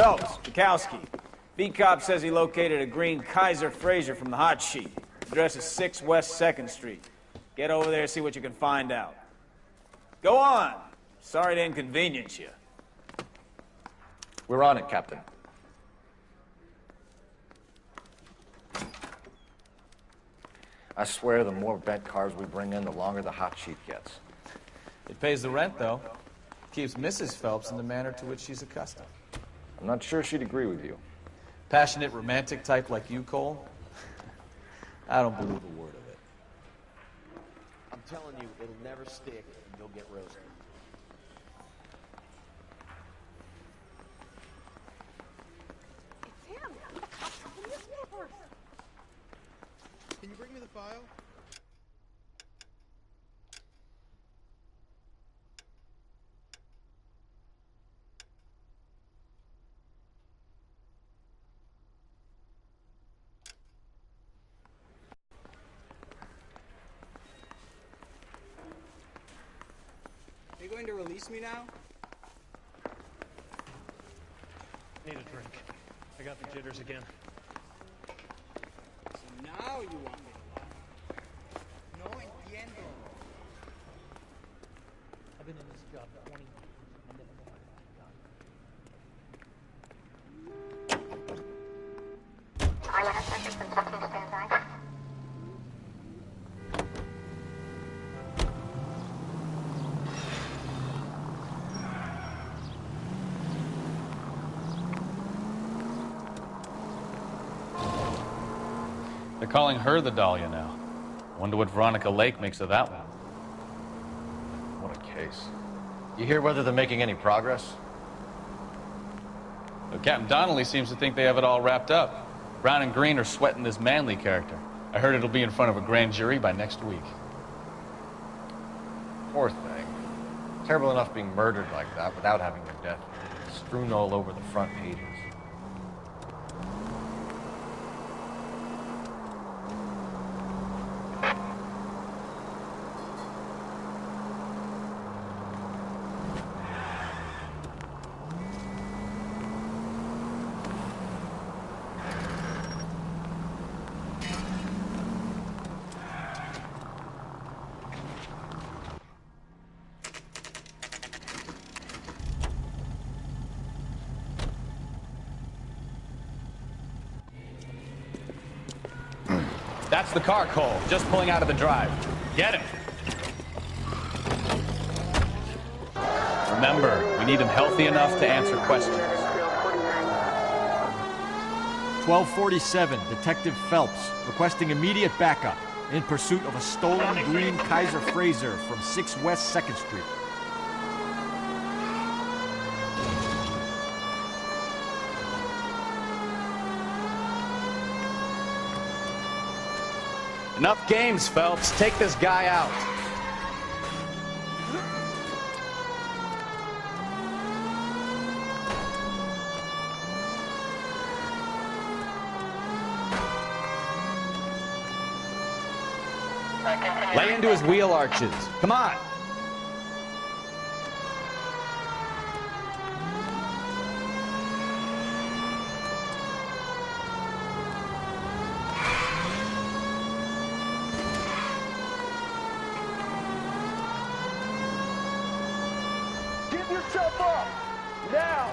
Phelps, Bukowski. B-Cop says he located a green Kaiser Fraser from the hot sheet. Address is 6 West 2nd Street. Get over there and see what you can find out. Go on. Sorry to inconvenience you. We're on it, Captain. I swear the more bent cars we bring in, the longer the hot sheet gets. It pays the rent, though. Keeps Mrs. Phelps in the manner to which she's accustomed. I'm not sure she'd agree with you. Passionate, romantic type like you, Cole? I don't believe a word of it. I'm telling you, it'll never stick, and you'll get roasted. It's him! The newspapers! Can you bring me the file? Are you going to release me now? Need a drink. I got the jitters again. So now you want me to lie. No entiendo. I've been in this job 20 years. I never know what I'm doing. They're calling her the Dahlia now. Wonder what Veronica Lake makes of that one. What a case. You hear whether they're making any progress? Well, Captain Donnelly seems to think they have it all wrapped up. Brown and Green are sweating this Manley character. I heard it'll be in front of a grand jury by next week. Poor thing. Terrible enough being murdered like that without having their death strewn all over the front pages. That's the car, Cole. Just pulling out of the drive. Get him. Remember, we need him healthy enough to answer questions. 1247, Detective Phelps, requesting immediate backup in pursuit of a stolen green Kaiser Fraser from 6 West 2nd Street. Enough games, Phelps. Take this guy out. Lay into his wheel arches. Come on. Yourself up! Now!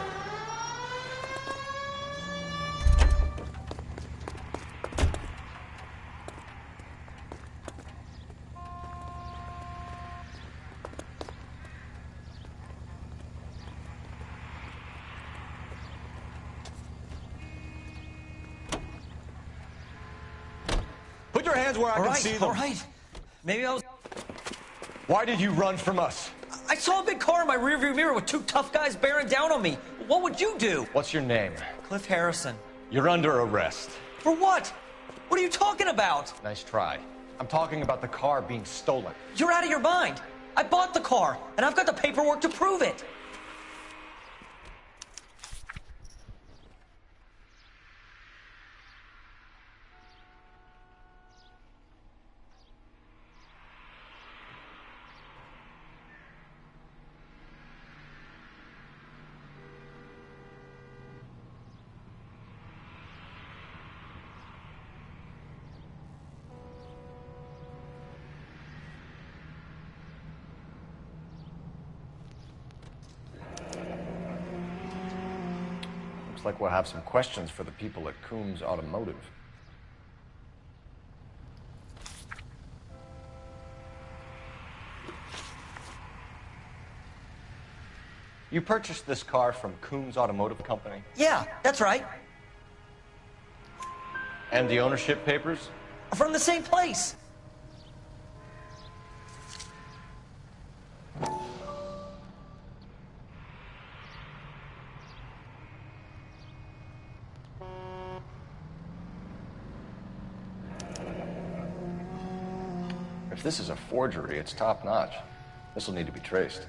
Put your hands where I can see them. All right. Maybe I was... Why did you run from us? I saw a big car in my rearview mirror with 2 tough guys bearing down on me. What would you do? What's your name? Cliff Harrison. You're under arrest. For what? What are you talking about? Nice try. I'm talking about the car being stolen. You're out of your mind. I bought the car, and I've got the paperwork to prove it. Looks like we'll have some questions for the people at Coombs Automotive. You purchased this car from Coombs Automotive Company? Yeah, that's right. And the ownership papers? From the same place. If this is a forgery, it's top-notch. This will need to be traced.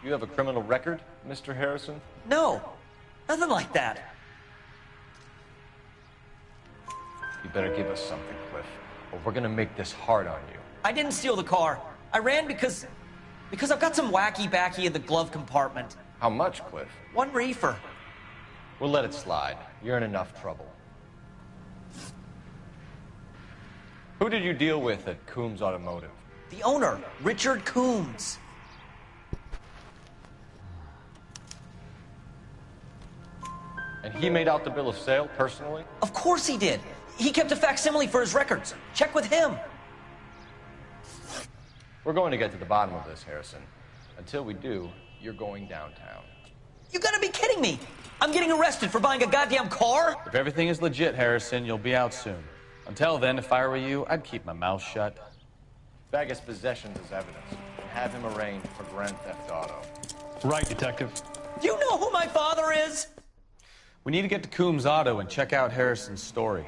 You have a criminal record, Mr. Harrison? No, nothing like that. You better give us something, Cliff, or we're gonna make this hard on you. I didn't steal the car. I ran because I've got some wacky backy in the glove compartment. How much, Cliff? 1 reefer. We'll let it slide. You're in enough trouble. Who did you deal with at Coombs Automotive? The owner, Richard Coombs. And he made out the bill of sale personally? Of course he did. He kept a facsimile for his records. Check with him. We're going to get to the bottom of this, Harrison. Until we do, you're going downtown. You gotta be kidding me. I'm getting arrested for buying a goddamn car? If everything is legit, Harrison, you'll be out soon. Until then, if I were you, I'd keep my mouth shut. Bag his possessions as evidence and have him arraigned for Grand Theft Auto. Right, Detective. Do you know who my father is? We need to get to Coombs Auto and check out Harrison's story.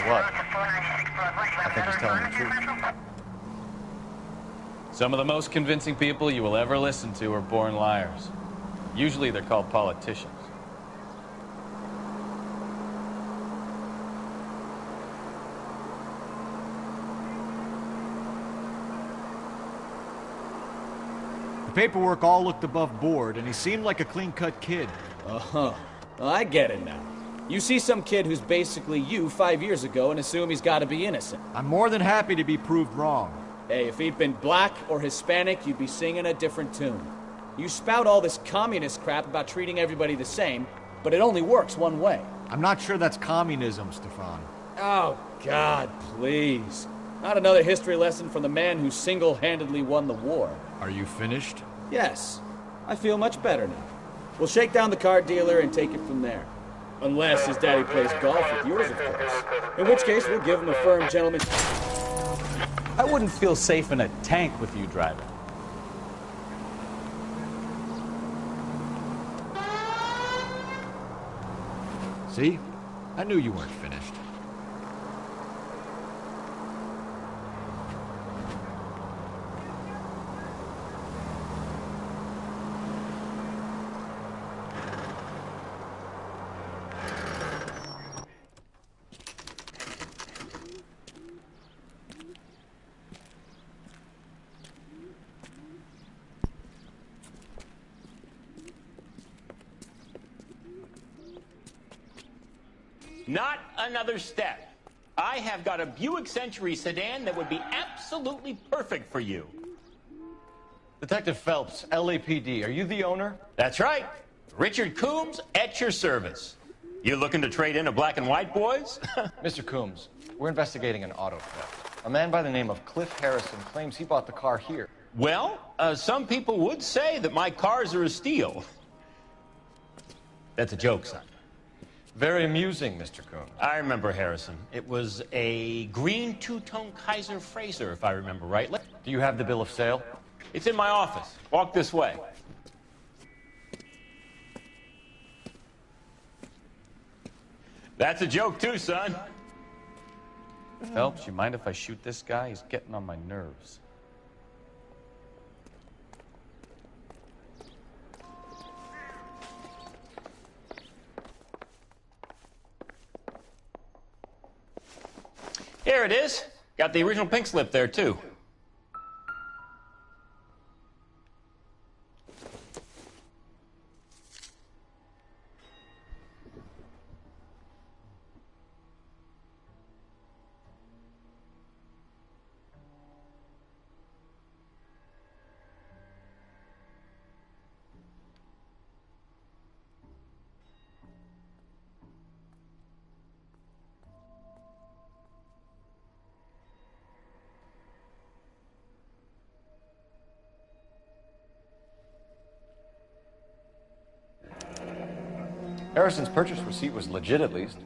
What? I think he's telling the truth. Some of the most convincing people you will ever listen to are born liars. Usually they're called politicians. The paperwork all looked above board, and he seemed like a clean-cut kid. Uh-huh. Well, I get it now. You see some kid who's basically you 5 years ago and assume he's got to be innocent. I'm more than happy to be proved wrong. Hey, if he'd been black or Hispanic, you'd be singing a different tune. You spout all this communist crap about treating everybody the same, but it only works one way. I'm not sure that's communism, Stefan. Oh, God, please. Not another history lesson from the man who single-handedly won the war. Are you finished? Yes. I feel much better now. We'll shake down the car dealer and take it from there. Unless his daddy plays golf with yours, of course. In which case, we'll give him a firm gentleman. I wouldn't feel safe in a tank with you driving. See? I knew you weren't finished. Not another step. I have got a Buick Century sedan that would be absolutely perfect for you. Detective Phelps, LAPD, are you the owner? That's right. Richard Coombs at your service. You looking to trade in a black and white, boys? Mr. Coombs, we're investigating an auto theft. A man by the name of Cliff Harrison claims he bought the car here. Well, some people would say that my cars are a steal. That's a joke, son. Very amusing, Mr. Coombs. I remember Harrison. It was a green two-tone Kaiser Frazer, if I remember right. Do you have the bill of sale? It's in my office. Walk this way. That's a joke too, son. Phelps, you mind if I shoot this guy? He's getting on my nerves. Here it is. Got the original pink slip there, too. Harrison's purchase receipt was legit, at least.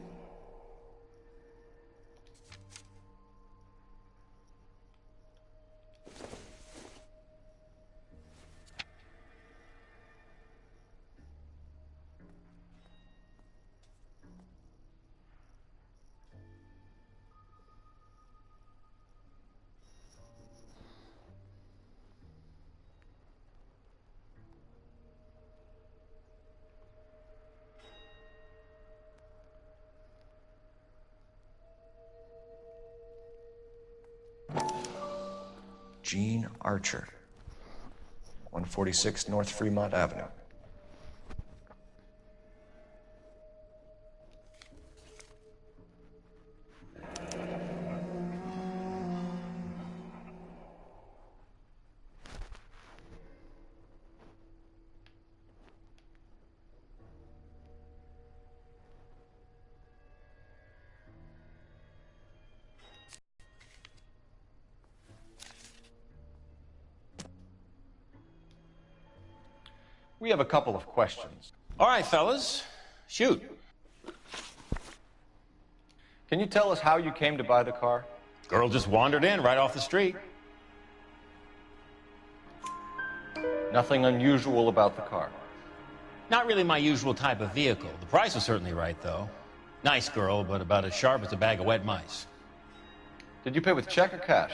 Gene Archer, 146 North Fremont Avenue. We have a couple of questions. All right, fellas. Shoot. Can you tell us how you came to buy the car? Girl just wandered in right off the street. Nothing unusual about the car. Not really my usual type of vehicle. The price was certainly right, though. Nice girl, but about as sharp as a bag of wet mice. Did you pay with check or cash?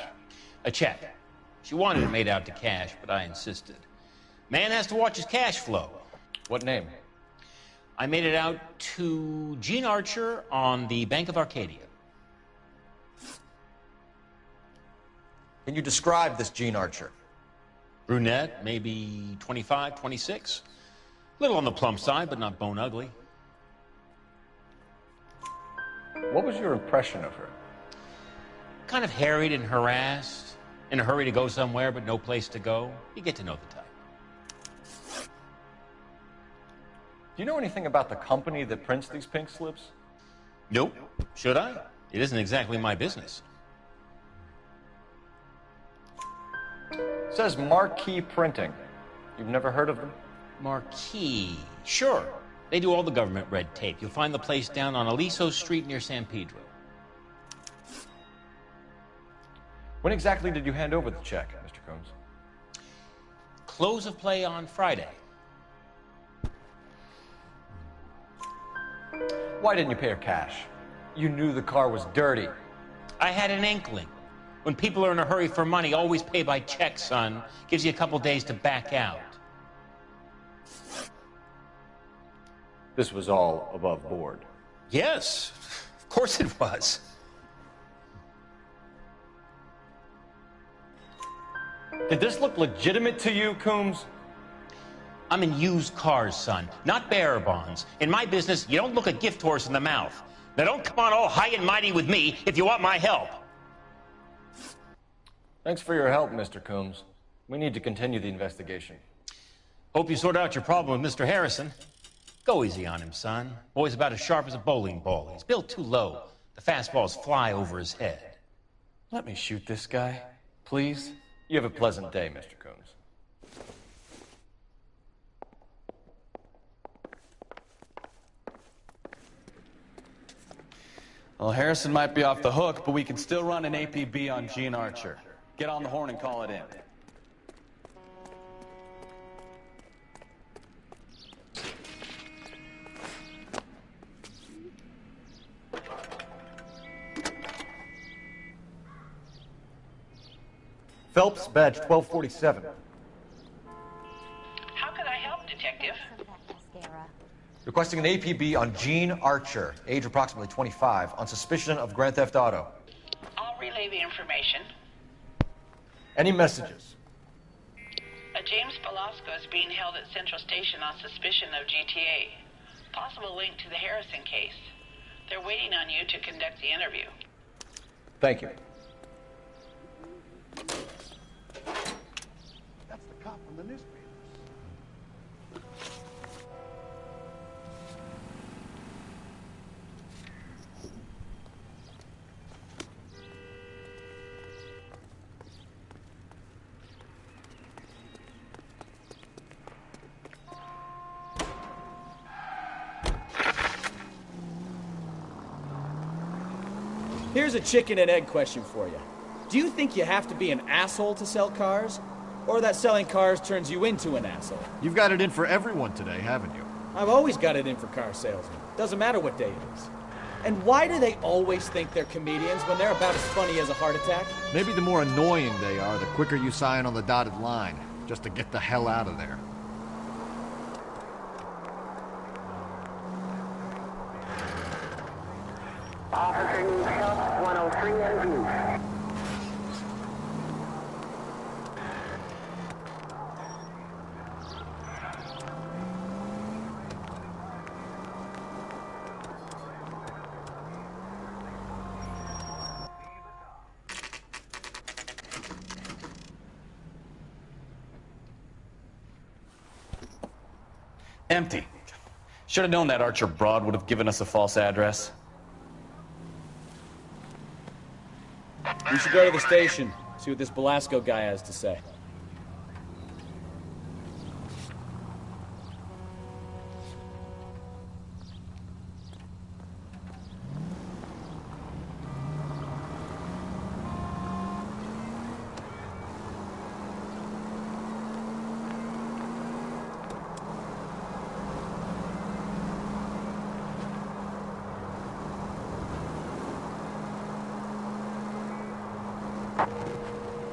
A check. She wanted it made out to cash, but I insisted. Man has to watch his cash flow. What name? I made it out to Gene Archer on the Bank of Arcadia. Can you describe this Gene Archer? Brunette, maybe 25, 26. Little on the plump side, but not bone ugly. What was your impression of her? Kind of harried and harassed. In a hurry to go somewhere, but no place to go. You get to know the type. Do you know anything about the company that prints these pink slips? Nope. Should I? It isn't exactly my business. It says Marquee Printing. You've never heard of them? Marquee. Sure. They do all the government red tape. You'll find the place down on Aliso Street near San Pedro. When exactly did you hand over the check, Mr. Combs? Close of play on Friday. Why didn't you pay her cash? You knew the car was dirty. I had an inkling. When people are in a hurry for money, always pay by check, son. Gives you a couple days to back out. This was all above board. Yes, of course it was. Did this look legitimate to you, Coombs? I'm in used cars, son, not bearer bonds. In my business, you don't look a gift horse in the mouth. Now don't come on all high and mighty with me if you want my help. Thanks for your help, Mr. Coombs. We need to continue the investigation. Hope you sort out your problem with Mr. Harrison. Go easy on him, son. Boy's about as sharp as a bowling ball. He's built too low. The fastballs fly over his head. Let me shoot this guy, please. You have a pleasant day, Mr. Coombs. Well, Harrison might be off the hook, but we can still run an APB on Gene Archer. Get on the horn and call it in. Phelps, badge 1247. How can I help, Detective? Requesting an APB on Gene Archer, age approximately 25, on suspicion of Grand Theft Auto. On relay the information. Any messages? A James Velasco is being held at Central Station on suspicion of GTA. Possible link to the Harrison case. They're waiting on you to conduct the interview. Thank you. That's the cop from the newspapers. Here's a chicken and egg question for you. Do you think you have to be an asshole to sell cars? Or that selling cars turns you into an asshole? You've got it in for everyone today, haven't you? I've always got it in for car salesmen. Doesn't matter what day it is. And why do they always think they're comedians when they're about as funny as a heart attack? Maybe the more annoying they are, the quicker you sign on the dotted line, just to get the hell out of there. Officer needs help, 103 in view. Empty. Should have known that Archer broad would have given us a false address. We should go to the station, see what this Velasco guy has to say.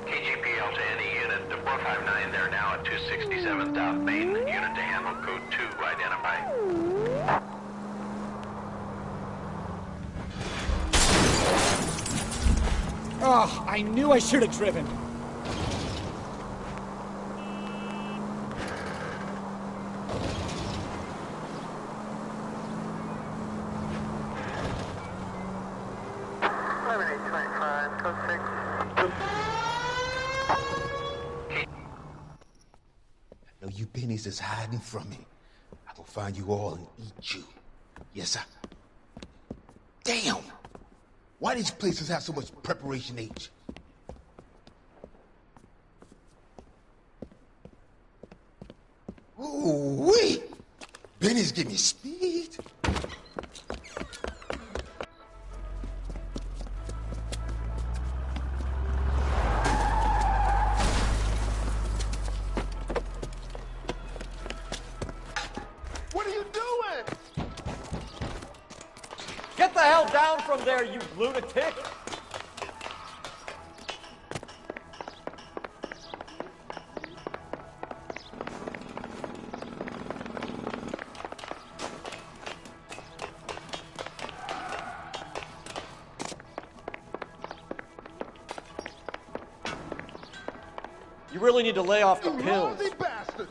KGPL to any unit, the 459 there now at 267 South Main. Unit to handle code 2 identified. Oh, I knew I should have driven. No, you pennies is hiding from me. I will find you all and eat you. Yes, sir. Damn! Why these places have so much preparation H? Ooh, wee! Benny's give me speed. What are you doing? Get the hell down from there, you lunatic! You really need to lay off the pills. Lousy bastard!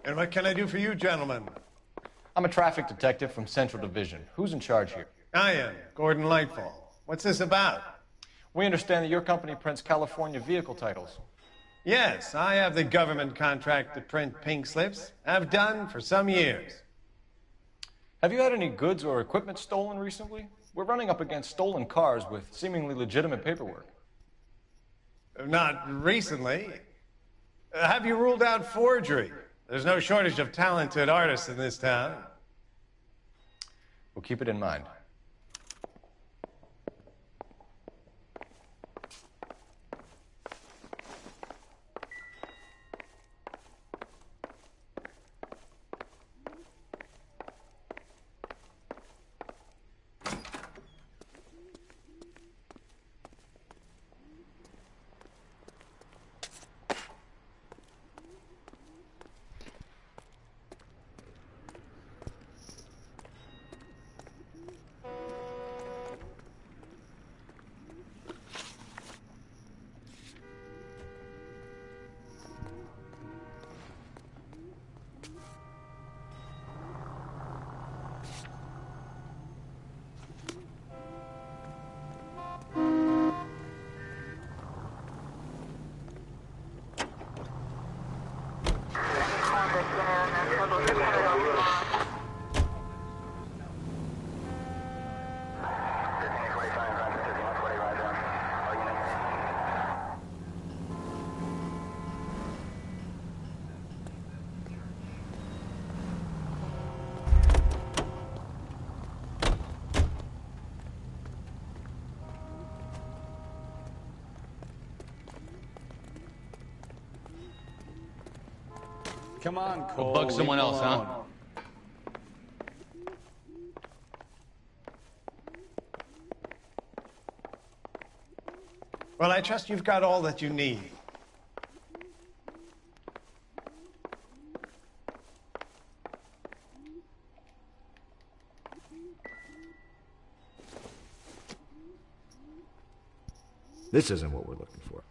And what can I do for you, gentlemen? I'm a traffic detective from Central Division. Who's in charge here? I am, Gordon Lightfall. What's this about? We understand that your company prints California vehicle titles. Yes, I have the government contract to print pink slips. I've done for some years. Have you had any goods or equipment stolen recently? We're running up against stolen cars with seemingly legitimate paperwork. Not recently. Have you ruled out forgery? There's no shortage of talented artists in this town. We'll keep it in mind. Come on, Cole. Go bug someone else, huh? Well, I trust you've got all that you need. This isn't what we're looking for.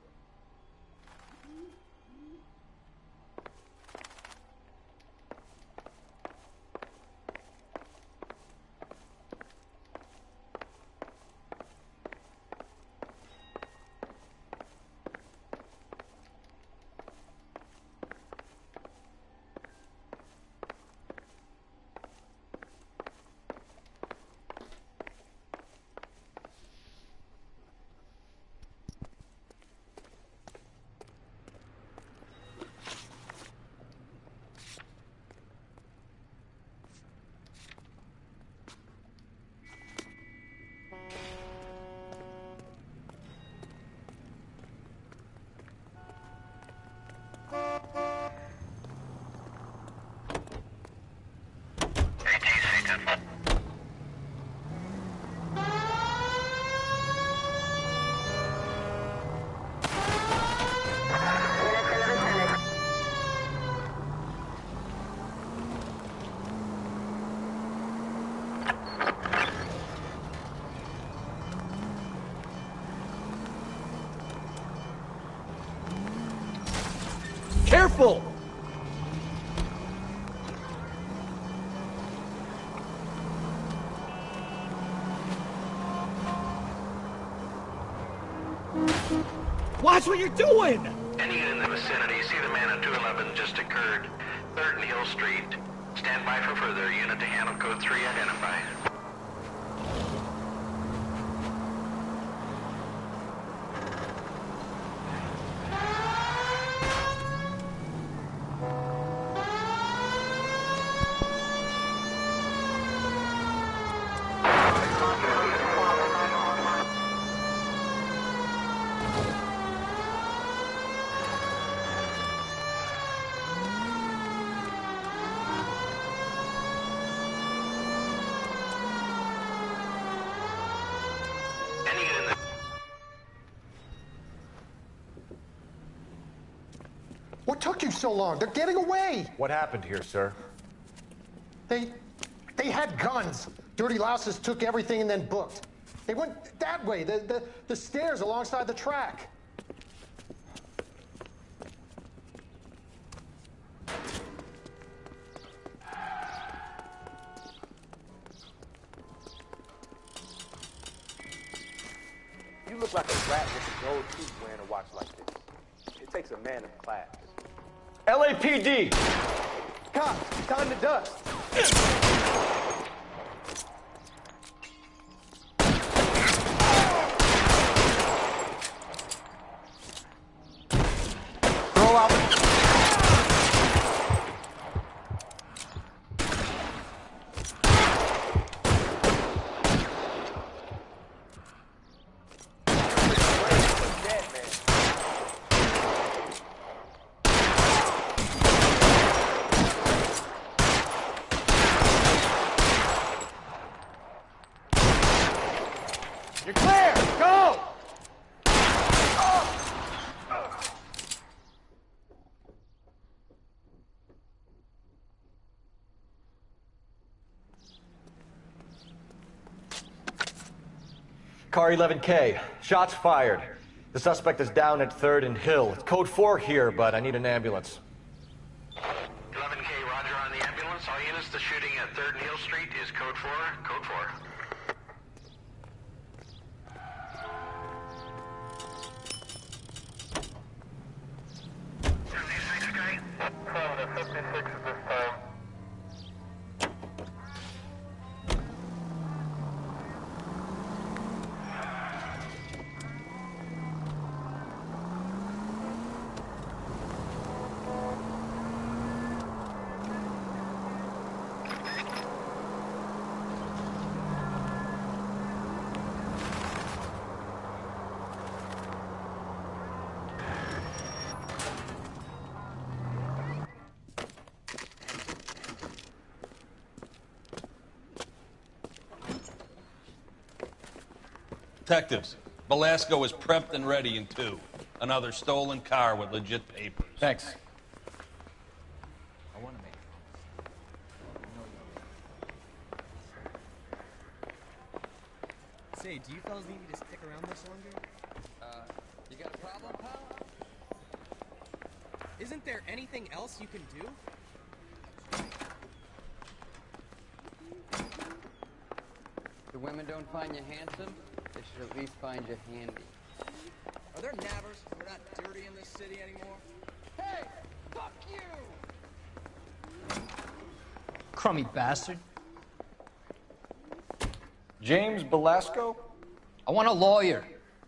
Careful! Watch what you're doing! Any unit in the vicinity, see the man at 211 just occurred. 3rd Neal Street. Stand by for further. Unit to handle code 3 identified. What took you so long? They're getting away! What happened here, sir? They had guns. Dirty louses took everything and then booked. They went that way, the stairs alongside the track. look like a rat with a gold tooth wearing a watch like this. It takes a man of class. LAPD! Cops, time to dust. Throw out. You're clear! Go! Car 11K. Shots fired. The suspect is down at 3rd and Hill. It's code 4 here, but I need an ambulance. 11K, roger on the ambulance. All units, the shooting at 3rd and Hill Street is code 4. Code 4. Detectives, Velasco is prepped and ready in 2. Another stolen car with legit papers. Thanks. I want to make Say, do you fellas need me to stick around much longer? You got a problem, pal? Isn't there anything else you can do? The women don't find you handsome, they should at least find you handy. Are there nabbers? We're not dirty in this city anymore. Hey! Fuck you! Crummy bastard. James Velasco? I want a lawyer.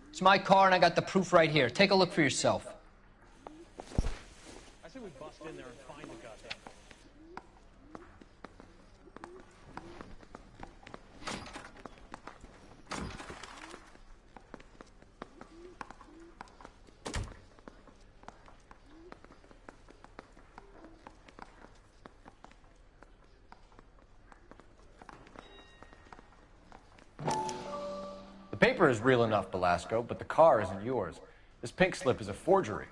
It's my car and I got the proof right here. Take a look for yourself. I say we bust in there and find the goddamn. The paper is real enough, Velasco, but the car isn't yours. This pink slip is a forgery.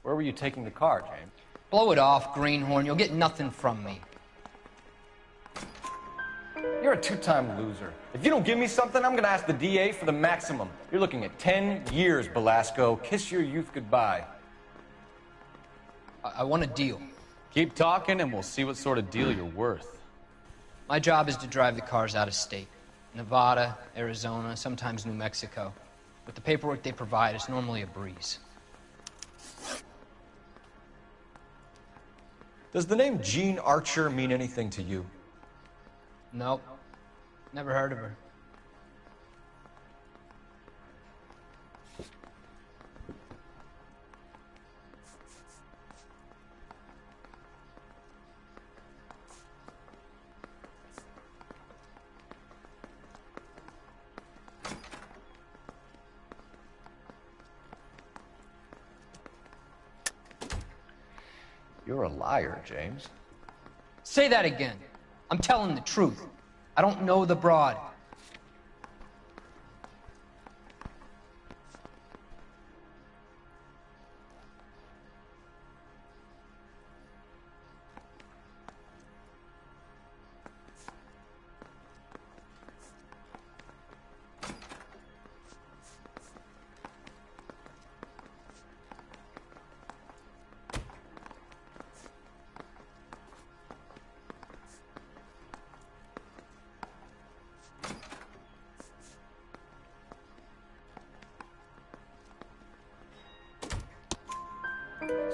Where were you taking the car, James? Blow it off, greenhorn. You'll get nothing from me. You're a two-time loser. If you don't give me something, I'm gonna ask the DA for the maximum. You're looking at 10 years, Velasco. Kiss your youth goodbye. I want a deal. Keep talking and we'll see what sort of deal you're worth. My job is to drive the cars out of state. Nevada, Arizona, sometimes New Mexico. With the paperwork they provide, it's normally a breeze. Does the name Jean Archer mean anything to you? Nope. Never heard of her. You're a liar, James. Say that again. I'm telling the truth. I don't know the broad.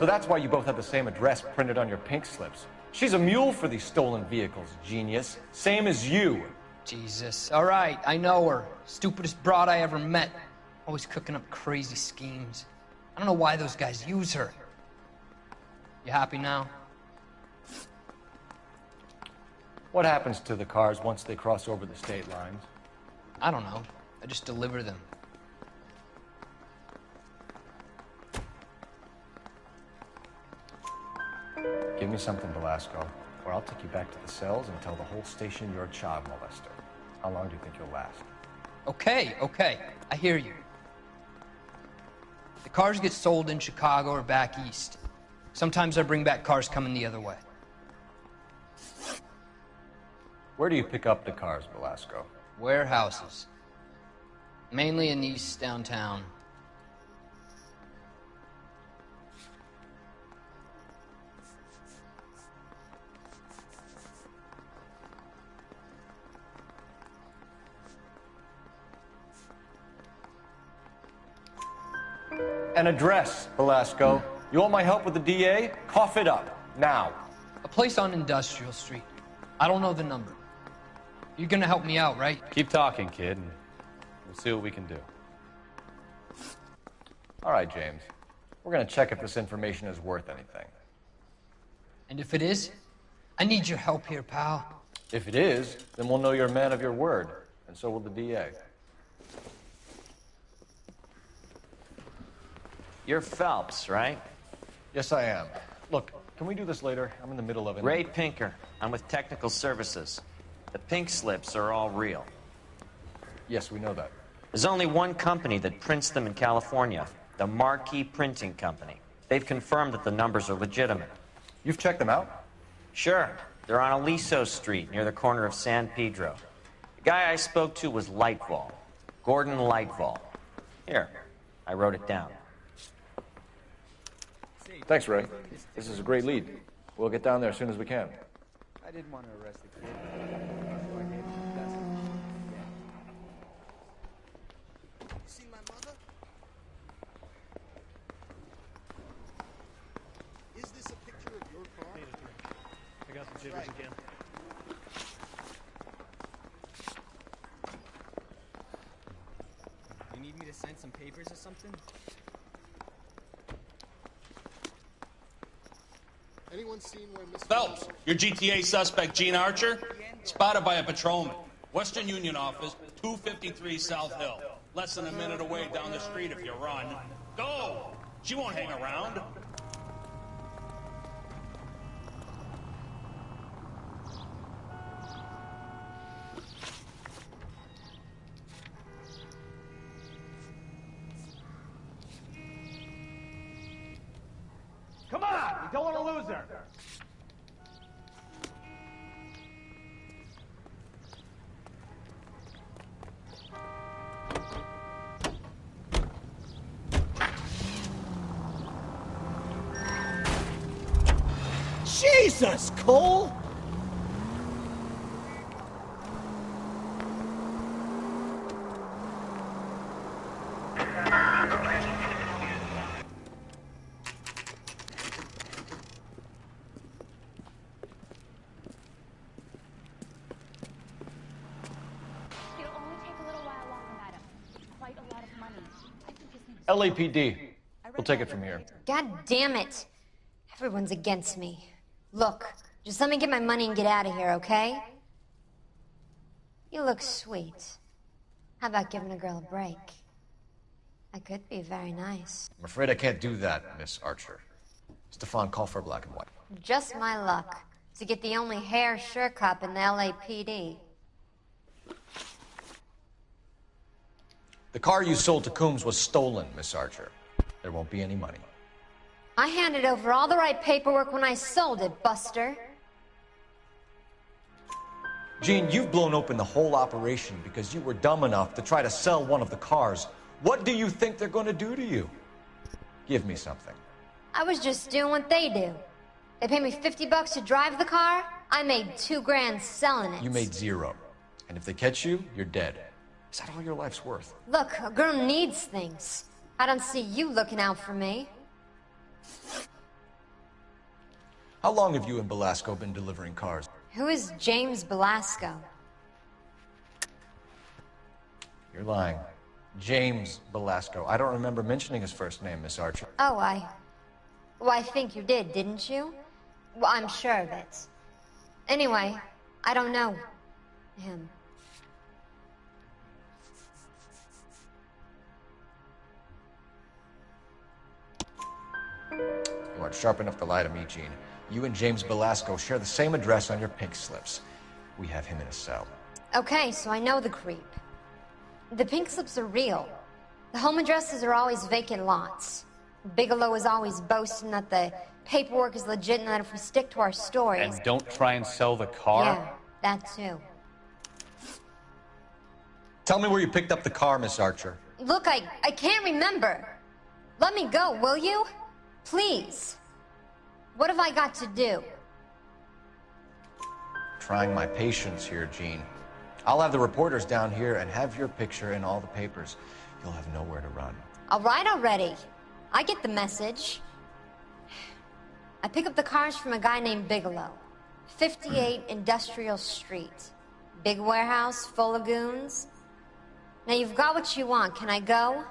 So that's why you both have the same address printed on your pink slips. She's a mule for these stolen vehicles, genius. Same as you. Jesus. All right, I know her. Stupidest broad I ever met. Always cooking up crazy schemes. I don't know why those guys use her. You happy now? What happens to the cars once they cross over the state lines? I don't know. I just deliver them. Give me something, Velasco, or I'll take you back to the cells and tell the whole station you're a child molester. How long do you think you'll last? Okay, okay. I hear you. The cars get sold in Chicago or back east. Sometimes I bring back cars coming the other way. Where do you pick up the cars, Velasco? Warehouses. Mainly in East downtown. An address, Velasco. You want my help with the DA? Cough it up, now. A place on Industrial Street. I don't know the number. You're gonna help me out, right? Keep talking, kid, and we'll see what we can do. All right, James. We're gonna check if this information is worth anything. And if it is, I need your help here, pal. If it is, then we'll know you're a man of your word, and so will the DA. You're Phelps, right? Yes, I am. Look, can we do this later? I'm in the middle of it. Ray Pinker. I'm with Technical Services. The pink slips are all real. Yes, we know that. There's only one company that prints them in California, the Marquee Printing Company. They've confirmed that the numbers are legitimate. You've checked them out? Sure. They're on Aliso Street, near the corner of San Pedro. The guy I spoke to was Lightfall. Gordon Lightfall. Here, I wrote it down. Thanks, Ray. This is a great lead. We'll get down there as soon as we can. I didn't want to arrest the kid. See my mother? Is this a picture of your car? Need a drink. I got the jitters again. You need me to sign some papers or something? Anyone seen where Miss Phelps, your GTA suspect, Gene Archer, spotted by a patrolman. Western Union office, 253 South Hill. Less than a minute away down the street if you run. Go! She won't hang around. Come on! We don't want to lose her! Jesus, Cole! LAPD. We'll take it from here. God damn it. Everyone's against me. Look, just let me get my money and get out of here, okay? You look sweet. How about giving a girl a break? I could be very nice. I'm afraid I can't do that, Miss Archer. Stefan, call for black and white. Just my luck to get the only hair sure cop in the LAPD. The car you sold to Coombs was stolen, Miss Archer. There won't be any money. I handed over all the right paperwork when I sold it, Buster. Gene, you've blown open the whole operation because you were dumb enough to try to sell one of the cars. What do you think they're going to do to you? Give me something. I was just doing what they do. They paid me $50 to drive the car. I made $2 grand selling it. You made $0. And if they catch you, you're dead. Is that all your life's worth? Look, a girl needs things. I don't see you looking out for me. How long have you and Belasco been delivering cars? Who is James Belasco? You're lying. James Belasco. I don't remember mentioning his first name, Miss Archer. Oh, well, I think you did, didn't you? Well, I'm sure of it. Anyway, I don't know him. You aren't sharp enough to lie to me, Gene. You and James Belasco share the same address on your pink slips. We have him in a cell. Okay, so I know the creep. The pink slips are real. The home addresses are always vacant lots. Bigelow is always boasting that the paperwork is legit and that if we stick to our stories... And don't try and sell the car? Yeah, that too. Tell me where you picked up the car, Miss Archer. Look, I can't remember. Let me go, will you? Please. What have I got to do? Trying my patience here, Gene. I'll have the reporters down here and have your picture in all the papers. You'll have nowhere to run. All right already. I get the message. I pick up the cars from a guy named Bigelow. 58 Industrial Street. Big warehouse, full of goons. Now you've got what you want. Can I go?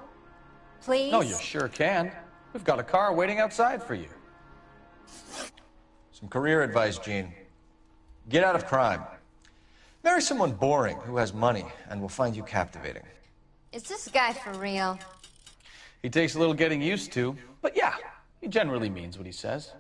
Please? No, you sure can. We've got a car waiting outside for you. Some career advice, Gene. Get out of crime. Marry someone boring who has money and will find you captivating. Is this guy for real? He takes a little getting used to, but yeah, he generally means what he says.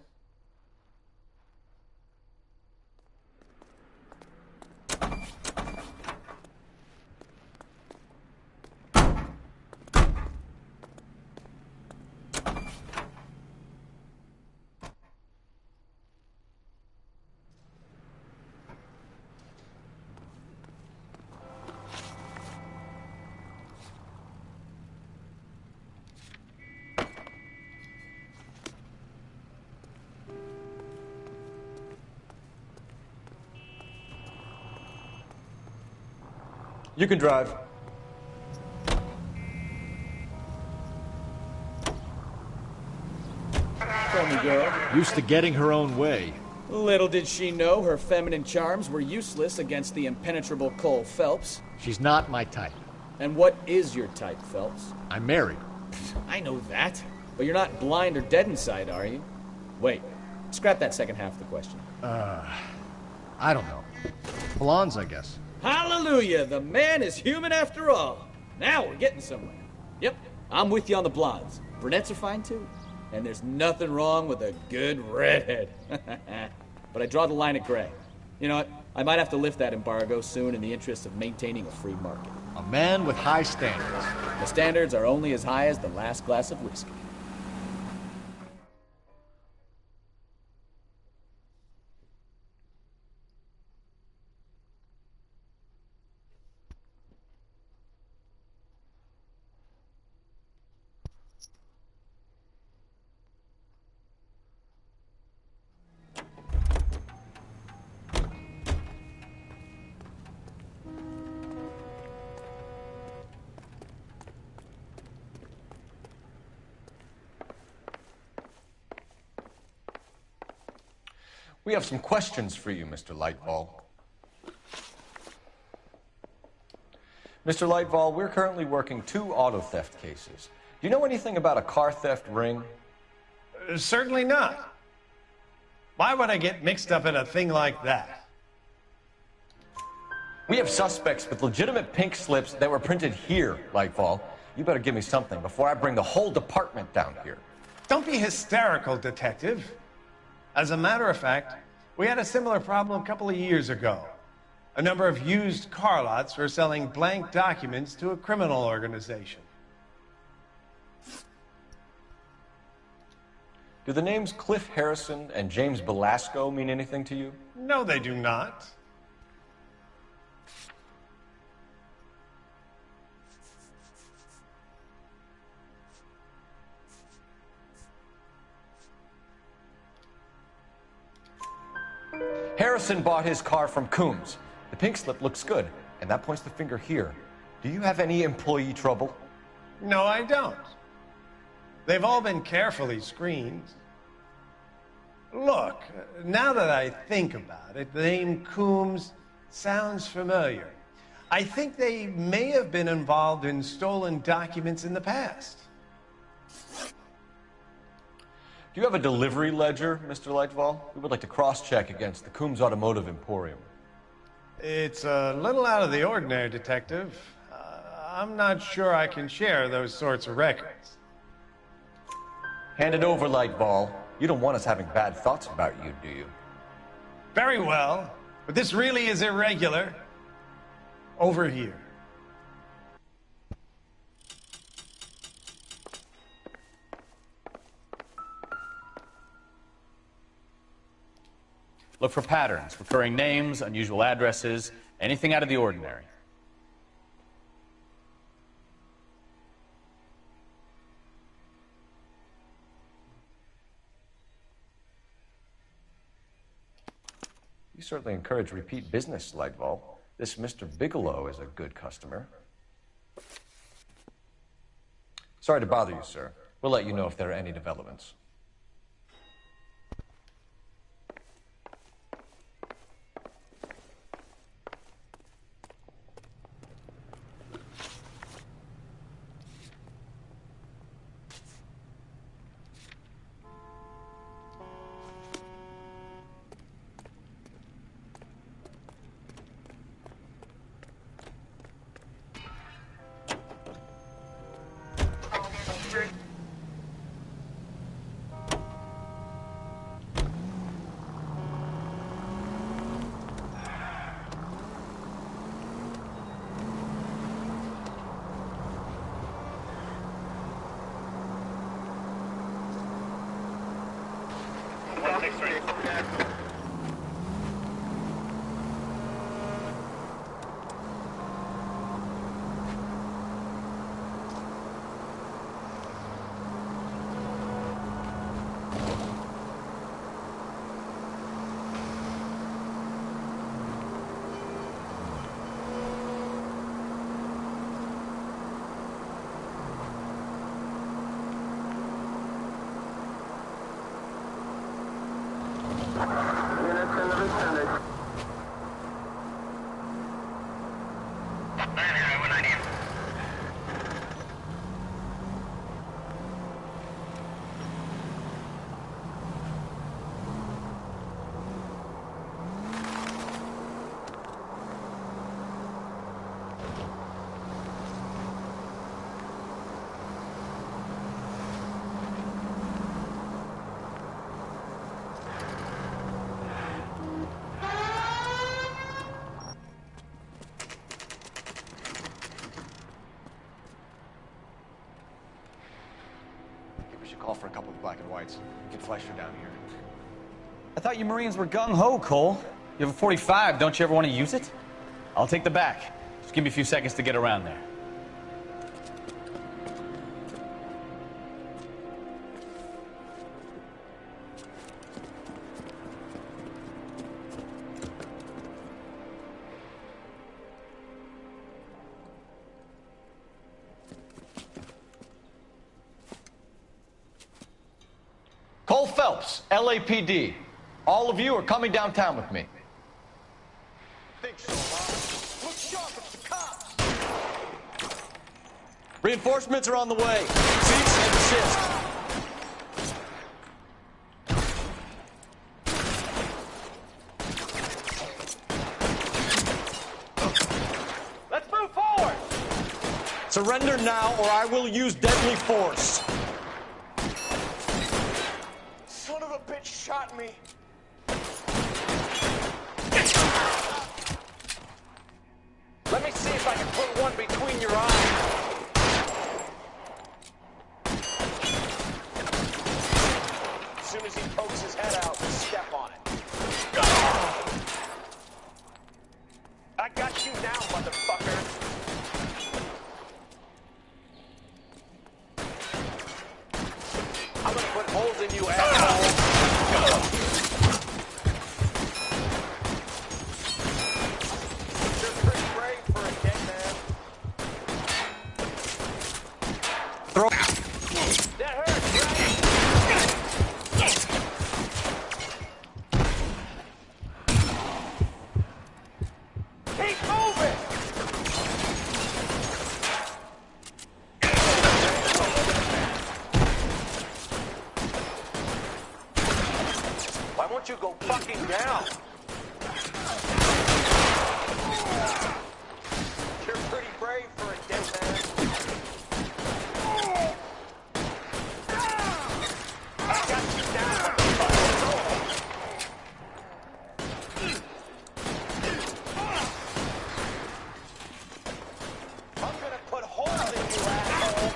You can drive. Tell me, girl. Used to getting her own way. Little did she know her feminine charms were useless against the impenetrable Cole Phelps. She's not my type. And what is your type, Phelps? I'm married. I know that. But you're not blind or dead inside, are you? Wait. Scrap that second half of the question. I don't know. Blondes, I guess. Hallelujah! The man is human after all. Now we're getting somewhere. Yep, I'm with you on the blondes. Brunettes are fine too. And there's nothing wrong with a good redhead. But I draw the line at gray. You know what? I might have to lift that embargo soon in the interest of maintaining a free market. A man with high standards. The standards are only as high as the last glass of whiskey. We have some questions for you, Mr. Lightball. Mr. Lightball, we're currently working 2 auto theft cases. Do you know anything about a car theft ring? Certainly not. Why would I get mixed up in a thing like that? We have suspects with legitimate pink slips that were printed here, Lightball. You better give me something before I bring the whole department down here. Don't be hysterical, Detective. As a matter of fact, we had a similar problem a couple of years ago. A number of used car lots were selling blank documents to a criminal organization. Do the names Cliff Harrison and James Belasco mean anything to you? No, they do not. Harrison bought his car from Coombs. The pink slip looks good, and that points the finger here. Do you have any employee trouble? No, I don't. They've all been carefully screened. Look, now that I think about it, the name Coombs sounds familiar. I think they may have been involved in stolen documents in the past. Do you have a delivery ledger, Mr. Lightval? We would like to cross-check against the Coombs Automotive Emporium. It's a little out of the ordinary, Detective. I'm not sure I can share those sorts of records. Hand it over, Lightball. You don't want us having bad thoughts about you, do you? Very well, but this really is irregular. Over here. Look for patterns, recurring names, unusual addresses, anything out of the ordinary. You certainly encourage repeat business, Lightval. This Mr. Bigelow is a good customer. Sorry to bother you, sir. We'll let you know if there are any developments. Call for a couple of black and whites. We can flash her down here. I thought you Marines were gung-ho, Cole. You have a 45, don't you ever want to use it? I'll take the back. Just give me a few seconds to get around there. Cole Phelps, LAPD. All of you are coming downtown with me. Think so, Bob. Look sharp, it's the cops. Reinforcements are on the way. Cease and desist. Let's move forward. Surrender now, or I will use deadly force. Son of a bitch shot me. Let me see if I can put one between your eyes. As soon as he pokes his head out, step on it. I got you now, motherfucker. I'm gonna put holes in you, asshole. You're pretty brave for a dead man. Throw. That hurts, right? Keep moving! Why won't you go fucking down? You're pretty brave for a dead man. I got you down, motherfucker. I'm gonna put holes in you, asshole.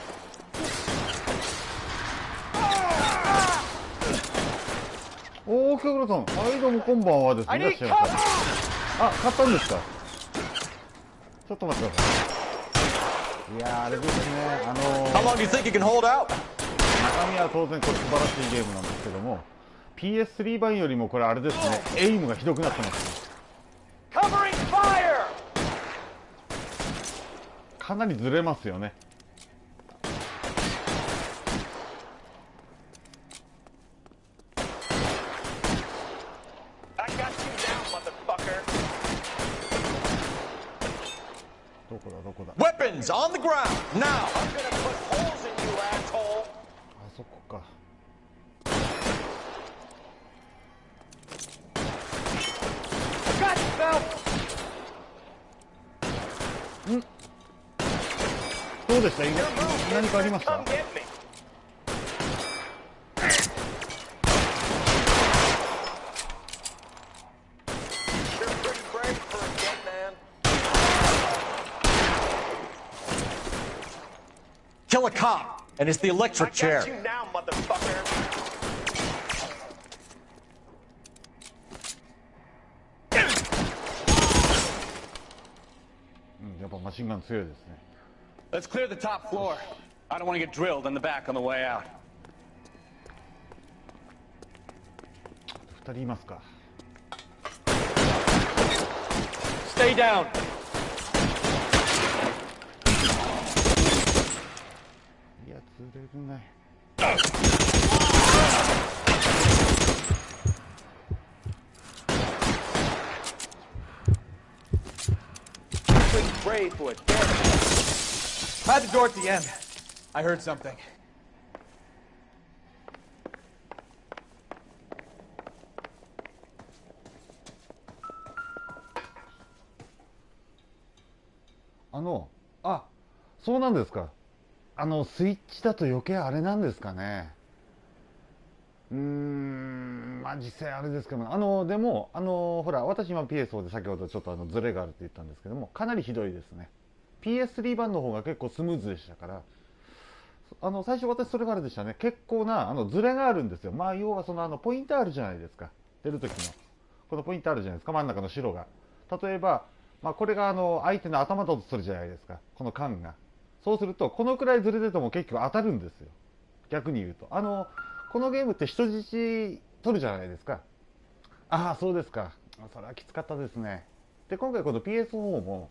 おー、北倉さん、はい、どうもこんばんはですね。いらっしゃいました。あ、買ったんですか。ちょっと待ってください。いやー、あれですね、How long do you think you can hold out? 中身は当然これ素晴らしいゲームなんですけども、PS3 版よりもこれあれですね、エイムがひどくなってますね。Covering fire! かなりずれますよね。どこだどこだ。 Weapons on the ground now. I'm gonna put holes in you, asshole. あそこか。Got you, Phelps! どうでした？何かありました？ Come get me. You're pretty brave for a dead man. Kill a cop, and it's the electric I chair. got you now, motherfucker. やっぱマシンガン強いですね。 Let's clear the top floor. I don't want to get drilled in the back on the way out. 2人いますか。 Stay down! いや、ずれるね。Pretty brave for a dead man. Had the door at the end. I heard something. そうなんですか。スイッチだと余計あれなんですかね。まあ実際あれですけども、でも、ほら、私今 PSO で先ほどちょっとズレがあるって言ったんですけども、かなりひどいですね。PS3 版の方が結構スムーズでしたから、最初私それがあれでしたね。結構な、ズレがあるんですよ。まあ要はそのポイントあるじゃないですか。出る時の。このポイントあるじゃないですか。真ん中の白が。例えば、まあこれが相手の頭だとするじゃないですか。この缶が。そうすると、このくらいずれてても結局当たるんですよ。逆に言うと。このゲームって人質取るじゃないですか。ああ、そうですか。それはきつかったですね。で、今回この PS4 も、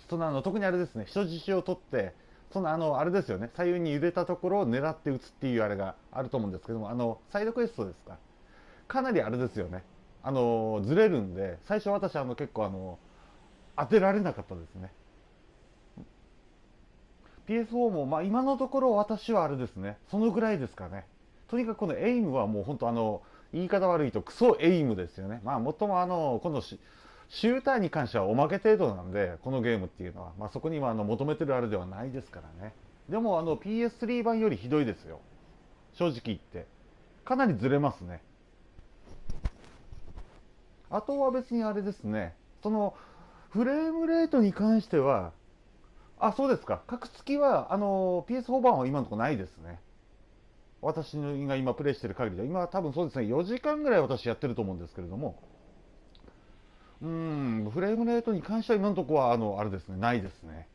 特にあれですね、人質を取って、あれですよね、左右に揺れたところを狙って撃つっていうあれがあると思うんですけども、サイドクエストですか。かなりあれですよね。ずれるんで、最初私結構当てられなかったですね。PS4 も、まあ、今のところ私はあれですね、そのぐらいですかね。とにかくこのエイムはもう本当言い方悪いとクソエイムですよね。まあ、もっともこのシューターに関してはおまけ程度なんで、このゲームっていうのは、まあ、そこには求めてるあれではないですからね。でもPS3 版よりひどいですよ。正直言って。かなりずれますね。あとは別にあれですね、フレームレートに関しては、そうですか。格付きは、PS4 版は今のところないですね。私が今プレイしてる限りでは、今は多分そうですね、4時間ぐらい私やってると思うんですけれども、フレームレートに関しては今のところは、あれですね、ないですね。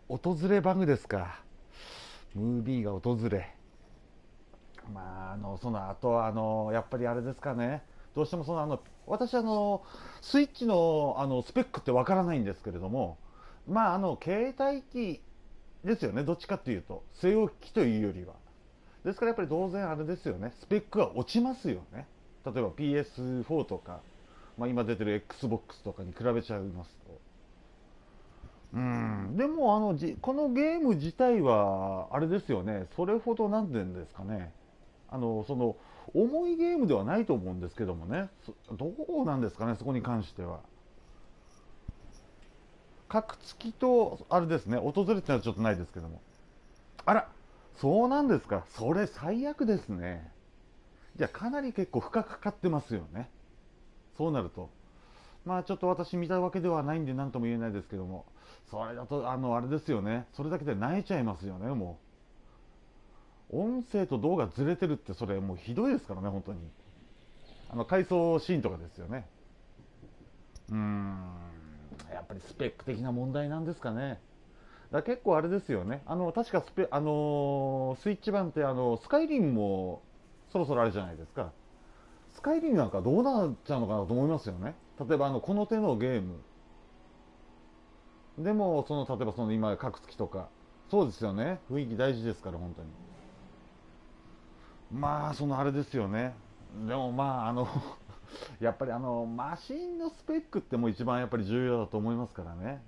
訪れバグですか。ムービーが訪れ。まあ、その後は、やっぱりあれですかね。どうしても私スイッチのスペックってわからないんですけれども、まあ携帯機ですよね。どっちかっていうと据え置きというよりは。ですからやっぱり当然あれですよね。スペックが落ちますよね。例えば PS4 とかまあ、今出てる XBOX とかに比べちゃいますと。でもこのゲーム自体はあれですよね、それほどなんて言うんですかね、その重いゲームではないと思うんですけどもね、どうなんですかね、そこに関しては。格付きとあれですね、訪れってのはちょっとないですけども。あら、そうなんですか。それ最悪ですね。じゃあかなり結構負荷かかってますよね。そうなると。まあちょっと私見たわけではないんで何とも言えないですけども、それだとあれですよね。それだけで泣いちゃいますよね、もう。音声と動画ずれてるってそれもうひどいですからね、本当に。回想シーンとかですよね。やっぱりスペック的な問題なんですかね。だから結構あれですよね。確かスイッチ版ってスカイリムもそろそろあれじゃないですか。スカイリムなんかどうなっちゃうのかなと思いますよね。例えばこの手のゲームでも例えば今格付きとかそうですよね。雰囲気大事ですから本当に。まああれですよね。でもまあやっぱりマシンのスペックってもう一番やっぱり重要だと思いますからね。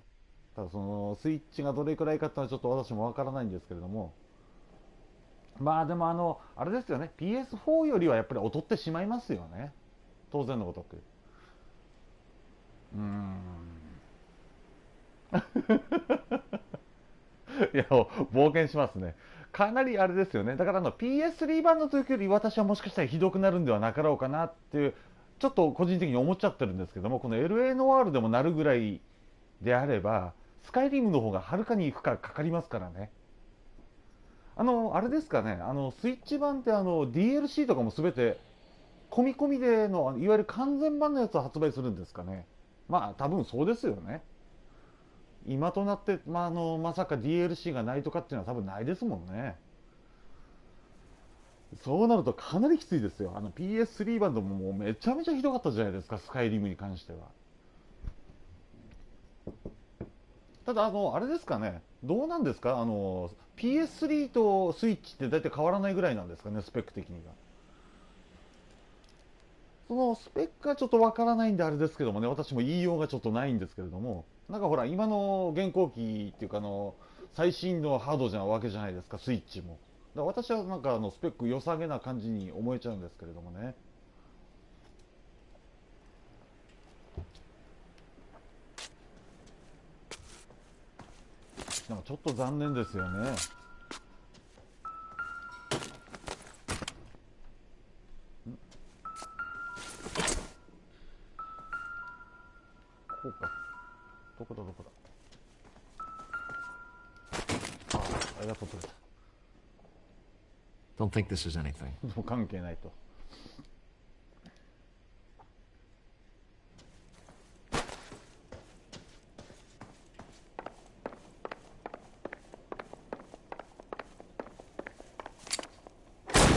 ただスイッチがどれくらいかってのはちょっと私もわからないんですけれども、まあでもあれですよね、 PS4 よりはやっぱり劣ってしまいますよね、当然のごとく。いや冒険しますね。かなりあれですよね。だから PS3 版の時より私はもしかしたらひどくなるんではなかろうかなっていうちょっと個人的に思っちゃってるんですけども、この LA ノワールでもなるぐらいであればスカイリムの方がはるかに負荷かかりますからね。あれですかね、スイッチ版って DLC とかも全て込み込みでのいわゆる完全版のやつを発売するんですかね。まあ多分そうですよね。今となって、まさか DLC がないとかっていうのは多分ないですもんね。そうなるとかなりきついですよ。PS3 版でももうめちゃめちゃひどかったじゃないですか、スカイリムに関しては。ただあれですかね、どうなんですか、PS3 とスイッチって大体変わらないぐらいなんですかね、スペック的には。そのスペックがちょっとわからないんであれですけどもね、私も言いようがちょっとないんですけれども、なんかほら今の現行機っていうか最新のハードじゃわけじゃないですか、スイッチも。だから私はなんかスペック良さげな感じに思えちゃうんですけれどもね。でもちょっと残念ですよね。こうか。どこだ。ありがとうございます。Don't think this is anything. もう関係ないと。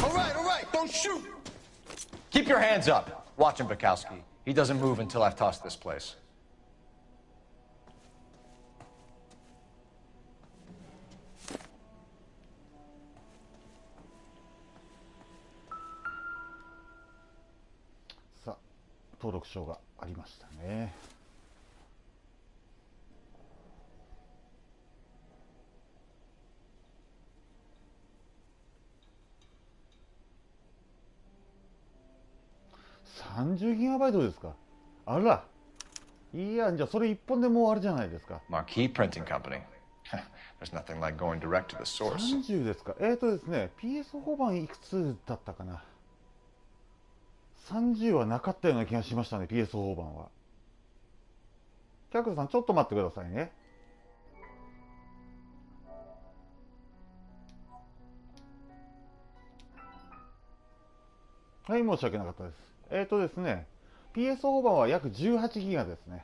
All right, don't shoot! Keep your hands up. Watch him, Bukowski. He doesn't move until I've tossed this place.さあ、登録証がありましたね。30GB ですか。あら、いや、じゃあそれ一本でもうあれじゃないですか。Marquee Printing Company. There's nothing like going direct to the source. 30ですか。ですね、PS4 版いくつだったかな。30はなかったような気がしましたね、PS4 版は。キャクルさん、ちょっと待ってくださいね。はい、申し訳なかったです。ですね、PS4 版は約18ギガですね。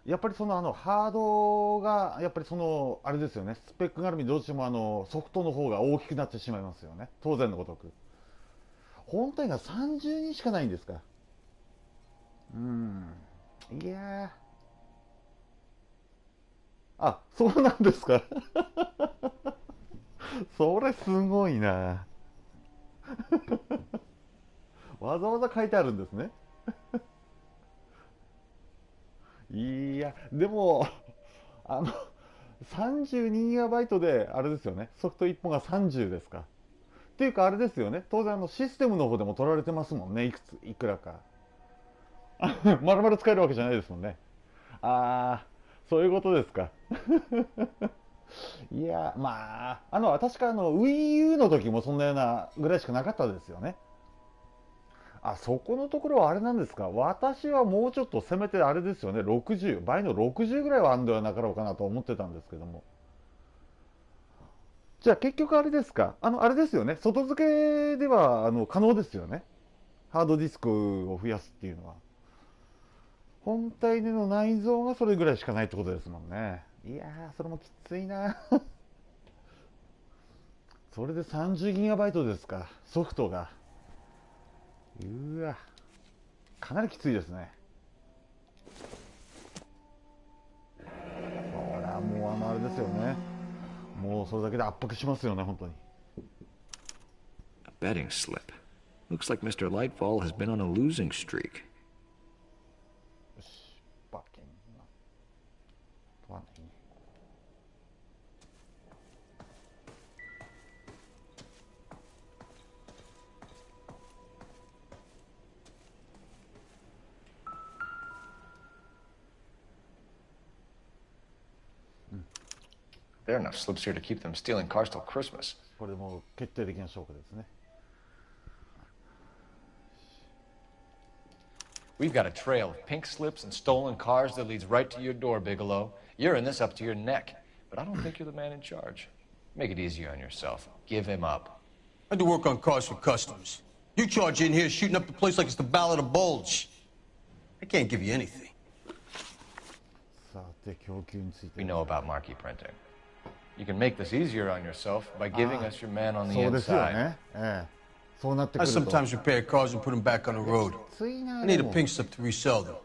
やっぱりハードが、やっぱりあれですよね、スペック絡みどうしてもソフトの方が大きくなってしまいますよね。当然のごとく。本体が30にしかないんですか。いやあ、そうなんですか。それすごいな。わざわざ書いてあるんですね。いや、でも、32GB で、あれですよね、ソフト1本が30ですか。っていうか、あれですよね、当然システムの方でも取られてますもんね、いくらか。まるまる使えるわけじゃないですもんね。ああ、そういうことですか。いや、まあ、確かWii U の時もそんなようなぐらいしかなかったですよね。あ、そこのところはあれなんですか。私はもうちょっとせめてあれですよね、60、倍の60ぐらいはあんではなかろうかなと思ってたんですけども。じゃあ結局あれですか。あれですよね、外付けでは可能ですよね。ハードディスクを増やすっていうのは。本体での内蔵がそれぐらいしかないってことですもんね。いやー、それもきついな。それで 30GB ですか、ソフトが。うわ、かなりきついですね。ほら、もうあれですよね。もうそれだけで圧迫しますよね、本当に。A betting slip. Looks like Mr. Lightfall has been on a losing streak. There are enough slips here to keep them stealing cars till Christmas. これも決定的な証拠ですね。We've got a trail of pink slips and stolen cars that leads right to your door, Bigelow. You're in this up to your neck, but I don't think you're the man in charge. Make it easier on yourself. Give him up. I do work on cars for customers. You charge in here shooting up the place like it's the Ballad of Bulge. I can't give you anything. さて、供給について。 We know about marquee printing. You can make this easier on yourself by giving us your man on the そうですよ inside. ね。そうなってく I ると。 sometimes repair cars and put them back on the road. きついな。 I need a pink slip to resell them.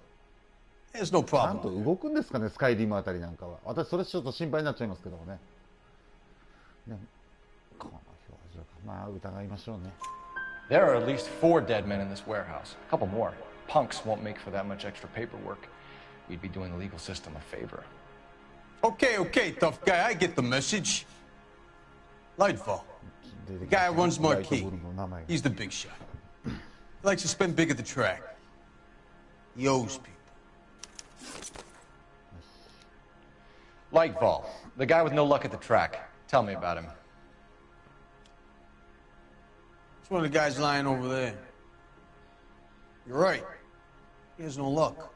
There's no ちゃん problem. と動くんですかね、スカイリムあたりなんかは。私、それちょっと心配になっちゃいますけどもね。でもこの表情か。まあ、疑いましょうね。There are at least 4 dead men in this warehouse. A couple more. Punks won't make for that much extra paperwork. We'd be doing the legal system a favor. Okay, okay, tough guy. I get the message. Lightfall. The guy who runs Marquee. He's the big shot. He likes to spend big at the track. He owes people. Lightfall, the guy with no luck at the track. Tell me about him. It's one of the guys lying over there. You're right. He has no luck.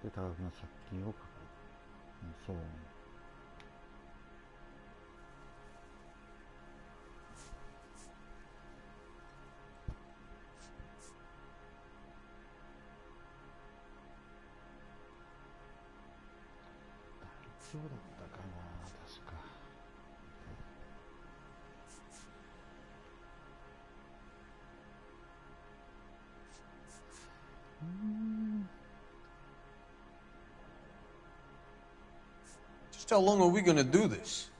De 多額な借金を抱える。そう。大丈夫だったかな、確か。Just how long are we gonna do this?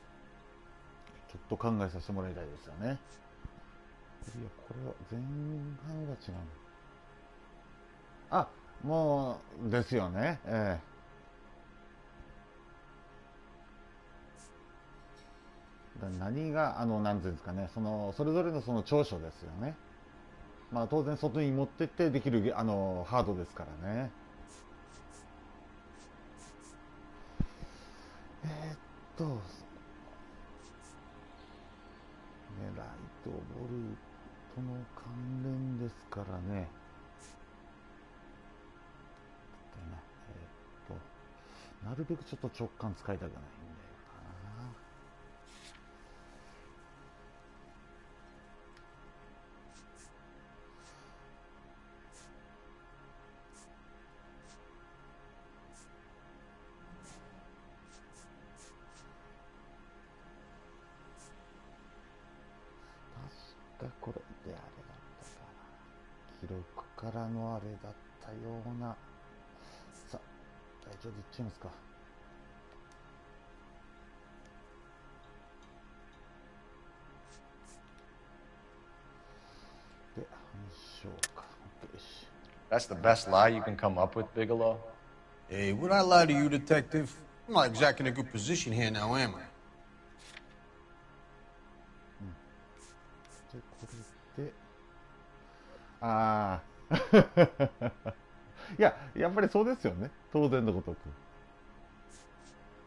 ちょっと考えさせてもらいたいですよね。いや、これは前半が違う。あ、もうですよね。何がなんていうんですかね、それぞれのその長所ですよね。まあ当然外に持ってってできるハードですからね。ね、ライトボルトの関連ですからね。なるべくちょっと直感使いたくないんだよな。確かこれであれだったかな。記録からのあれだったような。さあ、大丈夫でいっちゃいますか。で、反証か。That's the best lie you can come up with, Bigelow? Hey, would I lie to you, Detective? I'm not exactly in a good position here now, am I? で、これで、ああいや、やっぱりそうですよね、当然のごとく。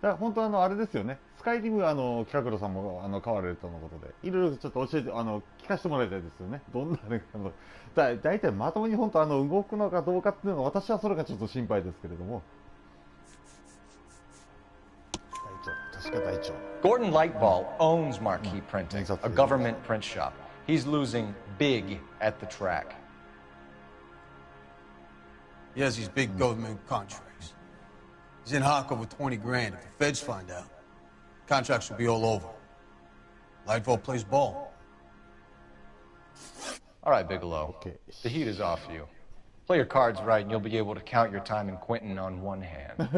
だから本当あれですよね、スカイリムキカクロさんも買われるとのことで、いろいろちょっと教えて聞かせてもらいたいですよね。どんなだいたいまともに本当動くのかどうかっていうのが、私はそれがちょっと心配ですけれども。確か大腸。Gordon Lightball owns Marquee Printing, a government print shop. He's losing big at the track. He has these big government contracts. He's in hock over 20 grand. If the feds find out, contracts will be all over. Lightball plays ball. All right, Bigelow. The heat is off you. Play your cards right, and you'll be able to count your time in Quentin on one hand.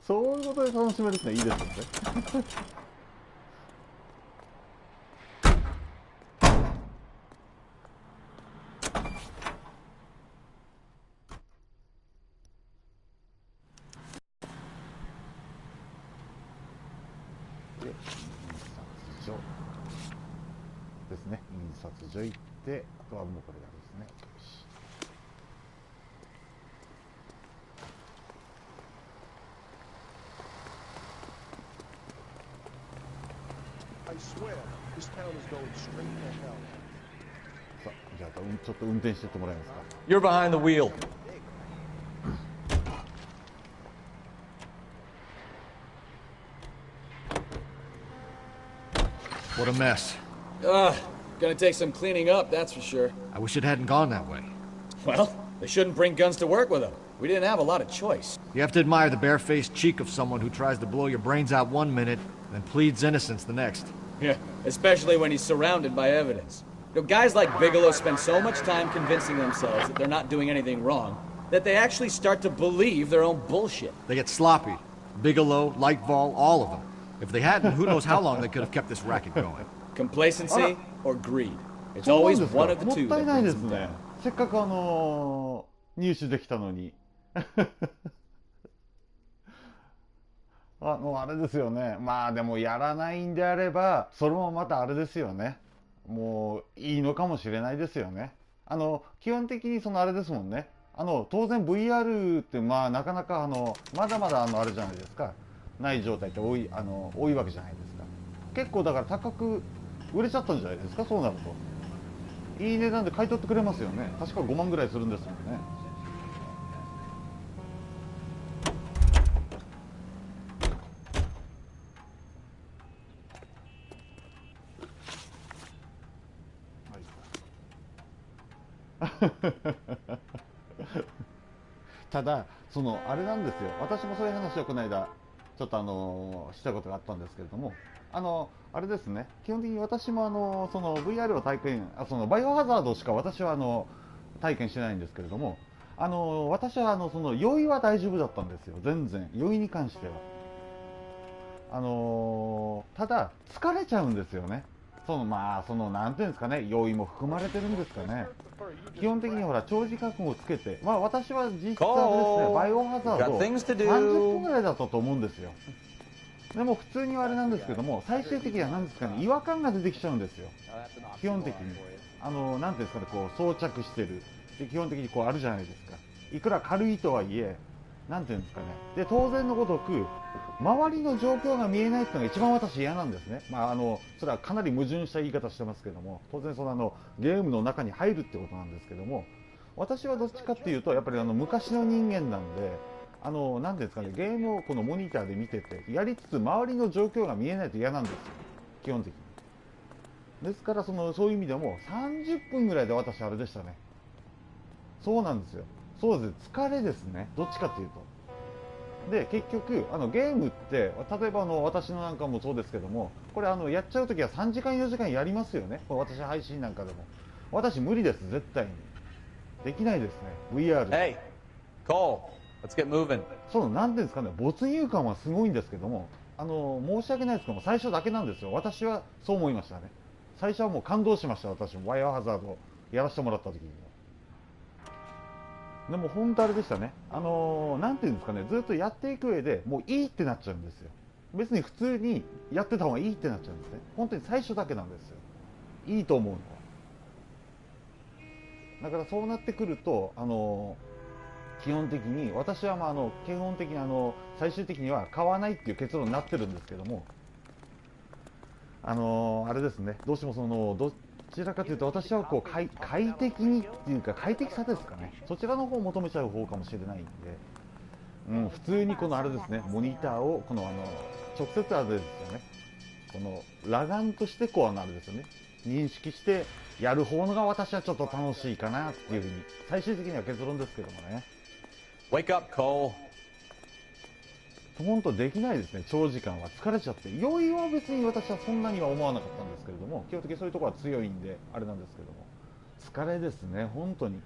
そういうことで楽しめるっていいですよね。で、印刷所ですね。印刷所行って、あとはもうこれがですね。I swear, this town is going straight to hell. さあ、じゃあちょっと運転してってもらえますか。You're behind the wheel. What a mess. Gonna take some cleaning up, that's for sure. I wish it hadn't gone that way. Well, they shouldn't bring guns to work with them. We didn't have a lot of choice. You have to admire the barefaced cheek of someone who tries to blow your brains out one minute, then pleads innocence the next. Yeah, especially when he's surrounded by evidence. You know, guys like Bigelow spend so much time convincing themselves that they're not doing anything wrong, that they actually start to believe their own bullshit. They get sloppy. Bigelow, Lightball, all of them. If they hadn't, who knows how long they could have kept this racket going. Complacency or greed. It's always one of the two. もったいないですね。せっかく入手できたのに。あれですよね。まあでもやらないんであれば、それもまたあれですよね。もういいのかもしれないですよね。基本的にあれですもんね。当然 VR ってまあなかなかまだまだあれじゃないですか。ない状態って多いわけじゃないですか。結構だから高く売れちゃったんじゃないですか。そうなるといい値段で買い取ってくれますよね。確か5万ぐらいするんですもんね。ただあれなんですよ。私もそういう話をこの間ちょっとしたことがあったんですけれども、あれですね。基本的に私もVR を体験、バイオハザードしか私は体験してないんですけれども、私は酔いは大丈夫だったんですよ。全然酔いに関しては。ただ疲れちゃうんですよね。なんていうんですかね、酔いも含まれてるんですかね。基本的にほら長時間をつけて、まあ私は実質はですね、バイオハザード30分ぐらいだったと思うんですよ。でも普通にはあれなんですけども、最終的には何ですかね、違和感が出てきちゃうんですよ。基本的になんていうんですかね、こう装着してるで基本的にこうあるじゃないですか。いくら軽いとはいえ、なんていうんですかね。で当然のごとく周りの状況が見えないっていうのが一番私嫌なんですね。まあそれはかなり矛盾した言い方してますけども、当然ゲームの中に入るってことなんですけども、私はどっちかっていうとやっぱり昔の人間なんで、なんていうんですかね、ゲームをこのモニターで見ててやりつつ周りの状況が見えないと嫌なんですよ、基本的に。ですからそういう意味でも30分ぐらいで私あれでしたね。そうなんですよ。そうです、疲れですね、どっちかっていうと。で結局ゲームって例えば私のなんかもそうですけども、これやっちゃうときは3時間4時間やりますよね。これ私配信なんかでも私無理です、絶対にできないですね VR で。 Hey, Cole, let's get moving. そのなんていうんですかね、没入感はすごいんですけども、申し訳ないですけども、最初だけなんですよ。私はそう思いましたね。最初はもう感動しました、私もバイオハザードやらせてもらった時には。でも本当あれでしたね、なんていうんですかね、ずっとやっていく上でもういいってなっちゃうんですよ。別に普通にやってた方がいいってなっちゃうんですね。本当に最初だけなんですよ、いいと思うのは。だからそうなってくると、基本的に私は基本的に最終的には買わないっていう結論になってるんですけども、あれですね、どうしてもどちらかというと私はこう快適にっていうか快適さですかね、そちらの方を求めちゃう方かもしれないんで、普通にこのあれですね、モニターをこの直接あれですよね、この裸眼としてこうあれですよね、認識してやる方のが私はちょっと楽しいかなっていうふうに最終的には結論ですけどもね。Wake up, Cole. 本当できないですね、長時間は疲れちゃって。酔いは別に私はそんなには思わなかったんですけれども、基本的にそういうところは強いんであれなんですけども、疲れですね、本当に。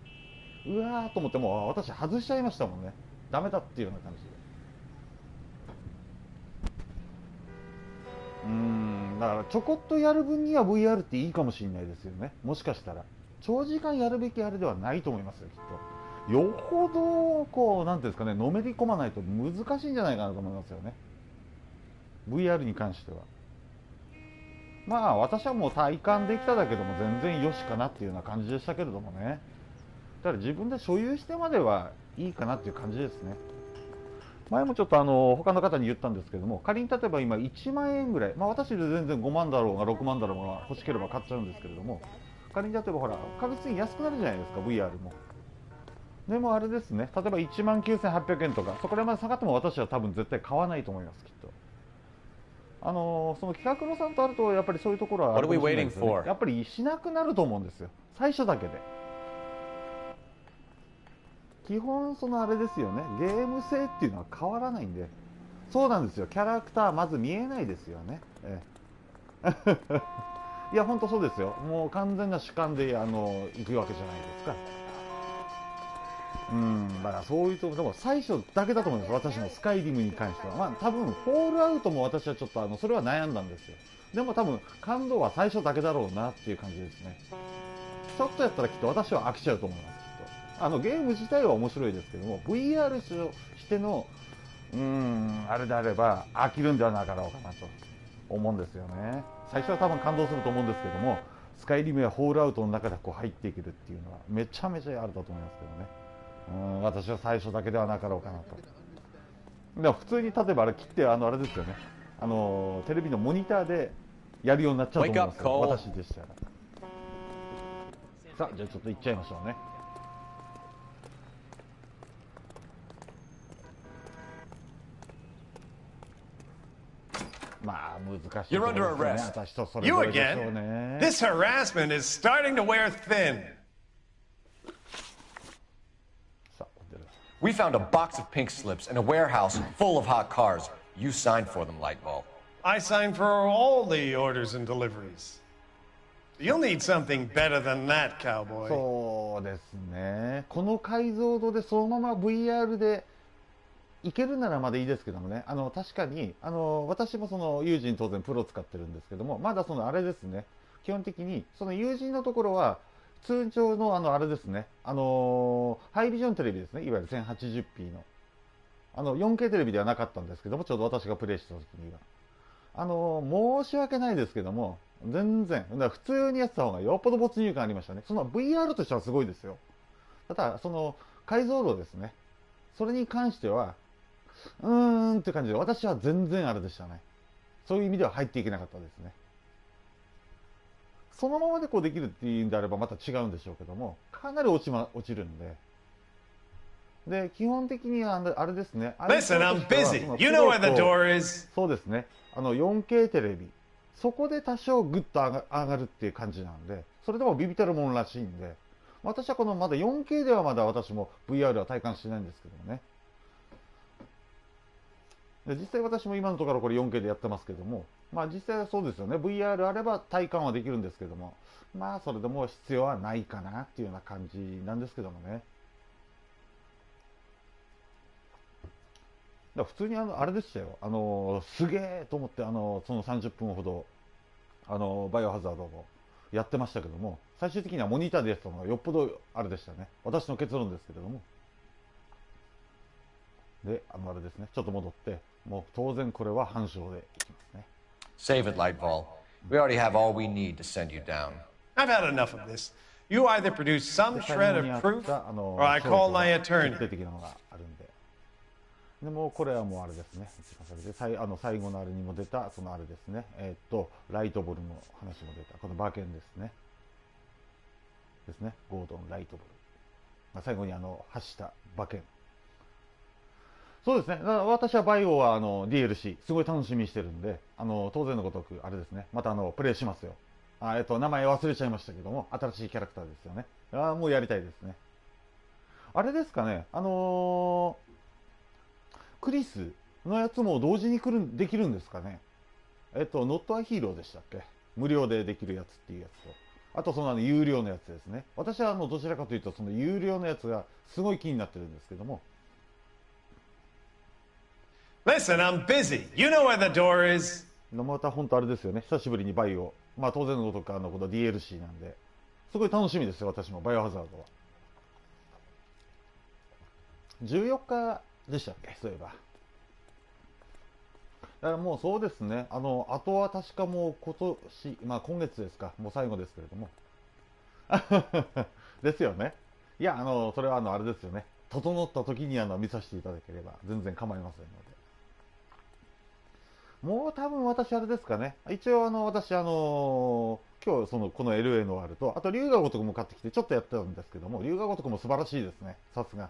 うわーと思っても私外しちゃいましたもんね、ダメだっていうような感じで。だからちょこっとやる分には VR っていいかもしれないですよね、もしかしたら。長時間やるべきあれではないと思いますよ、きっと。よほどこうなんていうんですかね、のめり込まないと難しいんじゃないかなと思いますよね、 VR に関しては。まあ私はもう体感できただけでも全然よしかなっていうような感じでしたけれどもね。だから自分で所有してまではいいかなっていう感じですね。前もちょっと他の方に言ったんですけども、仮に例えば今1万円ぐらい、私で全然5万だろうが6万だろうが欲しければ買っちゃうんですけれども、仮に例えばほら確実に安くなるじゃないですか VR も。でもあれですね、例えば1万9800円とかそこらまで下がっても私は多分絶対買わないと思います、きっと。その企画のさんとあるとやっぱりそういうところはあるかもしれないですよね。やっぱりしなくなると思うんですよ、最初だけで。基本あれですよね、ゲーム性っていうのは変わらないんで。そうなんですよ、キャラクターまず見えないですよね。いや本当そうですよ、もう完全な主観で行くわけじゃないですか。だからそういうところも最初だけだと思います、私もスカイリムに関しては。多分フォールアウトも私はちょっとそれは悩んだんですよ。でも多分感動は最初だけだろうなっていう感じですね。ちょっとやったらきっと私は飽きちゃうと思います、きっと。ゲーム自体は面白いですけども VR してのあれであれば飽きるんではなかろうかなと思うんですよね。最初は多分感動すると思うんですけども、スカイリムやフォールアウトの中でこう入っていけるっていうのはめちゃめちゃあるだと思いますけどね。私は最初だけではなかろうかなと。でも普通に例えばあれ切ってあれですよね、テレビのモニターでやるようになっちゃうと思いますよ、私でしたら。さあじゃあちょっと行っちゃいましょうね。まあ難しいところですよね、私とそれぞれでしょうね。 You again? This harassment is starting to wear thin. We found a box of pink slips in a warehouse full of hot cars. You signed for them, Lightball. I signed for all the orders and deliveries. You'll need something better than that, cowboy. そうですね、この解像度でそのまま VR でいけるならまだいいですけどもね。確かに私も友人当然プロ使ってるんですけども、まだあれですね、基本的に友人のところは通常のあれですね、ハイビジョンテレビですね、いわゆる 1080p の4K テレビではなかったんですけども、ちょうど私がプレイした時には申し訳ないですけども、全然普通にやってた方がよっぽど没入感ありましたね。VR としてはすごいですよ。ただ解像度ですね、それに関してはって感じで私は全然あれでしたね。そういう意味では入っていけなかったですね。そのままでできるっていうんであればまた違うんでしょうけども、かなり落ちるんで。で、基本的にあれですね。Listen, I'm busy. You know where the door is. そうですね。4K テレビ。そこで多少グッと上がるっていう感じなんで、それでもビビたるものらしいんで、私はまだ 4K ではまだ私も VR は体感してないんですけどもね。で実際私も今のところこれ 4K でやってますけども、まあ実際はそうですよね。VR あれば体感はできるんですけども、まあそれでも必要はないかなっていうような感じなんですけどもね。だから普通にあれでしたよ。すげえと思ってその30分ほどバイオハザードをやってましたけども、最終的にはモニターでやってたのがよっぽどあれでしたね。私の結論ですけれども。で、あれですね。ちょっと戻って、もう当然これは反証でいきますね。Save it, Lightball. We already have all we need to send you down. I've had enough of this. You either produce some shred of proof, or I call my attorney. 的なのがあるんで。でもこれはもうあれですね。最後のあれにも出た、そのあれですね。ライトボルの話も出た。この馬券ですね。ですね。ゴードン・ライトボル。最後に発した馬券。そうですね。だから私はバイオはDLC、すごい楽しみにしてるんで、当然のごとく、あれですね。またプレイしますよ。名前忘れちゃいましたけども、新しいキャラクターですよね。もうやりたいですね。あれですかね。クリスのやつも同時にできるんですかね。Not a Hero でしたっけ？無料でできるやつっていうやつと。あとその有料のやつですね。私はどちらかというとその有料のやつがすごい気になってるんですけども。Listen, I'm busy. You know where the door is. また本当あれですよね。久しぶりにバイオ。まあ当然のごとくこの DLC なんで。すごい楽しみですよ、私も。バイオハザードは。14日でしたっけ、そういえば。だからもうそうですね。あとは確かもう今月ですか。もう最後ですけれども。ですよね。いや、それはあれですよね。整った時に見させていただければ全然構いませんので。もう多分私あれですかね。一応私今日この LA のあると、あと龍が如くも買ってきてちょっとやってたんですけども、龍が如くも素晴らしいですね。さすが。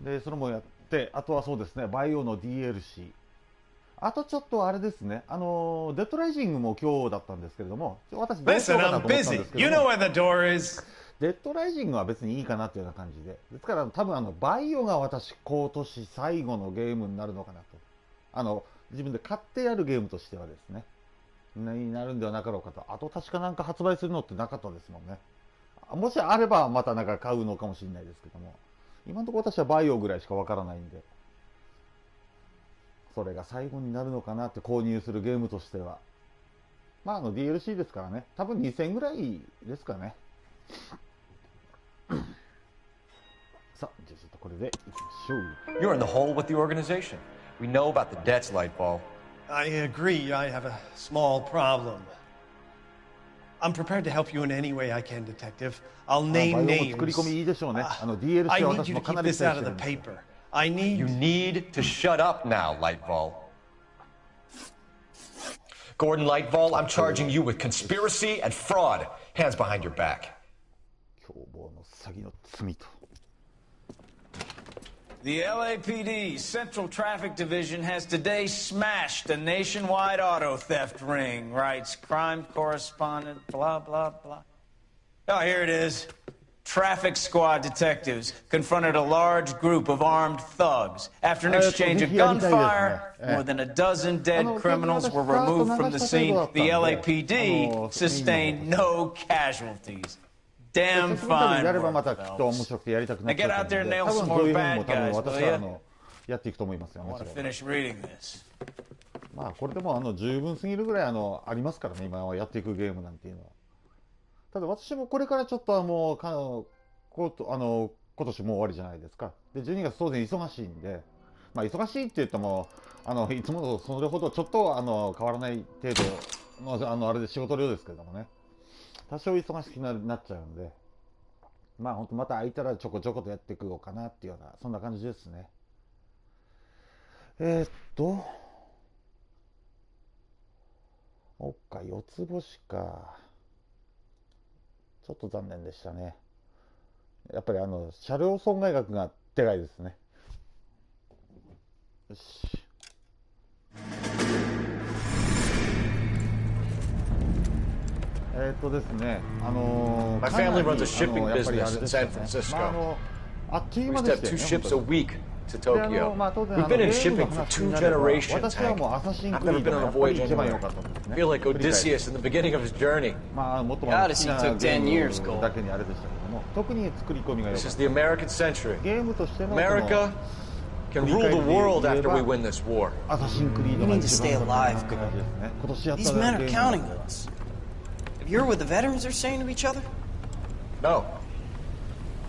で、それもやって、あとはそうですね、バイオの DLC。あとちょっとあれですね、デッドライジングも今日だったんですけれども、私どうしようかなと思ったんですけども、You know where the door is. デッドライジングは別にいいかなというような感じで、ですから多分バイオが私今年最後のゲームになるのかなと。自分で買ってやるゲームとしてはですね、になるんではなかろうかと。あと確かなんか発売するのってなかったですもんね。もしあればまたなんか買うのかもしれないですけども、今のところ私はバイオぐらいしかわからないんで、それが最後になるのかなって購入するゲームとしては。まあDLC ですからね、多分2000ぐらいですかね。さあ、じゃあちょっとこれでいきましょう。 You're in the hole with the organization. We know about the debts, Lightball. I agree. I have a small problem. I'm prepared to help you in any way I can, Detective. I'll name names. I need you to keep this out of the paper. You need to shut up now, Lightball. Gordon Lightball, I'm charging you with conspiracy and fraud. Hands behind your back. The LAPD Central Traffic Division has today smashed a nationwide auto theft ring, writes crime correspondent, blah, blah, blah. Oh, here it is. Traffic squad detectives confronted a large group of armed thugs. After an exchange of gunfire, more than a dozen dead criminals were removed from the scene. The LAPD sustained no casualties. Damn fine. Now get out there and nail some more bad guys, will you? I want to finish reading this. まあこれでも十分すぎるぐらいありますからね、今はやっていくゲームなんていうのは。ただ私もこれからちょっと今年もう終わりじゃないですか。で12月当然忙しいんで、まあ忙しいって言ってもいつもとそれほどちょっと変わらない程度のあれで仕事量ですけれどもね。多少忙しくなっちゃうんで、まあ本当また空いたらちょこちょことやっていこうかなっていうようなそんな感じですね。おっか4つ星か。ちょっと残念でしたね。やっぱり車両損害額がでかいですね。よし。ですね、My family runs a shipping business in San Francisco. We used to have 2 ships a week. to Tokyo. We've been in shipping for 2 generations, Hank. I've never been on a voyage anywhere. I feel like Odysseus in the beginning of his journey. Odyssey took 10 years, Cole. This is the American century. America can rule the world after we win this war. We need to stay alive, Cole. These men are counting on us. Have you heard what the veterans are saying to each other? No.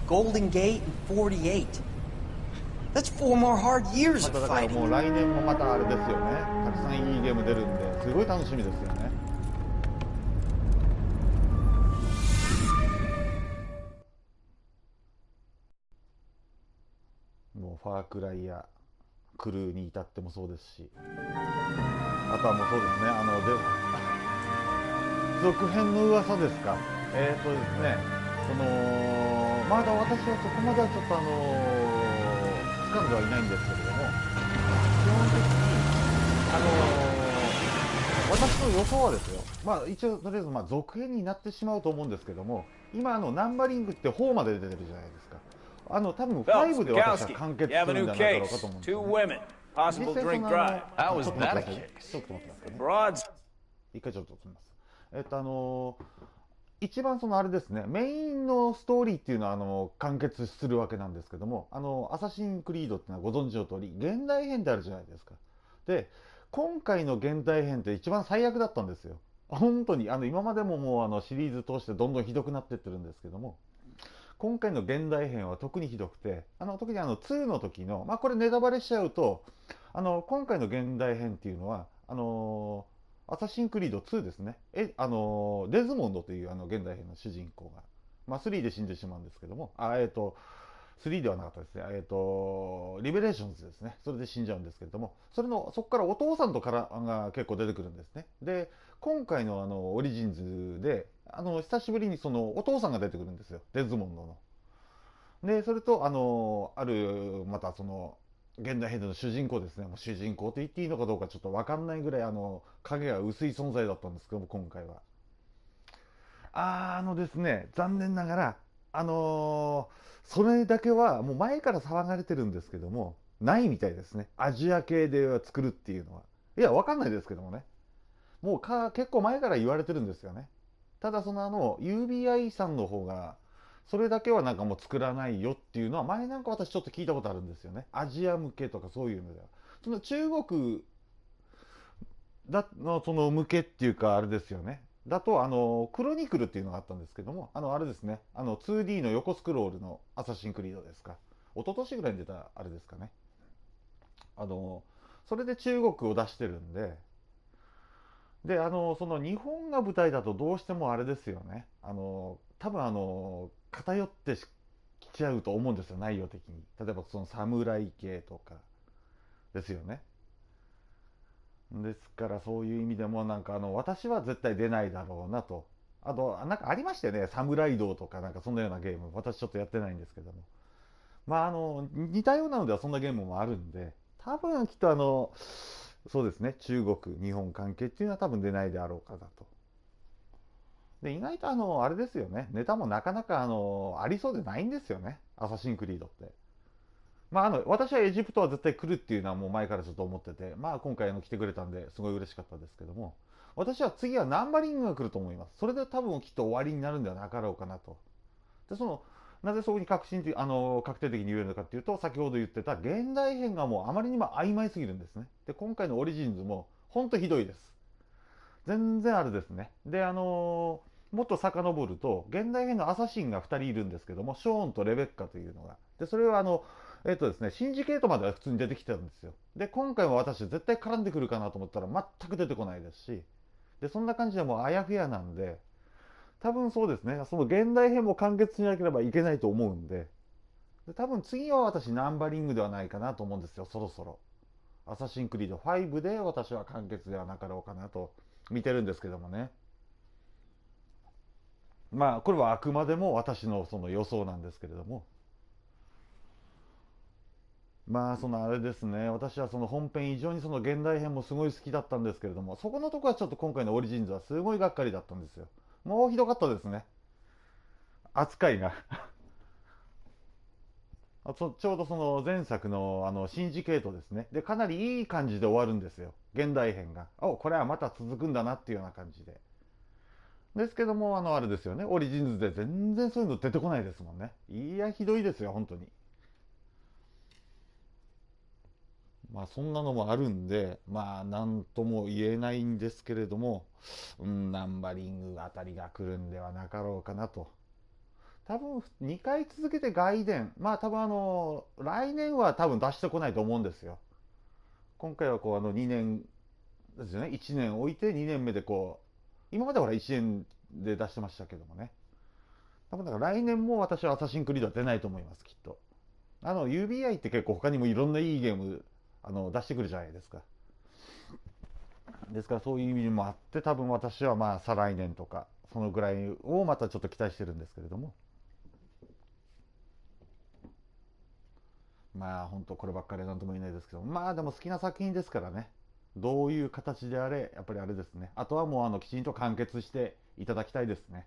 Golden Gate and 48. That's 4 more hard years of だから fighting. もう来年もまたあれですよね。たくさんいいゲーム出るんで、すごい楽しみですよね。もうファークライやクルーに至ってもそうですし、あとはもうそうですね。続編の噂ですか。ですね。まだ私はそこまではちょっと掴んではいないんですけれども、基本的に私の予想はですよ、まあ一応とりあえず続編になってしまうと思うんですけども、今ナンバリングって4まで出てるじゃないですか。多分5で私は完結するんじゃないだろうかと思うんですよね。実際ちょっと待ってくださいね。一回ちょっと止めます。一番あれですね、メインのストーリーっていうのは完結するわけなんですけども、アサシンクリードっていうのはご存知の通り現代編であるじゃないですか。で、今回の現代編って一番最悪だったんですよ。本当に今までももうシリーズ通してどんどんひどくなってってるんですけども、今回の現代編は特にひどくて、特に2の時の、これネタバレしちゃうと、今回の現代編っていうのはアサシンクリード2ですね。デズモンドという現代編の主人公が、3で死んでしまうんですけども、3ではなかったですね。リベレーションズですね。それで死んじゃうんですけれども、そこからお父さんとからが結構出てくるんですね。で、今回のオリジンズで、久しぶりにお父さんが出てくるんですよ。デズモンドの。で、それと、また現代編での主人公ですね。主人公と言っていいのかどうかちょっと分かんないぐらい影が薄い存在だったんですけども、今回は。ですね、残念ながら、それだけはもう前から騒がれてるんですけども、ないみたいですね。アジア系で作るっていうのは。いや、分かんないですけどもね。もう結構前から言われてるんですよね。ただUBI さんの方が、それだけはもう作らないよっていうのは前私ちょっと聞いたことあるんですよね。アジア向けとかそういうのでは。中国の向けっていうかあれですよね。だとクロニクルっていうのがあったんですけども、あれですね。2D の横スクロールのアサシンクリードですか。一昨年ぐらいに出たあれですかね。それで中国を出してるんで、で、日本が舞台だとどうしてもあれですよね。多分偏ってきちゃうと思うんですよ、内容的に。例えば侍系とかですよね。ですからそういう意味でも私は絶対出ないだろうなと。あとありましたよね、侍道とかそんなようなゲーム。私ちょっとやってないんですけども。似たようなのではそんなゲームもあるんで、多分きっとそうですね、中国、日本関係っていうのは多分出ないであろうかなと。で、意外とあれですよね、ネタもなかなかありそうでないんですよね、アサシンクリードって。私はエジプトは絶対来るっていうのはもう前からちょっと思ってて、今回来てくれたんですごい嬉しかったですけども、私は次はナンバリングが来ると思います。それで多分きっと終わりになるんではなかろうかなと。で、なぜそこに確定的に言えるのかっていうと、先ほど言ってた現代編がもうあまりにも曖昧すぎるんですね。で、今回のオリジンズもほんとひどいです。全然あれですね。で、もっと遡ると、現代編のアサシンが2人いるんですけども、ショーンとレベッカというのが。で、それはですね、シンジケートまでは普通に出てきてたんですよ。で、今回は私絶対絡んでくるかなと思ったら全く出てこないですし、で、そんな感じでもうあやふやなんで、多分そうですね、現代編も完結しなければいけないと思うんで、多分次は私ナンバリングではないかなと思うんですよ、そろそろ。アサシンクリード5で私は完結ではなかろうかなと見てるんですけどもね。これはあくまでも私の予想なんですけれども。あれですね、私は本編以上に現代編もすごい好きだったんですけれども、そこのところはちょっと今回のオリジンズはすごいがっかりだったんですよ。もうひどかったですね、扱いが。ちょうどその前作のシンジケートですね。で、かなりいい感じで終わるんですよ。現代編が。これはまた続くんだなっていうような感じで。ですけども、あれですよね。オリジンズで全然そういうの出てこないですもんね。いや、ひどいですよ、本当に。まあ、そんなのもあるんで、まあ、なんとも言えないんですけれども、ナンバリングあたりが来るんではなかろうかなと。多分、2回続けて外伝。まあ、多分来年は多分出してこないと思うんですよ。今回はこう、2年ですよね。1年置いて2年目でこう、今までほら1年で出してましたけどもね。多分だから来年も私はアサシンクリードは出ないと思います、きっと。UBI って結構他にもいろんないいゲーム、出してくるじゃないですか。ですからそういう意味もあって、多分私はまあ再来年とか、そのぐらいをまたちょっと期待してるんですけれども。まあ本当こればっかりは何とも言えないですけど、まあでも好きな作品ですからね。どういう形であれ、やっぱりあれですね。あとはもうきちんと完結していただきたいですね。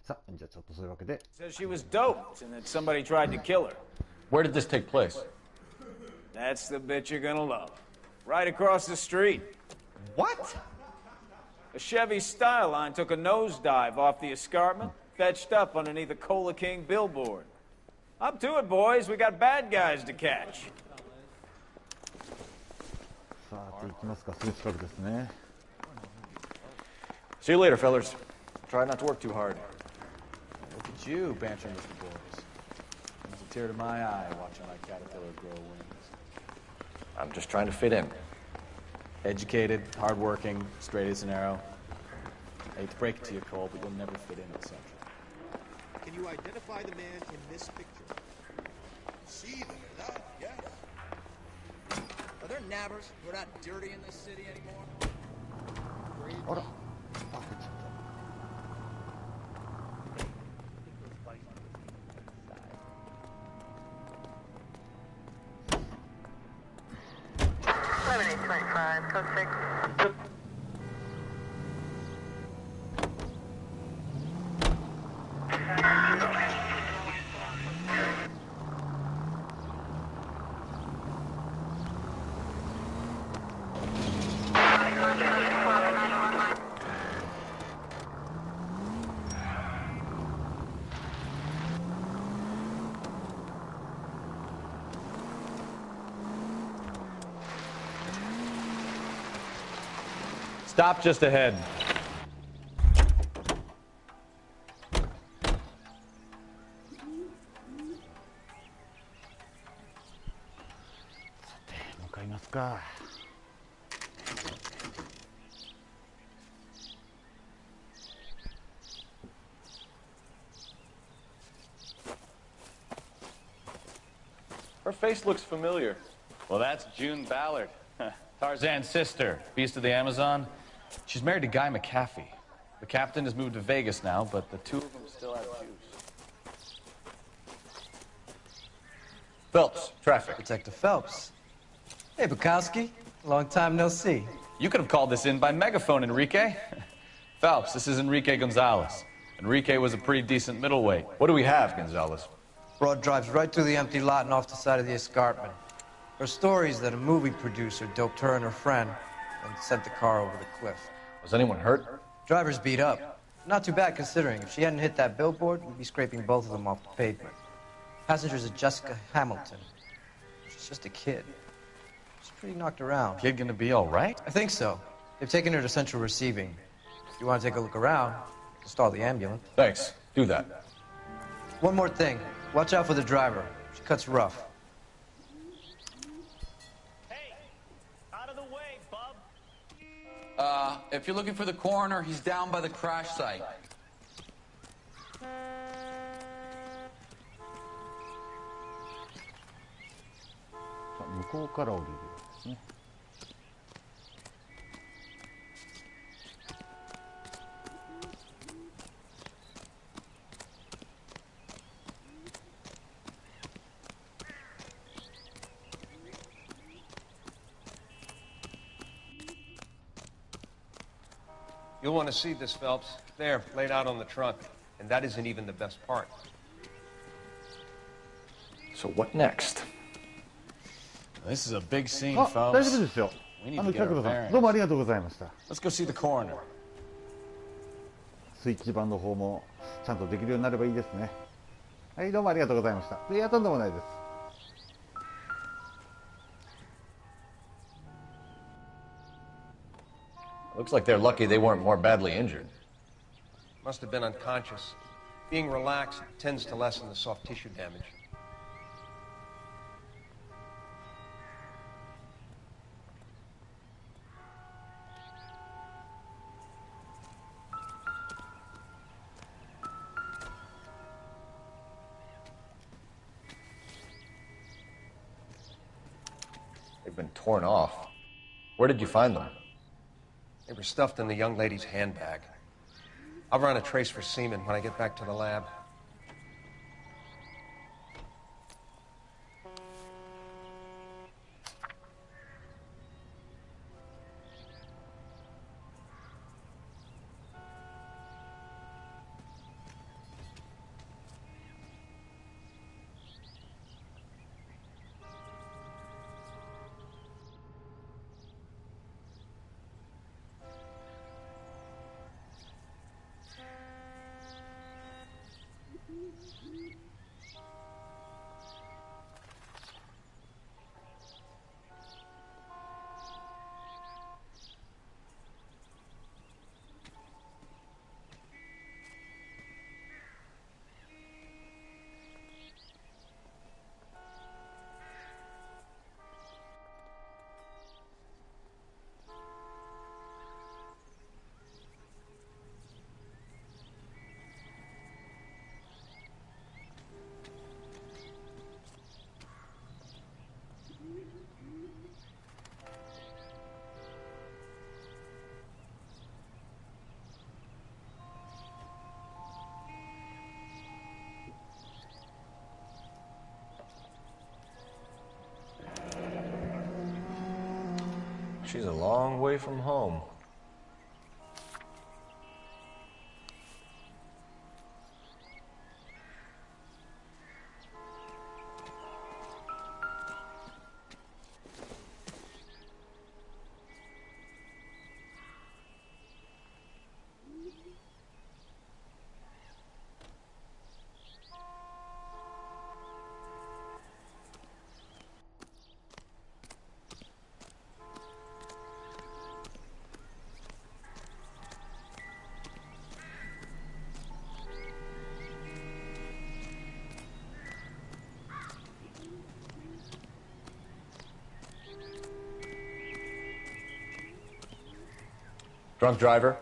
さあ、じゃあちょっとそういうわけで。Says she was doped and that somebody tried to kill her. Where did this take place? That's the bit you're gonna love. Right across the street. What? A Chevy Styline took a nosedive off the escarpment, fetched up underneath a Cola King billboard. Up to it, boys. We got bad guys to catch. さあ、行きますか。すぐ近くですね。See you later, fellas. Try not to work too hard. Look at you bantering with the boys. Brings a tear to my eye watching my caterpillar grow wings. I'm just trying to fit in. Educated, hardworking, straight as an arrow. I hate to break it to you, Cole, but you'll never fit in at Central. Can you identify the man in this picture? See them, that, yes. Are there nabbers who are not dirty in this city anymore? あら。Code 6. Stop just ahead. Her face looks familiar. Well, that's June Ballard, Tarzan's sister, beast of the Amazon. She's married to Guy McAfee. The captain has moved to Vegas now, but the two of them still have juice. Phelps, traffic. Detective Phelps. Hey, Bukowski. Long time no see. You could have called this in by megaphone, Enrique. Phelps, this is Enrique Gonzalez. Enrique was a pretty decent middleweight. What do we have, Gonzalez? Broad drives right through the empty lot and off the side of the escarpment. Her story is that a movie producer doped her and her friend and sent the car over the cliff. Was anyone hurt? Driver's beat up. Not too bad considering. If she hadn't hit that billboard, we'd be scraping both of them off the pavement. Passenger's a Jessica Hamilton. She's just a kid. She's pretty knocked around. Kid gonna be all right? I think so. They've taken her to central receiving. If you want to take a look around, you can stall the ambulance. Thanks. Do that. One more thing. Watch out for the driver. She cuts rough. If you're looking for the coroner, he's down by the crash site. 向こうから降りるですね。You'll want to see this, Phelps. There, laid out on the trunk. And that isn't even the best part. So what next? This is a big scene, あ、大 folks. 丈夫ですよ。 We need to get キャ our クロさん、 bearings. どうもありがとうございました。 Let's go see the coroner. スイッチ版の方もちゃんとできるようになればいいですね。はい、どうもありがとうございました。いや、とんでもないです。Looks like they're lucky they weren't more badly injured. Must have been unconscious. Being relaxed tends to lessen the soft tissue damage. They've been torn off. Where did you find them? They were stuffed in the young lady's handbag. I'll run a trace for semen when I get back to the lab. She's a long way from home. Drunk driver?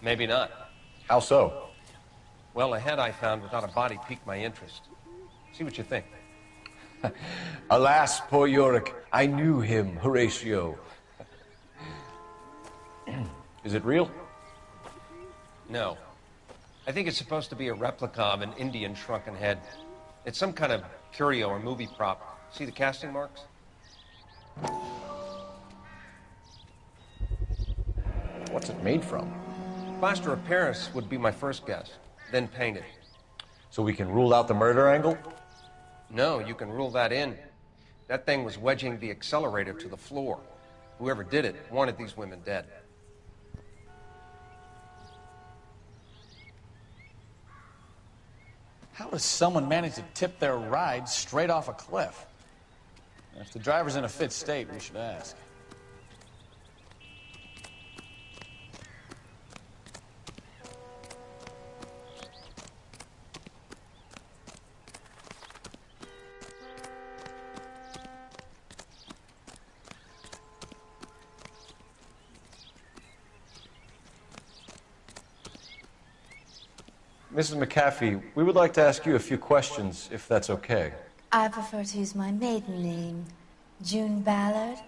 Maybe not. How so? Well, a head I found without a body piqued my interest. See what you think. Alas, poor Yorick, I knew him, Horatio. Is it real? No. I think it's supposed to be a replica of an Indian shrunken head. It's some kind of curio or movie prop. See the casting marks? What's it made from? Plaster of Paris would be my first guess, then painted. So we can rule out the murder angle? No, you can rule that in. That thing was wedging the accelerator to the floor. Whoever did it wanted these women dead. How does someone manage to tip their ride straight off a cliff? If the driver's in a fit state, we should ask. Mrs. McAfee, we would like to ask you a few questions, if that's okay. I prefer to use my maiden name, June Ballard.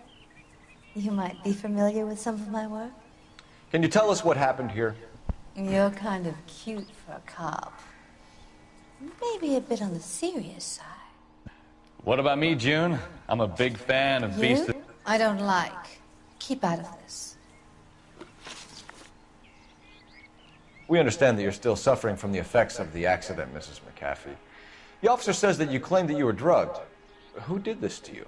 You might be familiar with some of my work. Can you tell us what happened here? You're kind of cute for a cop. Maybe a bit on the serious side. What about me, June? I'm a big fan of Beast. You? I don't like. Keep out of this. We understand that you're still suffering from the effects of the accident, Mrs. McAfee. The officer says that you claimed that you were drugged. Who did this to you?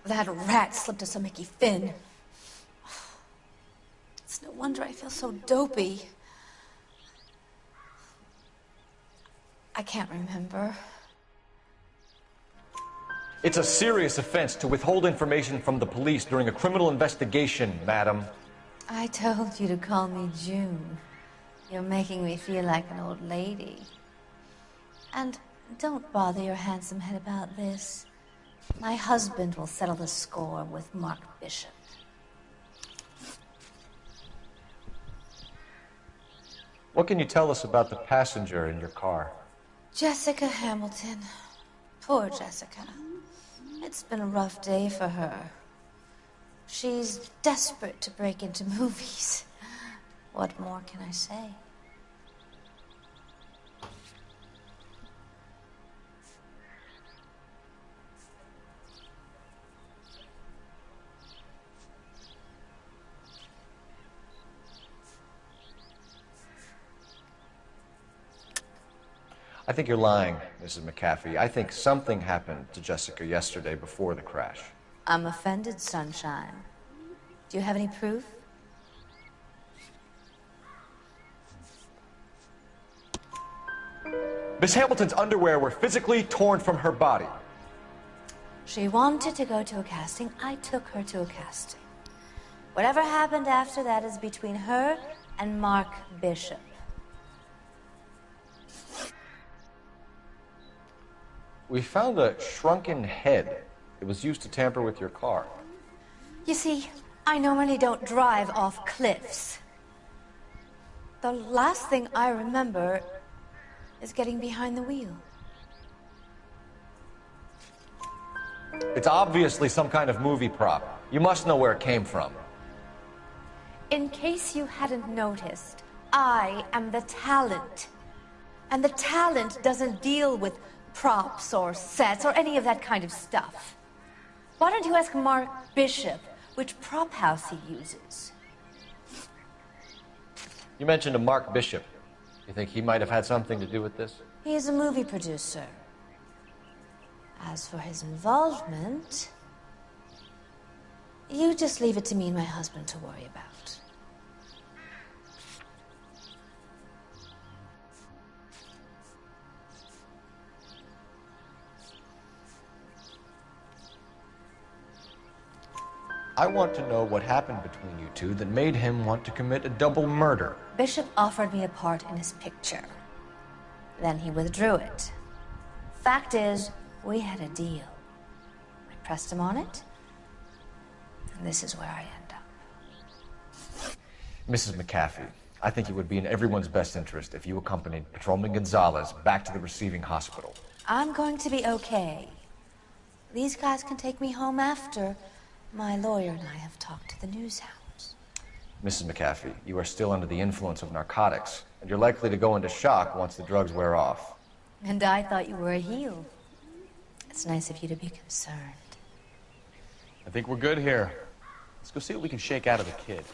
That rat slipped us a Mickey Finn. It's no wonder I feel so dopey. I can't remember. It's a serious offense to withhold information from the police during a criminal investigation, madam. I told you to call me June. You're making me feel like an old lady. And don't bother your handsome head about this. My husband will settle the score with Mark Bishop. What can you tell us about the passenger in your car? Jessica Hamilton. Poor Jessica. It's been a rough day for her. She's desperate to break into movies. What more can I say? I think you're lying, Mrs. McAfee. I think something happened to Jessica yesterday before the crash. I'm offended, Sunshine. Do you have any proof? Miss Hamilton's underwear were physically torn from her body. She wanted to go to a casting. I took her to a casting. Whatever happened after that is between her and Mark Bishop. We found a shrunken head. It was used to tamper with your car. You see, I normally don't drive off cliffs. The last thing I remember is getting behind the wheel. It's obviously some kind of movie prop. You must know where it came from. In case you hadn't noticed, I am the talent. And the talent doesn't deal with props or sets or any of that kind of stuff. Why don't you ask Mark Bishop which prop house he uses? You mentioned a Mark Bishop. You think he might have had something to do with this? He is a movie producer. As for his involvement, you just leave it to me and my husband to worry about. I want to know what happened between you two that made him want to commit a double murder. Bishop offered me a part in his picture. Then he withdrew it. Fact is, we had a deal. I pressed him on it, and this is where I end up. Mrs. McAfee, I think it would be in everyone's best interest if you accompanied Patrolman Gonzalez back to the receiving hospital. I'm going to be okay. These guys can take me home after. My lawyer and I have talked to the news hounds. Mrs. McAfee, you are still under the influence of narcotics, and you're likely to go into shock once the drugs wear off. And I thought you were a heel. It's nice of you to be concerned. I think we're good here. Let's go see what we can shake out of the kid.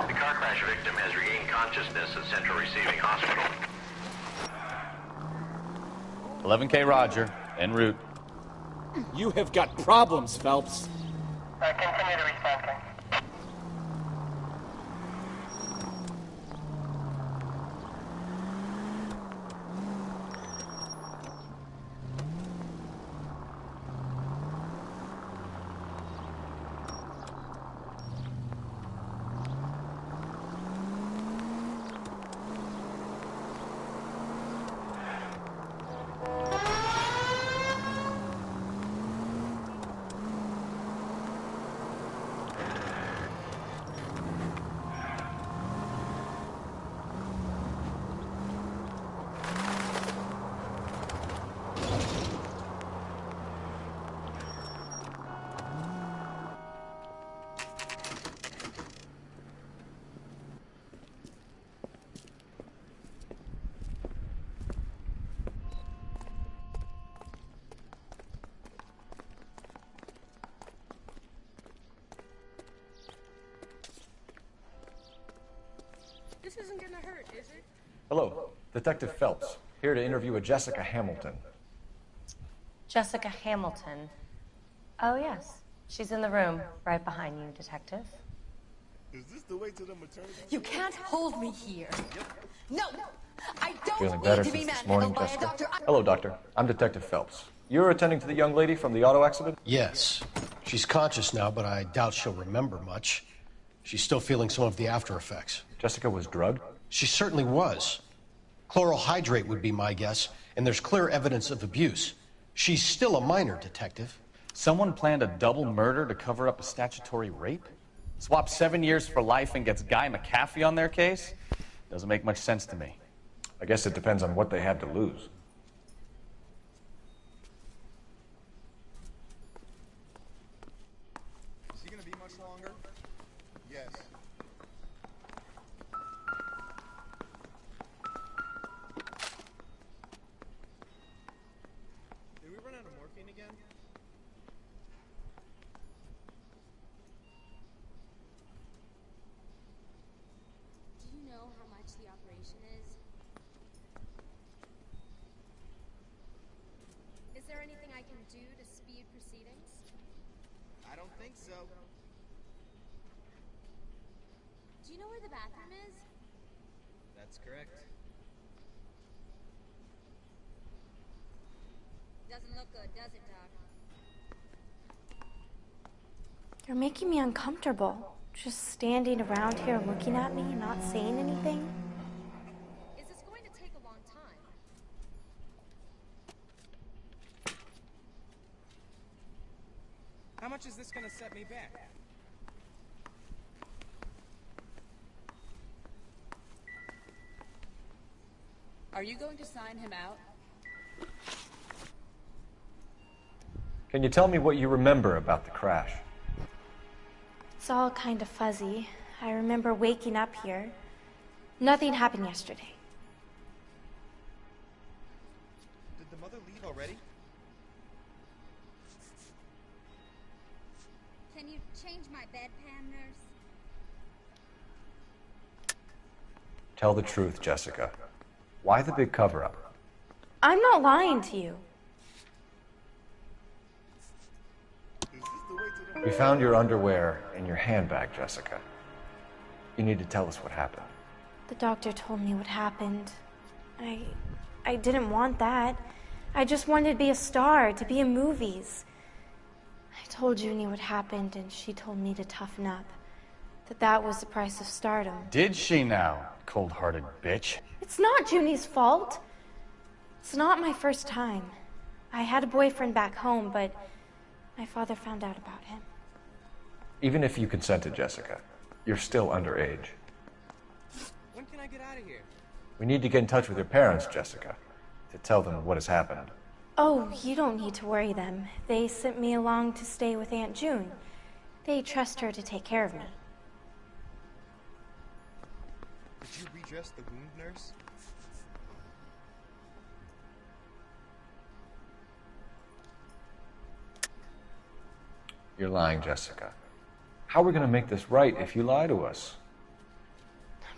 The car crash victim has regained consciousness at Central Receiving Hospital. 11K Roger, en route. You have got problems, Phelps. Continue to respond. This isn't gonna hurt, is it? Hello, Detective Phelps, here to interview a Jessica Hamilton. Jessica Hamilton. Oh, yes. She's in the room, right behind you, Detective. Is this the way to the maternity? You can't hold me here. No, I don't Feeling need better to be since this morning, manhandled by a Jessica? doctor. Hello, Doctor. I'm Detective Phelps. You're attending to the young lady from the auto accident? Yes. She's conscious now, but I doubt she'll remember much. She's still feeling some of the after effects. Jessica was drugged? She certainly was. Chloral hydrate would be my guess, and there's clear evidence of abuse. She's still a minor, Detective. Someone planned a double murder to cover up a statutory rape? Swap 7 years for life and gets Guy McAfee on their case? Doesn't make much sense to me. I guess it depends on what they have to lose. Is he gonna be much longer? Yes. Did we run out of morphine again? Do you know how much the operation is? Is there anything I can do to speed proceedings? I don't think so. Do you know where the bathroom is? That's correct. Doesn't look good, does it, Doc? You're making me uncomfortable. Just standing around here looking at me and not saying anything. Is this going to take a long time? How much is this gonna set me back? Are you going to sign him out? Can you tell me what you remember about the crash? It's all kind of fuzzy. I remember waking up here. Nothing happened yesterday. Did the mother leave already? Can you change my bedpan, nurse? Tell the truth, Jessica. Why the big cover-up? I'm not lying to you. We found your underwear in your handbag, Jessica. You need to tell us what happened. The doctor told me what happened. I didn't want that. I just wanted to be a star, to be in movies. I told Junie what happened, and she told me to toughen up. That was the price of stardom. Did she now, cold-hearted bitch? It's not Junie's fault. It's not my first time. I had a boyfriend back home, but my father found out about him. Even if you consented, Jessica, you're still underage. When can I get out of here? We need to get in touch with your parents, Jessica, to tell them what has happened. Oh, you don't need to worry them. They sent me along to stay with Aunt June. They trust her to take care of me. Did you redress the wound, nurse? You're lying, Jessica. How are we going to make this right if you lie to us?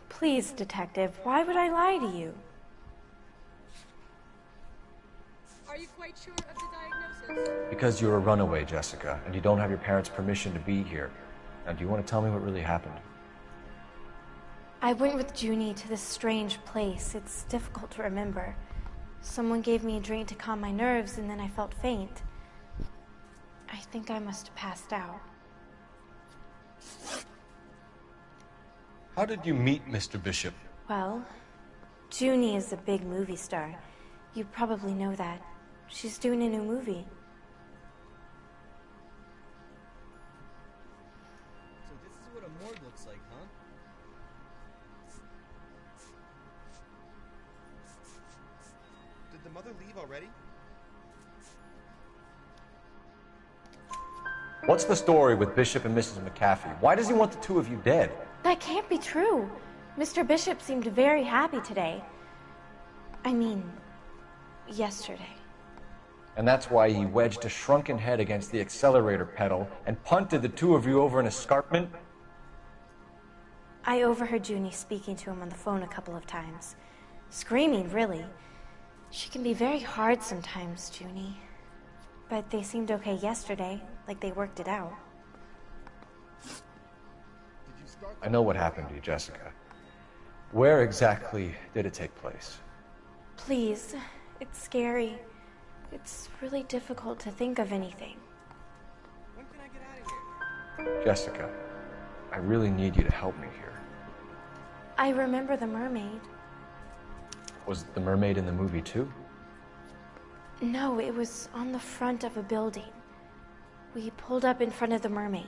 Please, Detective, why would I lie to you? Are you quite sure of the diagnosis? Because you're a runaway, Jessica, and you don't have your parents' permission to be here. Now, do you want to tell me what really happened? I went with Junie to this strange place. It's difficult to remember. Someone gave me a drink to calm my nerves, and then I felt faint. I think I must have passed out. How did you meet Mr. Bishop? Well, Junie is a big movie star. You probably know that. She's doing a new movie. So this is what a morgue looks like, huh? Did the mother leave already? What's the story with Bishop and Mrs. McAfee? Why does he want the two of you dead? That can't be true. Mr. Bishop seemed very happy today. I mean, yesterday. And that's why he wedged a shrunken head against the accelerator pedal and punted the two of you over an escarpment? I overheard Junie speaking to him on the phone a couple of times. Screaming, really. She can be very hard sometimes, Junie. But they seemed okay yesterday, like they worked it out. I know what happened to you, Jessica. Where exactly did it take place? Please, it's scary. It's really difficult to think of anything. When can I get out of here? Jessica, I really need you to help me here. I remember the mermaid. Was the mermaid in the movie too? No, it was on the front of a building. We pulled up in front of the mermaid.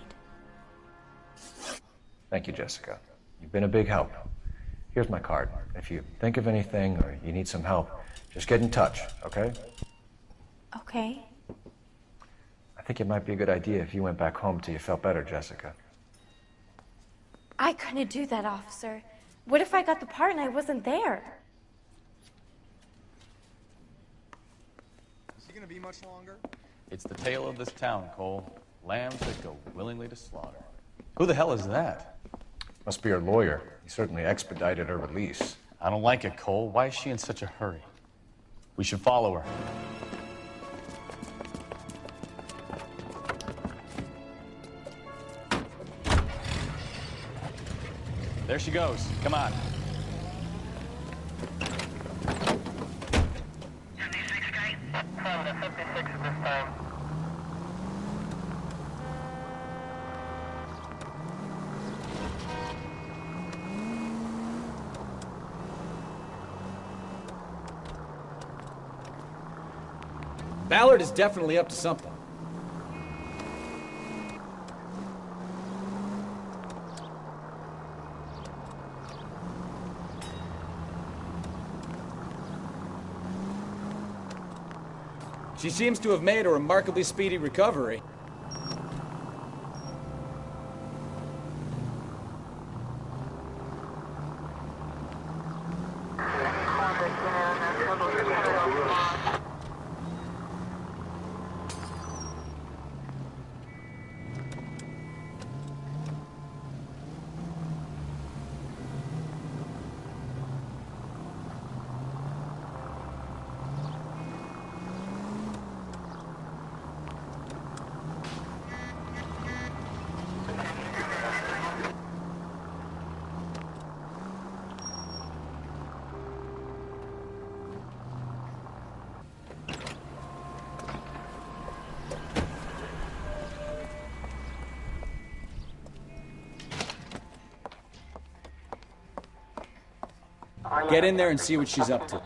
Thank you, Jessica. You've been a big help. Here's my card. If you think of anything or you need some help, just get in touch, okay? Okay. I think it might be a good idea if you went back home till you felt better, Jessica. I couldn't do that, officer. What if I got the part and I wasn't there? Is he gonna be much longer? It's the tale of this town, Cole. Lambs that go willingly to slaughter. Who the hell is that? Must be her lawyer. He certainly expedited her release. I don't like it, Cole. Why is she in such a hurry? We should follow her. There she goes. Come on. Ballard is definitely up to something. She seems to have made a remarkably speedy recovery. Get in there and see what she's up to.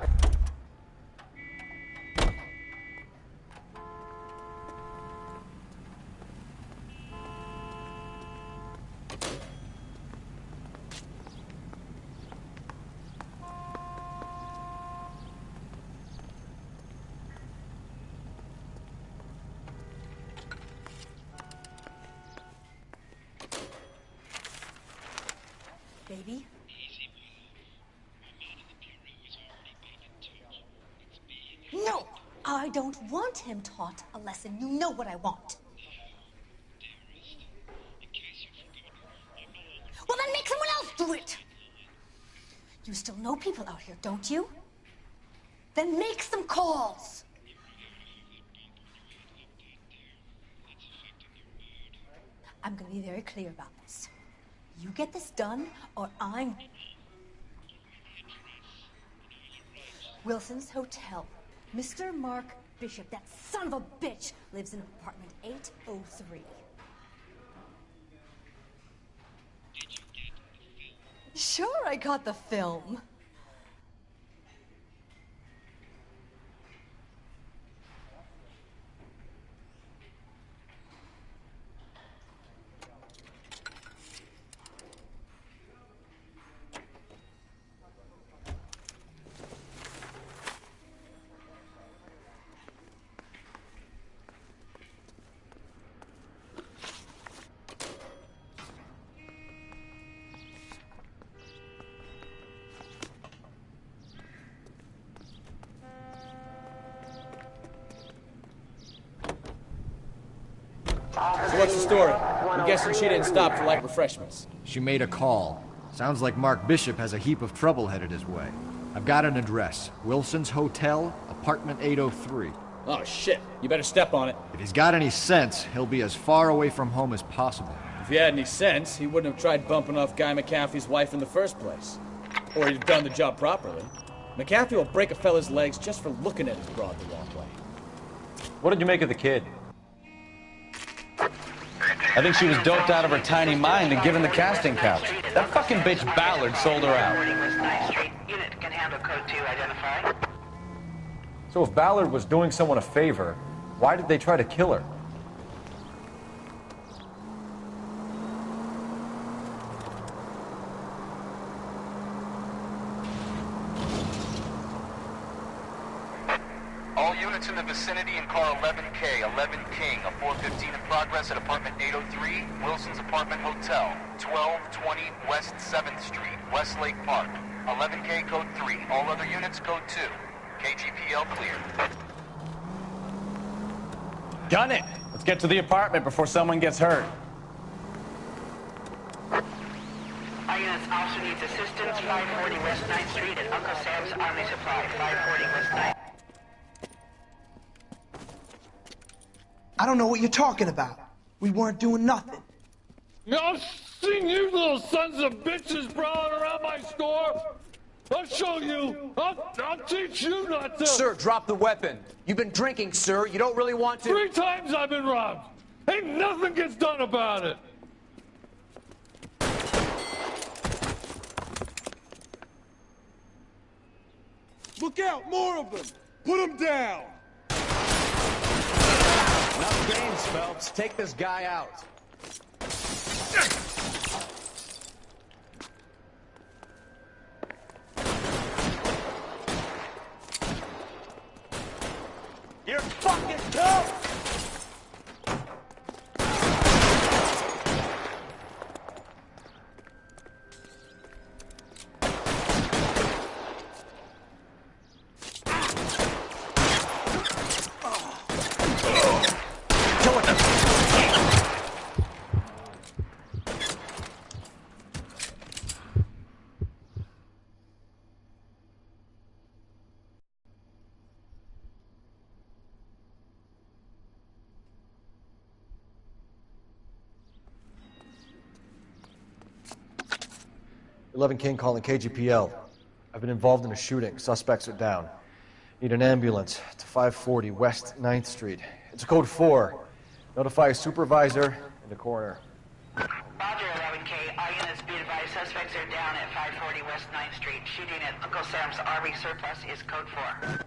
Baby? No! I don't want him taught a lesson. You know what I want. Well, then make someone else do it! You still know people out here, don't you? Then make some calls! I'm gonna be very clear about this. You get this done, or I'm... Wilson's Hotel. Mr. Mark Bishop, that son of a bitch, lives in apartment 803. Sure, I got the film. So what's the story? I'm guessing she didn't stop for light refreshments. She made a call. Sounds like Mark Bishop has a heap of trouble headed his way. I've got an address. Wilson's Hotel, apartment 803. Oh, shit. You better step on it. If he's got any sense, he'll be as far away from home as possible. If he had any sense, he wouldn't have tried bumping off Guy McAfee's wife in the first place. Or he'd have done the job properly. McAfee will break a fella's legs just for looking at his broad the wrong way. What did you make of the kid? I think she was doped out of her tiny mind and given the casting couch. That fucking bitch Ballard sold her out. Unit can handle code 2 identify. So if Ballard was doing someone a favor, why did they try to kill her? All units in the vicinity in car 11K, 11 King, a 415 in progress at apartment 803, Wilson's Apartment Hotel, 1220 West 7th Street, Westlake Park. 11K code 3, all other units code 2. KGPL clear. Gun it! Let's get to the apartment before someone gets hurt. Our units also needs assistance. 540 West 9th Street at Uncle Sam's Army Supply. 540 West 9th. I don't know what you're talking about. We weren't doing nothing. I've seen you little sons of bitches prowling around my store. I'll show you. I'll teach you not to. Sir, drop the weapon. You've been drinking, sir. You don't really want to. 3 times I've been robbed. Ain't nothing gets done about it. Look out, more of them. Put them down. Enough games, Phelps. Take this guy out. You're fucking tough! "11 King calling KGPL. I've been involved in a shooting. Suspects are down. Need an ambulance to 540 West 9th Street. It's a code 4. Notify a supervisor and a coroner." Roger, 11K. All units be advised suspects are down at 540 West 9th Street. Shooting at Uncle Sam's Army Surplus is code 4.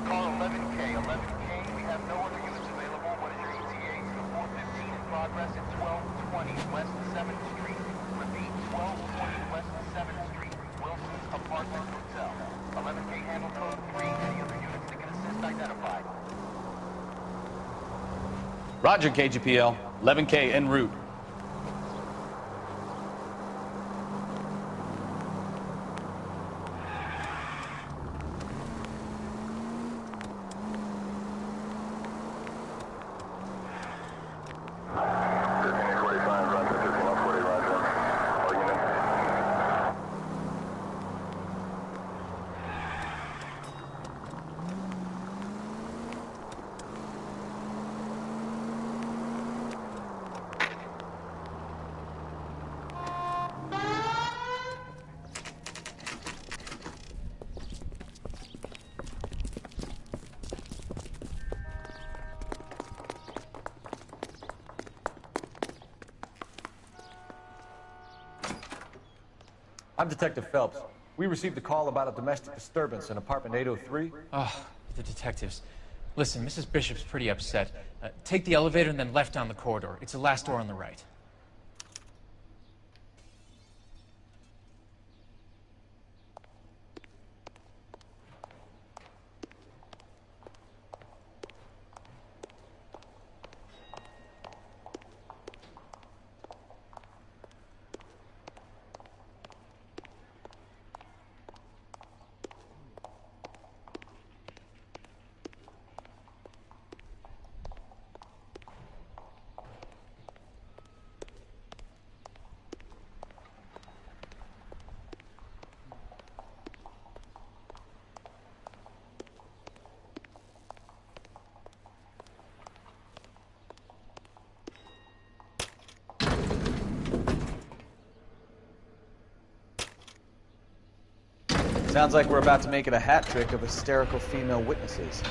Call 11K, 11K. We have no other units available. What is your ETA? To the 415 in progress at 1220 West 7th Street. Repeat, 1220 West 7th Street. Wilson's Apartment Hotel. 11K handle code 3. Any other units that can assist identified. Roger, KGPL. 11K en route. I'm Detective Phelps. We received a call about a domestic disturbance in apartment 803. Oh, the detectives. Listen, Mrs. Bishop's pretty upset. Take the elevator and then left down the corridor. It's the last door on the right. Sounds like we're about to make it a hat trick of hysterical female witnesses.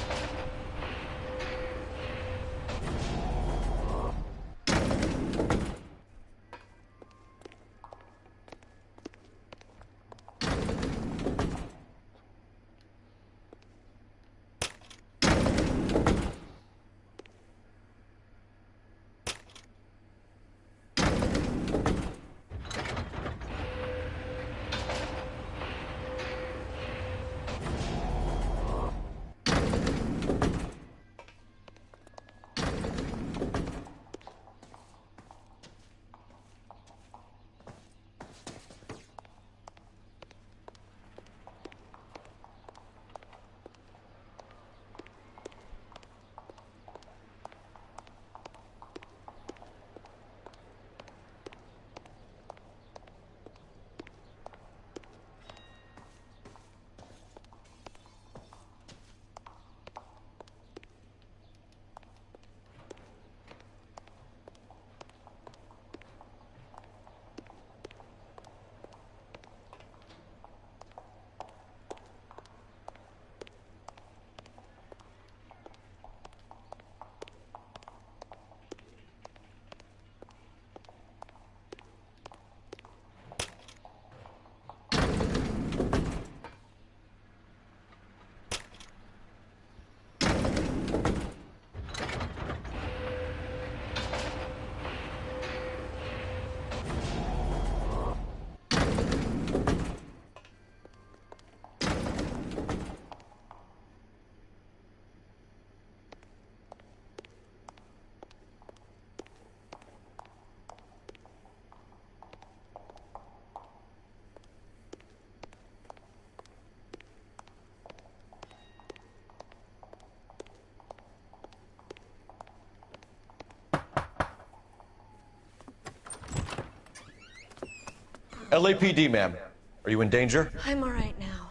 LAPD, ma'am. Are you in danger? I'm all right now.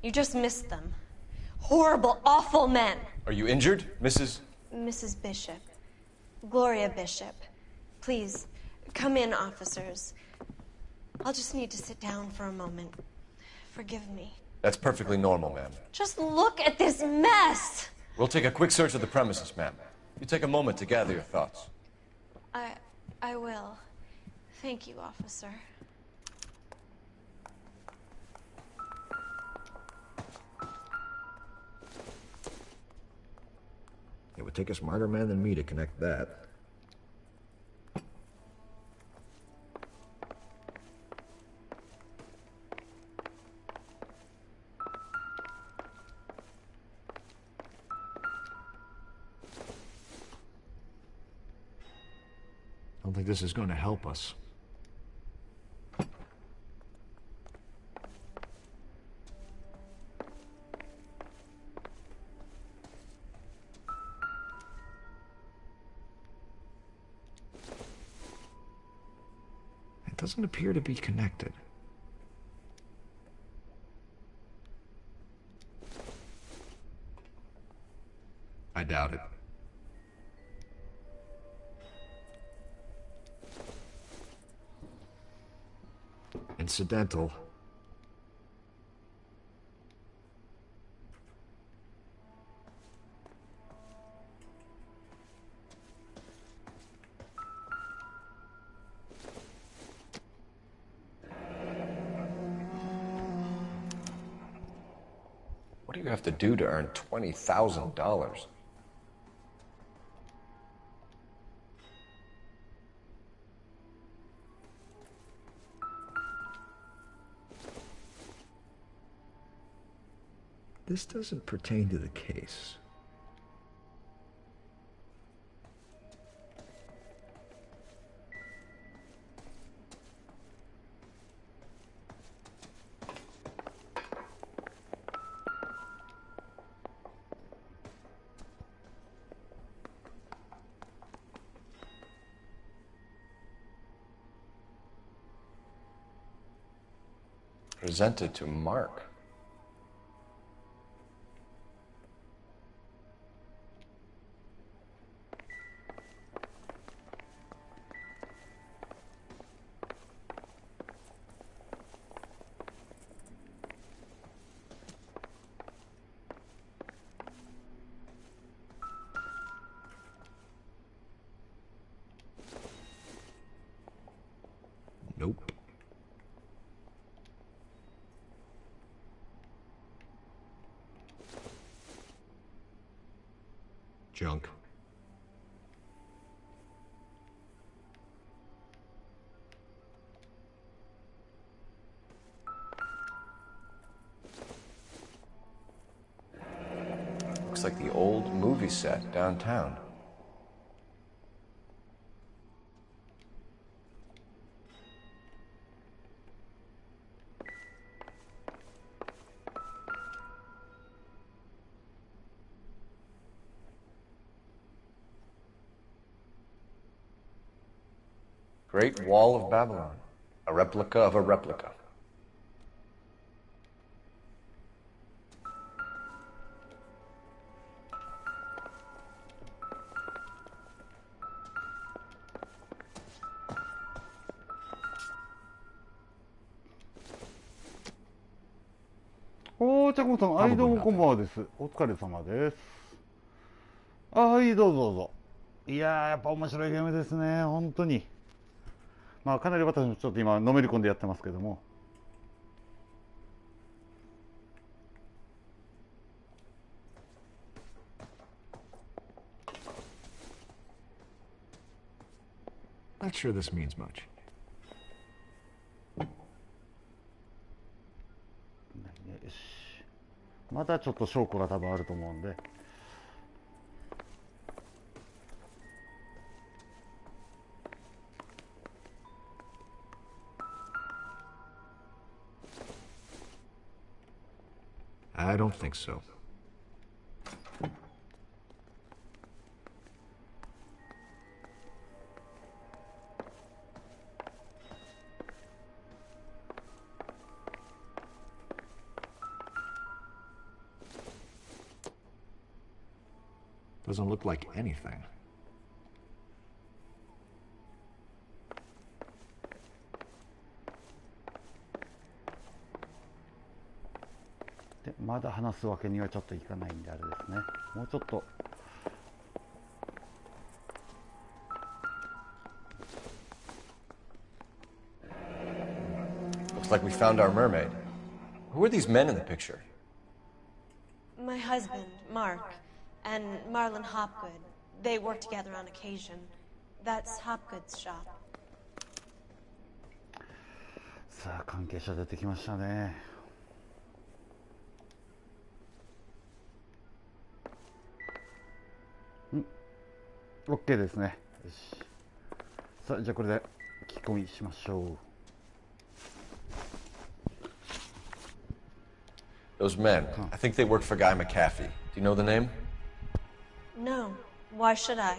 You just missed them. Horrible, awful men. Are you injured, Mrs.? Mrs. Bishop. Gloria Bishop. Please, come in, officers. I'll just need to sit down for a moment. Forgive me. That's perfectly normal, ma'am. Just look at this mess! We'll take a quick search of the premises, ma'am. You take a moment to gather your thoughts. I will. Thank you, officer. It would take a smarter man than me to connect that. I don't think this is going to help us. It doesn't appear to be connected. I doubt it. Incidental. What do you have to do to earn $20,000? This doesn't pertain to the case. Presented to Mark. Junk. Looks like the old movie set downtown. Great Wall of Babylon, a replica of a replica.おー、ちゃこさん、はい、どうもこんばんはです。お疲れ様です。はい、どうぞどうぞ。いやー、やっぱ面白いゲームですね、本当に。まあ、かなり私もちょっと今、のめり込んでやってますけども。Not sure this means much. よし。またちょっと証拠が多分あると思うんで。I don't think so. Doesn't look like anything. De, まだ話すわけにはちょっといかないんであれですね。もうちょっと。Looks like we found our mermaid. Who are these men in the picture? My husband, Mark, and Marlon Hopgood. They work together on occasion. That's Hopgood's shop. さあ、関係者出てきましたね。OK ですね。よし。さあ、じゃあこれで聞き込みしましょう。Those men, I think they work for Guy McAfee. Do you know the name? No. Why should I?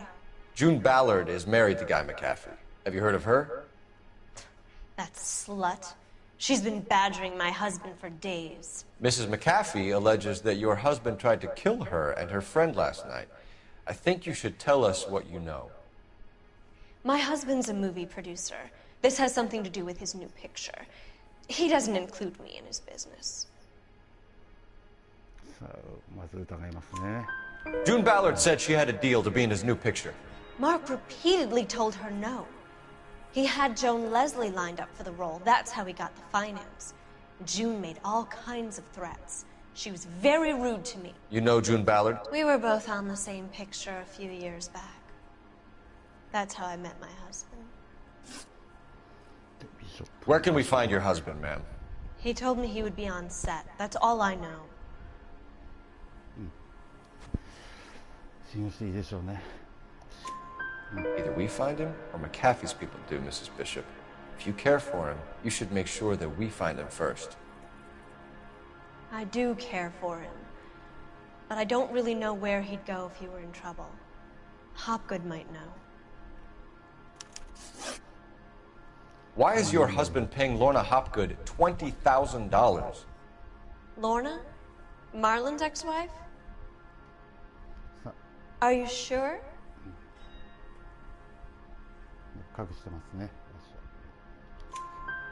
June Ballard is married to Guy McAfee. Have you heard of her? That slut. She's been badgering my husband for days. Mrs. McAfee alleges that your husband tried to kill her and her friend last night. I think you should tell us what you know. My husband's a movie producer. This has something to do with his new picture. He doesn't include me in his business. さあ、まず疑いますね。June Ballard said she had a deal to be in his new picture. Mark repeatedly told her no. He had Joan Leslie lined up for the role. That's how he got the finance. June made all kinds of threats. She was very rude to me. You know June Ballard? We were both on the same picture a few years back. That's how I met my husband. Where can we find your husband, ma'am? He told me he would be on set. That's all I know. 信用していいでしょうね。Either we find him or McAfee's people do, Mrs. Bishop. If you care for him, you should make sure that we find him first. I do care for him, but I don't really know where he'd go if he were in trouble. Hopgood might know. Why is your husband paying Lorna Hopgood $20,000? Lorna? Marlon's ex-wife? Are you sure? 隠してますね。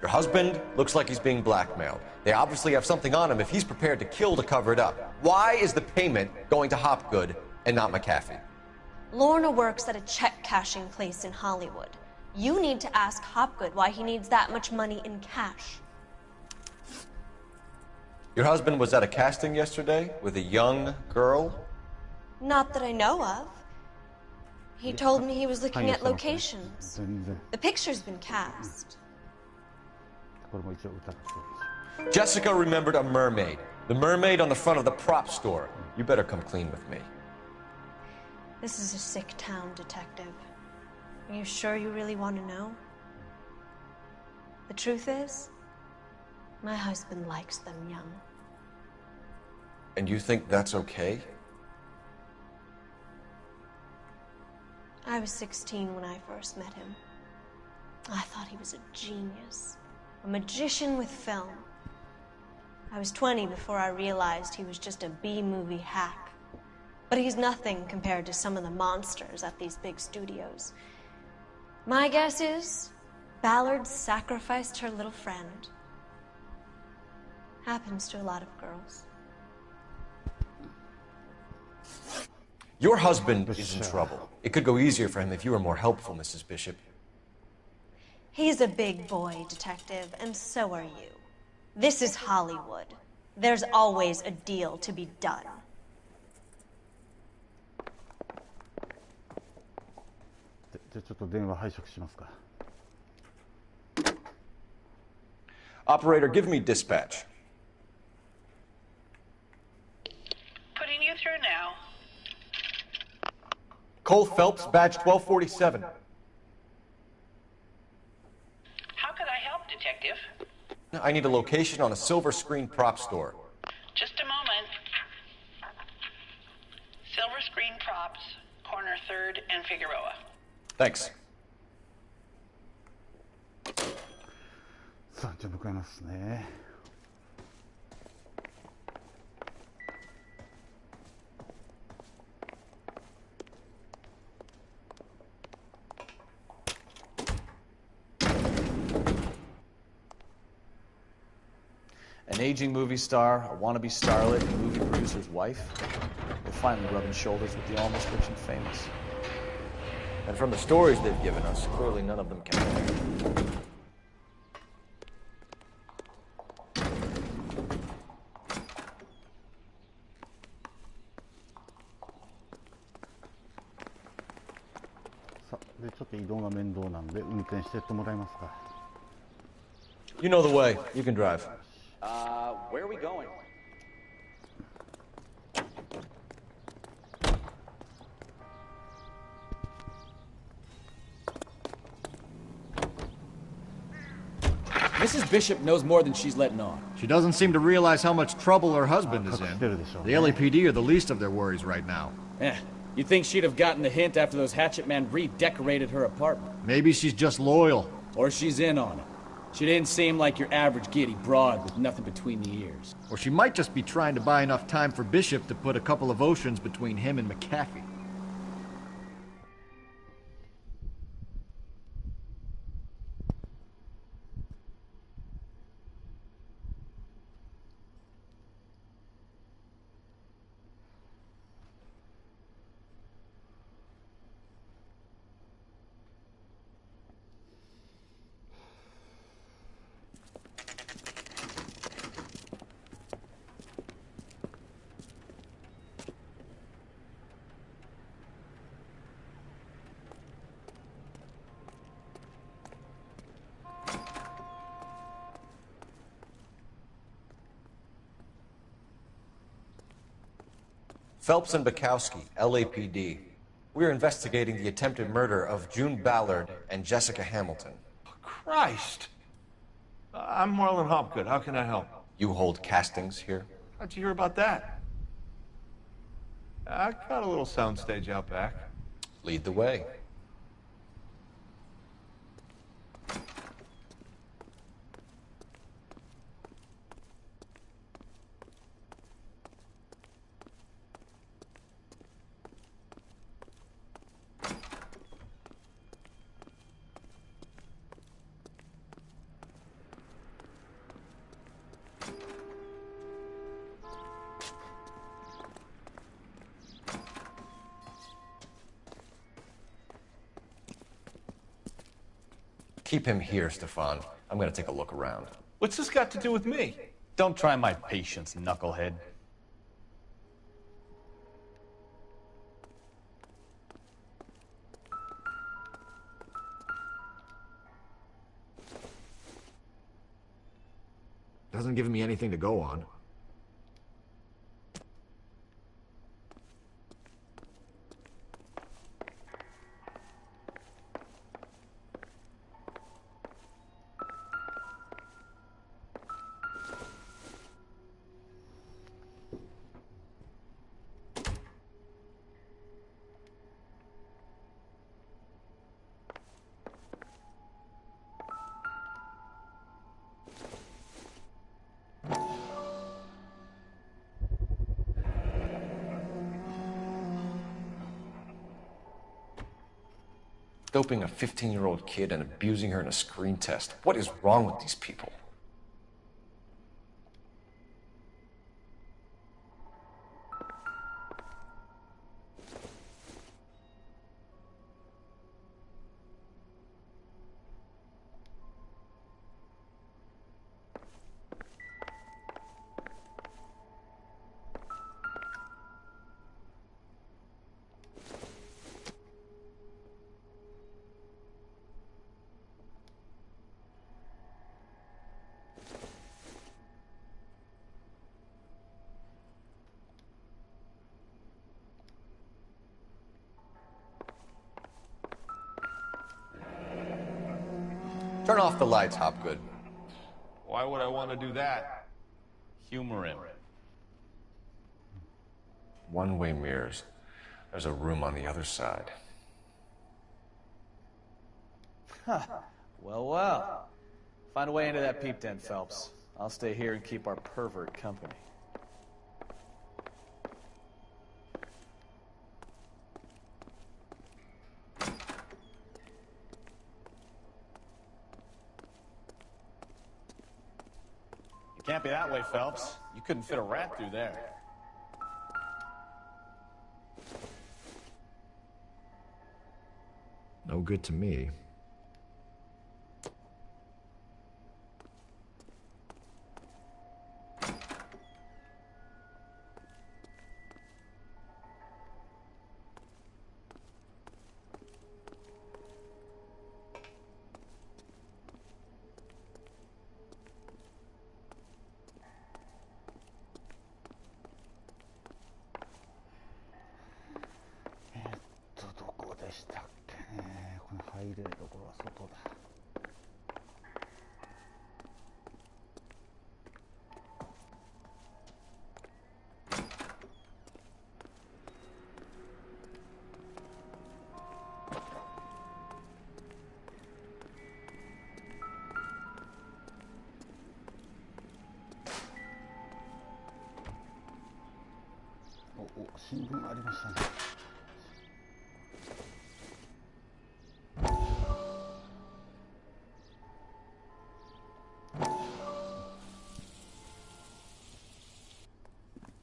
Your husband looks like he's being blackmailed. They obviously have something on him if he's prepared to kill to cover it up. Why is the payment going to Hopgood and not McAfee? Lorna works at a check-cashing place in Hollywood. You need to ask Hopgood why he needs that much money in cash. Your husband was at a casting yesterday with a young girl? Not that I know of. He told me he was looking at locations. The picture's been cast. Jessica remembered a mermaid. The mermaid on the front of the prop store. You better come clean with me. This is a sick town, Detective. Are you sure you really want to know? The truth is, my husband likes them young. And you think that's okay? I was 16 when I first met him. I thought he was a genius, a magician with film. I was 20 before I realized he was just a B-movie hack. But he's nothing compared to some of the monsters at these big studios. My guess is, Ballard sacrificed her little friend. Happens to a lot of girls. Your husband is in trouble. It could go easier for him if you were more helpful, Mrs. Bishop. He's a big boy, Detective, and so are you. This is Hollywood. There's always a deal to be done. Operator, give me dispatch. Putting you through now. Cole Phelps, badge 1247. How could I help, Detective? I need a location on a silver screen prop store. Just a moment. Silver Screen Props, corner 3rd and Figueroa. Thanks. さあ、じゃあ向かいますね。An aging movie star, a wannabe starlet, a movie producer's wife. They're finally rubbing shoulders with the almost rich and famous. And from the stories they've given us, clearly none of them can. You know the way. You can drive. Where are we going? Mrs. Bishop knows more than she's letting on. She doesn't seem to realize how much trouble her husband is in. The LAPD are the least of their worries right now. You'd think she'd have gotten the hint after those hatchet men redecorated her apartment. Maybe she's just loyal. Or she's in on it. She didn't seem like your average giddy broad with nothing between the ears. Or she might just be trying to buy enough time for Bishop to put a couple of oceans between him and McAfee. Phelps and Bukowski, LAPD. We're investigating the attempted murder of June Ballard and Jessica Hamilton. Christ! I'm Marlon Hopgood. How can I help? You hold castings here? How'd you hear about that? I got a little soundstage out back. Lead the way. Keep him here, Stefan. I'm gonna take a look around. What's this got to do with me? Don't try my patience, knucklehead. Doesn't give me anything to go on. Doping a 15-year-old kid and abusing her in a screen test. What is wrong with these people? Turn off the lights, Hopgood. Why would I want to do that? Humor him. One-way mirrors. There's a room on the other side. Well, well. Find a way into that peep den, Phelps. I'll stay here and keep our pervert company. It can't be that way, Phelps. You couldn't fit a rat through there. No good to me.新聞ありましたね。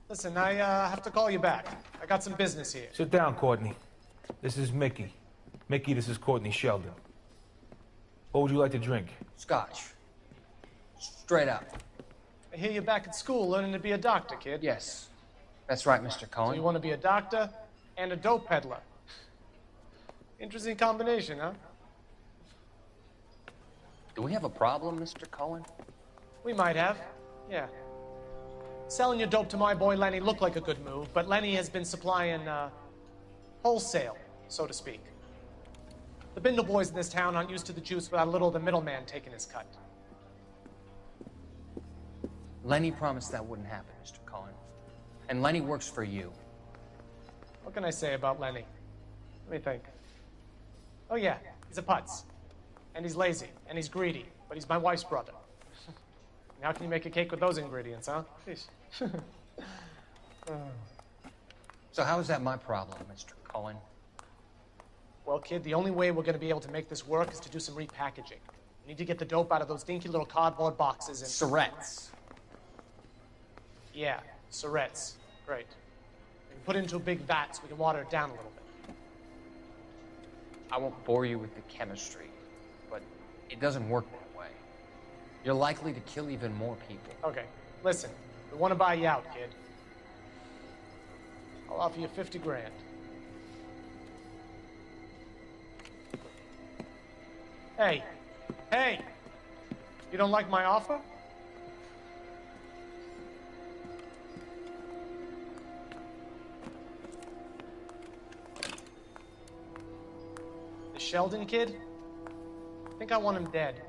Listen, I have to call you back. I got some business here. Sit down, Courtney. This is Mickey. Mickey, this is Courtney Sheldon. What would you like to drink? Scotch. Straight up. I hear you're back at school learning to be a doctor, kid. Yes. That's right, Mr. Cohen. So you want to be a doctor and a dope peddler. Interesting combination, huh? Do we have a problem, Mr. Cohen? We might have, yeah. Selling your dope to my boy Lenny looked like a good move, but Lenny has been supplying, wholesale, so to speak. The Bindle boys in this town aren't used to the juice without a little of the middleman taking his cut. Lenny promised that wouldn't happen, Mr. Cohen. And Lenny works for you. What can I say about Lenny? Let me think. Oh yeah, he's a putz. And he's lazy, and he's greedy, but he's my wife's brother. And how can you make a cake with those ingredients, huh? Jeez. So how is that my problem, Mr. Cohen? Well, kid, the only way we're going to be able to make this work is to do some repackaging. We need to get the dope out of those dinky little cardboard boxes and... Surrettes. Yeah, surrettes. Great. We can put it into a big vat so we can water it down a little bit. I won't bore you with the chemistry, but it doesn't work that way. You're likely to kill even more people. Okay, listen. We want to buy you out, kid. I'll offer you 50 grand. Hey! Hey! You don't like my offer? Sheldon kid? I think I want him dead.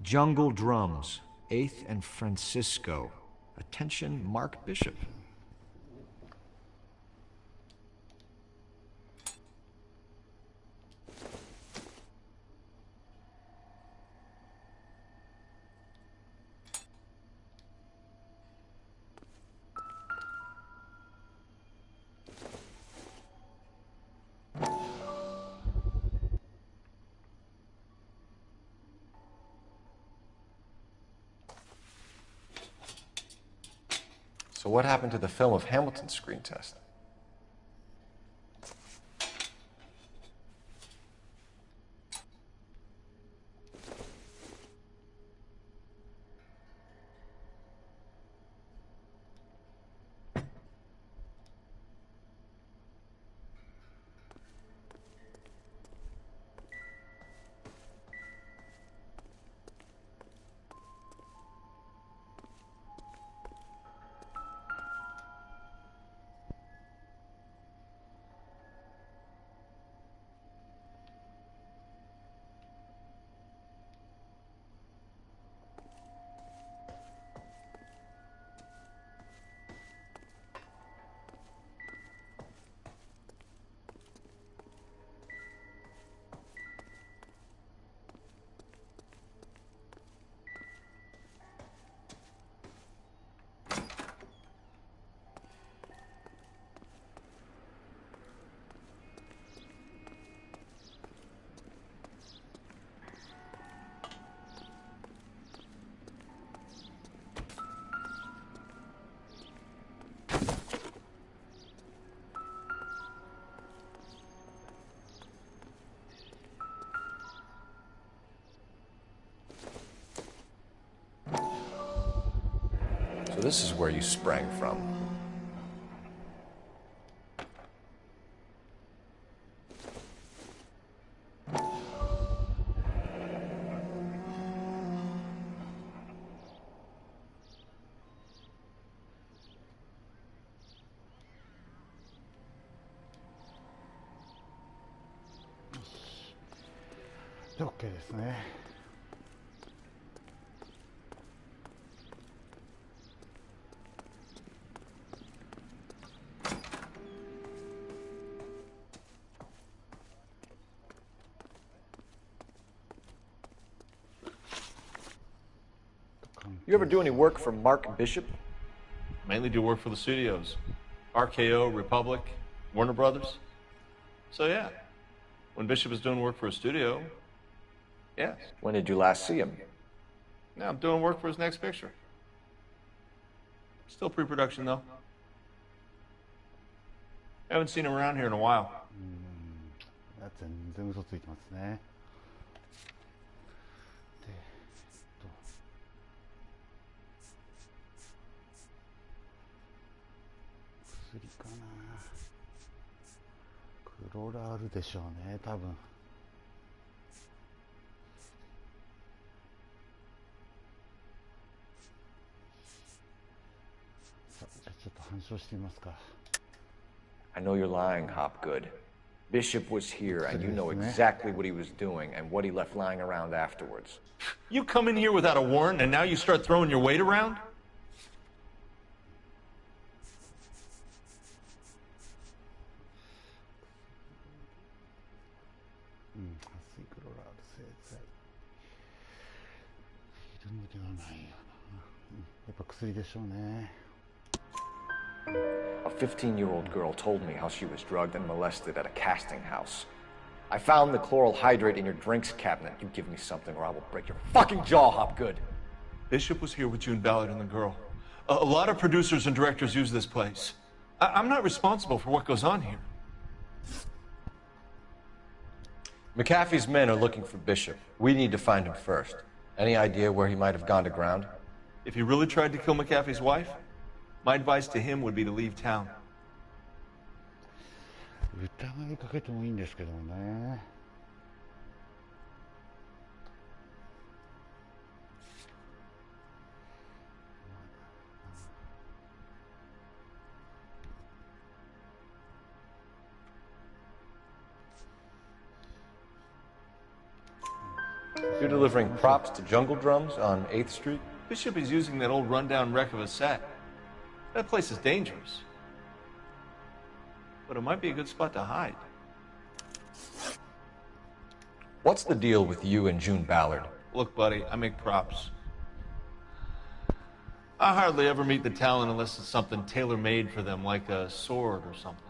Jungle Drums, 8th and Francisco. Attention, Mark Bishop. So what happened to the film of Hamilton's screen test? So this is where you sprang from. OK ですね。You ever do any work for Mark Bishop? Mainly do work for the studios. RKO, Republic, Warner Brothers. So yeah, when Bishop is doing work for a studio, yes. When did you last see him? Now I'm doing work for his next picture. Still pre-production though. Haven't seen him around here in a while. 全然嘘ついてますね。薬かな。クロラールでしょうね、多分。さあ、じゃあちょっと反証してみますか。I know you're lying, Hopgood. Bishop was here, and you know exactly what he was doing and what he left lying around afterwards. You come in here without a warrant, and now you start throwing your weight around? A 15-year-old girl told me how she was drugged and molested at a casting house. I found the chloral hydrate in your drinks cabinet. You give me something or I will break your fucking jaw, Hopgood. Bishop was here with June Ballard and the girl. A lot of producers and directors use this place. I'm not responsible for what goes on here. McAfee's men are looking for Bishop. We need to find him first. Any idea where he might have gone to ground? If he really tried to kill McAfee's wife, my advice to him would be to leave town. 疑いかけてもいいんですけどね。You're delivering props to Jungle Drums on 8th Street? Bishop is using that old rundown wreck of a set. That place is dangerous. But it might be a good spot to hide. What's the deal with you and June Ballard? Look, buddy, I make props. I hardly ever meet the talent unless it's something tailor-made for them, like a sword or something.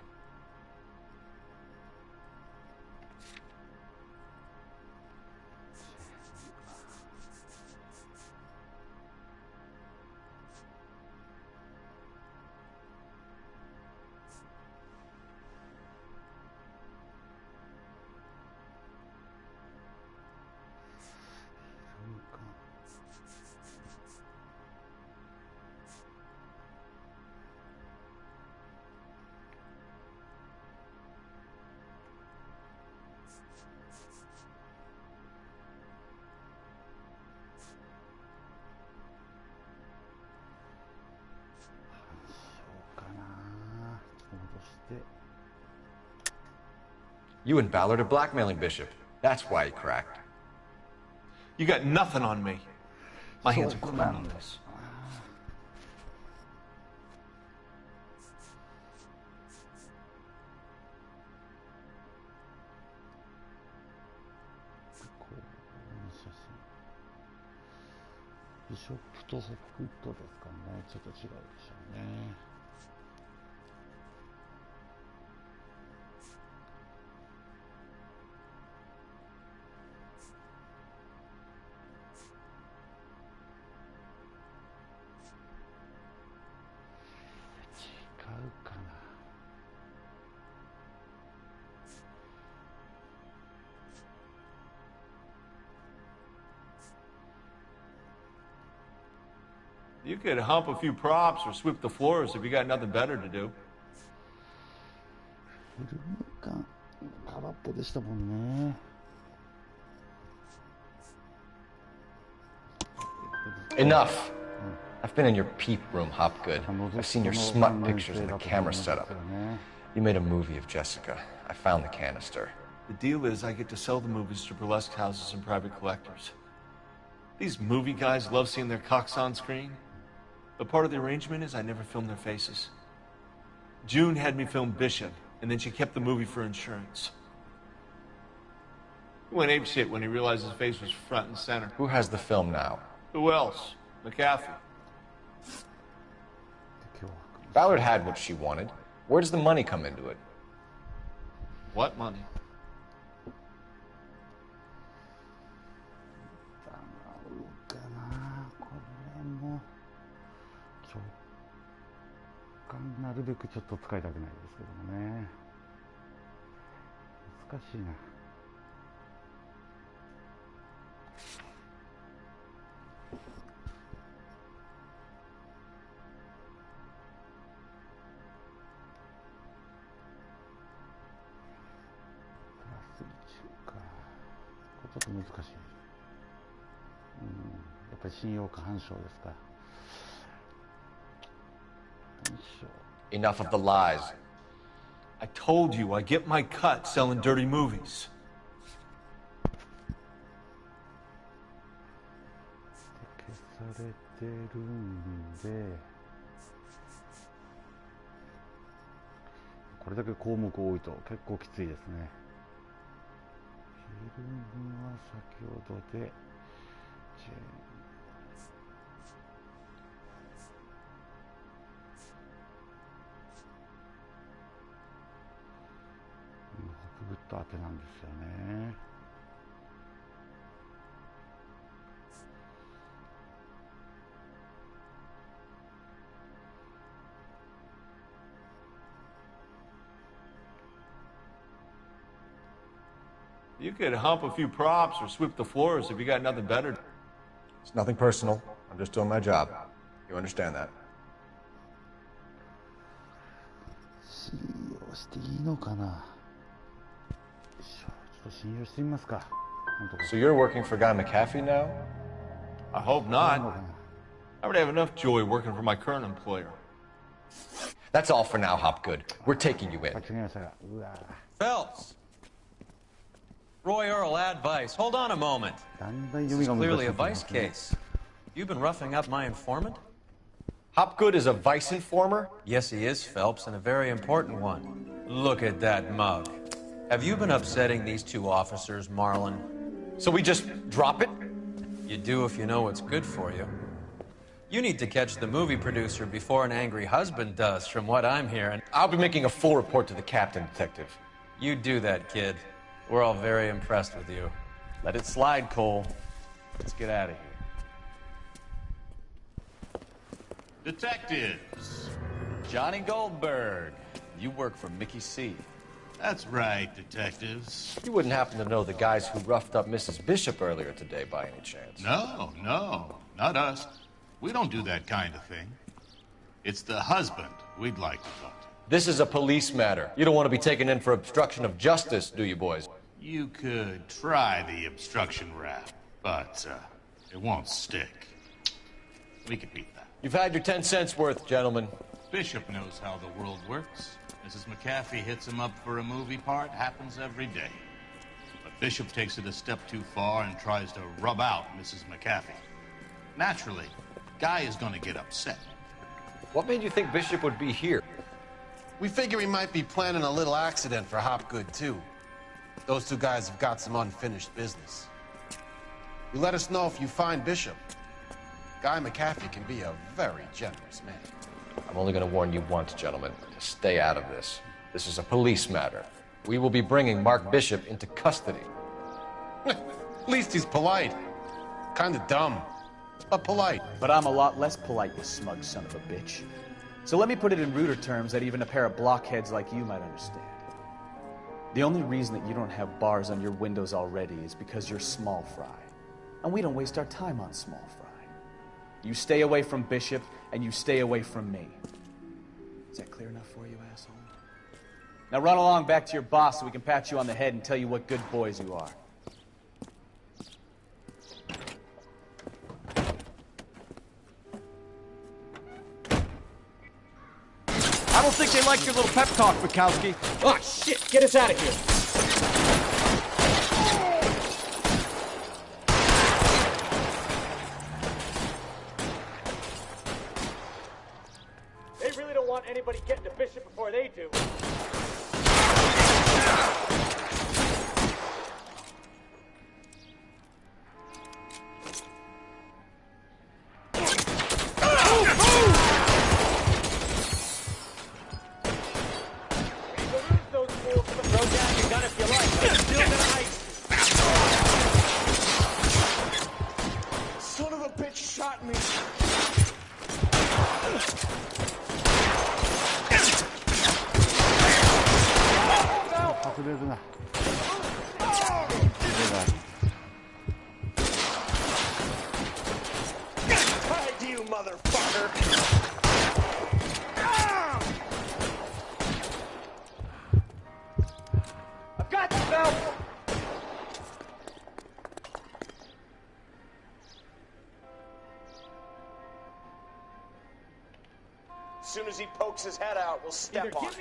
You and Ballard are blackmailing Bishop. That's why he cracked. You got nothing on me. My hands are clean on this. Bishop とホックウッドですかね。ちょっと違うでしょうね。You could hump a few props or sweep the floors if you got nothing better to do. フルム感空っぽでしたもんね。Enough! I've been in your peep room, Hopgood. I've seen your smut pictures and the camera setup. You made a movie of Jessica. I found the canister. The deal is I get to sell the movies to burlesque houses and private collectors. These movie guys love seeing their cocks on screen. But part of the arrangement is I never film their faces. June had me film Bishop, and then she kept the movie for insurance. He went apeshit when he realized his face was front and center. Who has the film now? Who else? McAfee. Ballard had what she wanted. Where does the money come into it? What money? Mo なるべくちょっと使いたくないですけどもね。難しいな。難しい。やっぱり信用過半症ですか。 Enough of the lies. I told you I get my cut selling dirty movies. 消されてるんで、これだけ項目多いと結構きついですね。フィルムは先ほどでグッと当てなんですよね。You could hump a few props or sweep the floors if you got nothing better. It's nothing personal. I'm just doing my job. You understand that? 信用していいのかな。信用してみますか。 So you're working for Guy McAfee now? I hope not. I would have enough joy working for my current employer. That's all for now, Hopgood. We're taking you in. Phelps! Roy Earl, advice. Hold on a moment. This is clearly a vice case. You've been roughing up my informant? Hopgood is a vice informer? Yes, he is, Phelps, and a very important one. Look at that mug. Have you been upsetting these two officers, Marlon? So we just drop it? You do if you know what's good for you. You need to catch the movie producer before an angry husband does, from what I'm hearing. I'll be making a full report to the captain, Detective. You do that, kid. We're all very impressed with you. Let it slide, Cole. Let's get out of here. Detectives. Johnny Goldberg. You work for Mickey C. That's right, detectives. You wouldn't happen to know the guys who roughed up Mrs. Bishop earlier today, by any chance? No, not us. We don't do that kind of thing. It's the husband we'd like to talk to. This is a police matter. You don't want to be taken in for obstruction of justice, do you, boys? You could try the obstruction rap, but it won't stick. We could beat that. You've had your 10 cents worth, gentlemen. Bishop knows how the world works. Mrs. McAfee hits him up for a movie part, happens every day. But Bishop takes it a step too far and tries to rub out Mrs. McAfee. Naturally, Guy is going to get upset. What made you think Bishop would be here? We figure he might be planning a little accident for Hopgood, too. Those two guys have got some unfinished business. You let us know if you find Bishop. Guy McAfee can be a very generous man. I'm only going to warn you once, gentlemen, to stay out of this. This is a police matter. We will be bringing Mark Bishop into custody. At least he's polite. Kind of dumb, but polite. But I'm a lot less polite, you smug son of a bitch. So let me put it in ruder terms that even a pair of blockheads like you might understand. The only reason that you don't have bars on your windows already is because you're small fry. And we don't waste our time on small fry. You stay away from Bishop, and you stay away from me. Is that clear enough for you, asshole? Now run along back to your boss so we can pat you on the head and tell you what good boys you are. I don't think they like your little pep talk, Bukowski. Oh, shit! Get us out of here! They really don't want anybody getting to Bishop before they do. Son of a bitch shot me. Fight you, motherfucker! I've got you, Phelps! As soon as he pokes his head out, we'll step on him.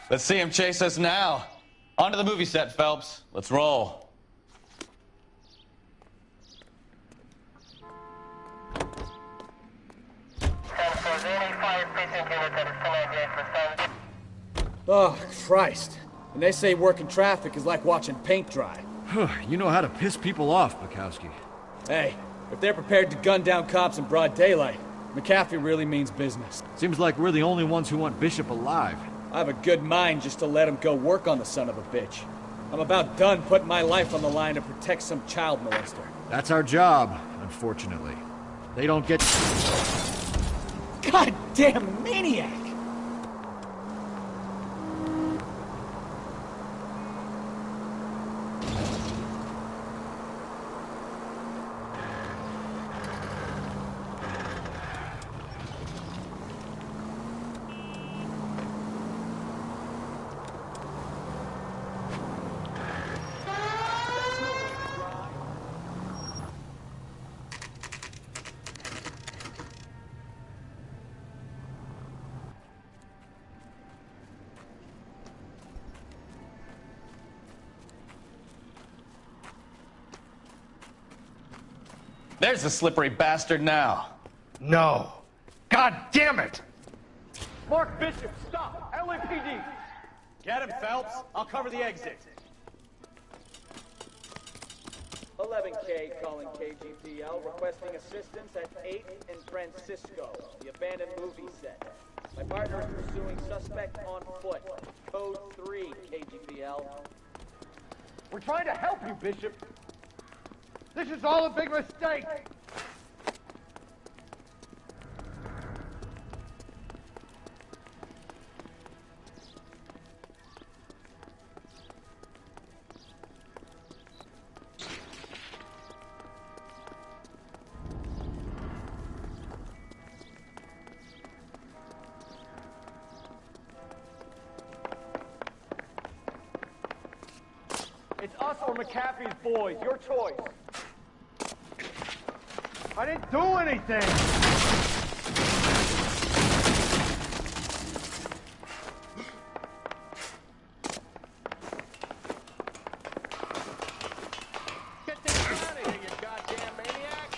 Let's see him chase us now. Onto the movie set, Phelps. Let's roll. Oh, Christ. And they say working traffic is like watching paint dry. You know how to piss people off, Bukowski. Hey, if they're prepared to gun down cops in broad daylight, McAfee really means business. Seems like we're the only ones who want Bishop alive. I have a good mind just to let him go work on the son of a bitch. I'm about done putting my life on the line to protect some child molester. That's our job, unfortunately. They don't get... Goddamn maniac! There's the slippery bastard now. No. God damn it! Mark Bishop, stop! LAPD! Get him, Phelps. I'll cover the exit. 11K calling KGPL, requesting assistance at 8th and Francisco, the abandoned movie set. My partner is pursuing suspect on foot. Code 3, KGPL. We're trying to help you, Bishop. This is all a big mistake. It's us or McAfee's boys. Your choice. I didn't do anything! Get this out of here, you goddamn maniac!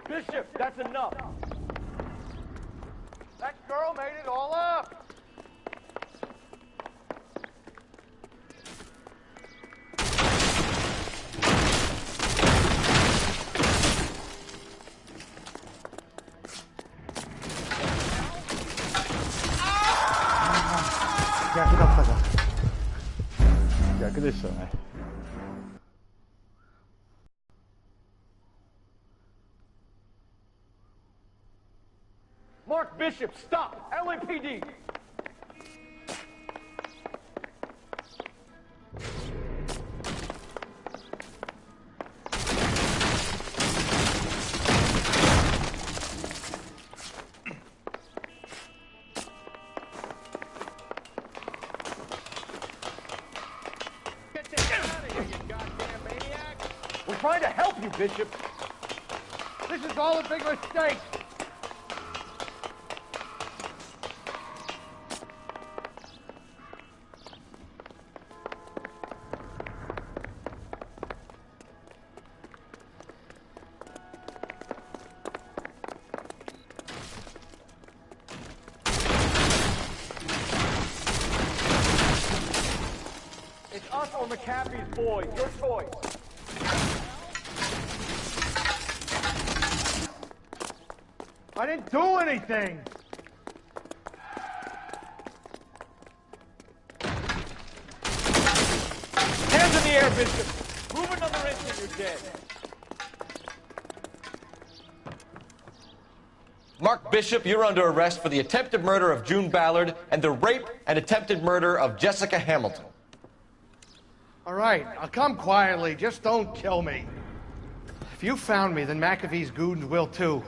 Bishop, that's enough. That girl made it all up.逆でしたね。Mark Bishop, stop! LAPD! Get this out of here, you goddamn maniac! We're trying to help you, Bishop. This is all a big mistake. It's us or McAfee's boys. Your choice. I didn't do anything. Hands in the air, Bishop. Move another inch and you're dead. Mark Bishop, you're under arrest for the attempted murder of June Ballard and the rape and attempted murder of Jessica Hamilton. All right, I'll come quietly. Just don't kill me. If you found me, then McAfee's goons will too.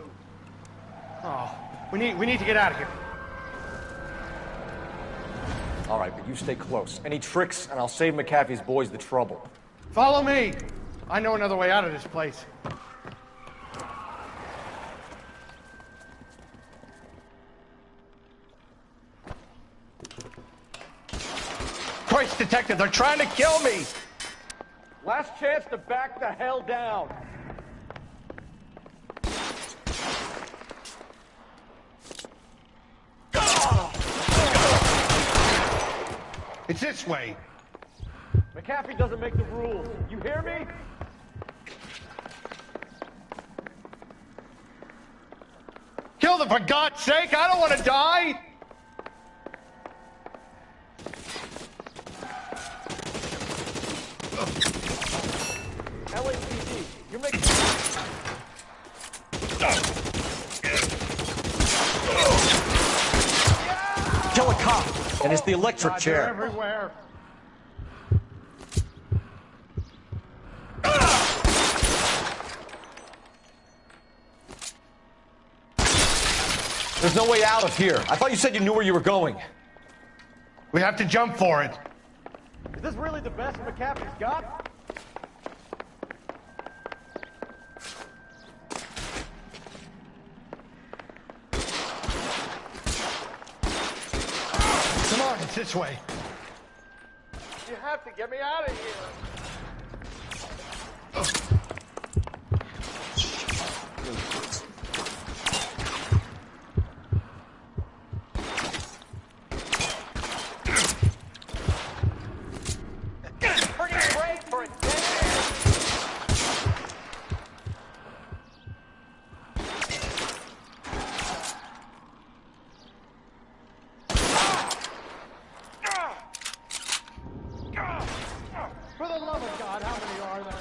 Oh, we need to get out of here. All right, but you stay close. Any tricks, and I'll save McAfee's boys the trouble. Follow me. I know another way out of this place. Christ, Detective, they're trying to kill me! Last chance to back the hell down. It's this way. McAfee doesn't make the rules. You hear me? Kill them, for God's sake! I don't want to die! LAPD, you're making... Kill a cop, and it's the electric chair. They're everywhere. There's no way out of here. I thought you said you knew where you were going. We have to jump for it. Is this really the best McAfee's got? Come on, it's this way. You have to get me out of here. For the love of God, how many are there?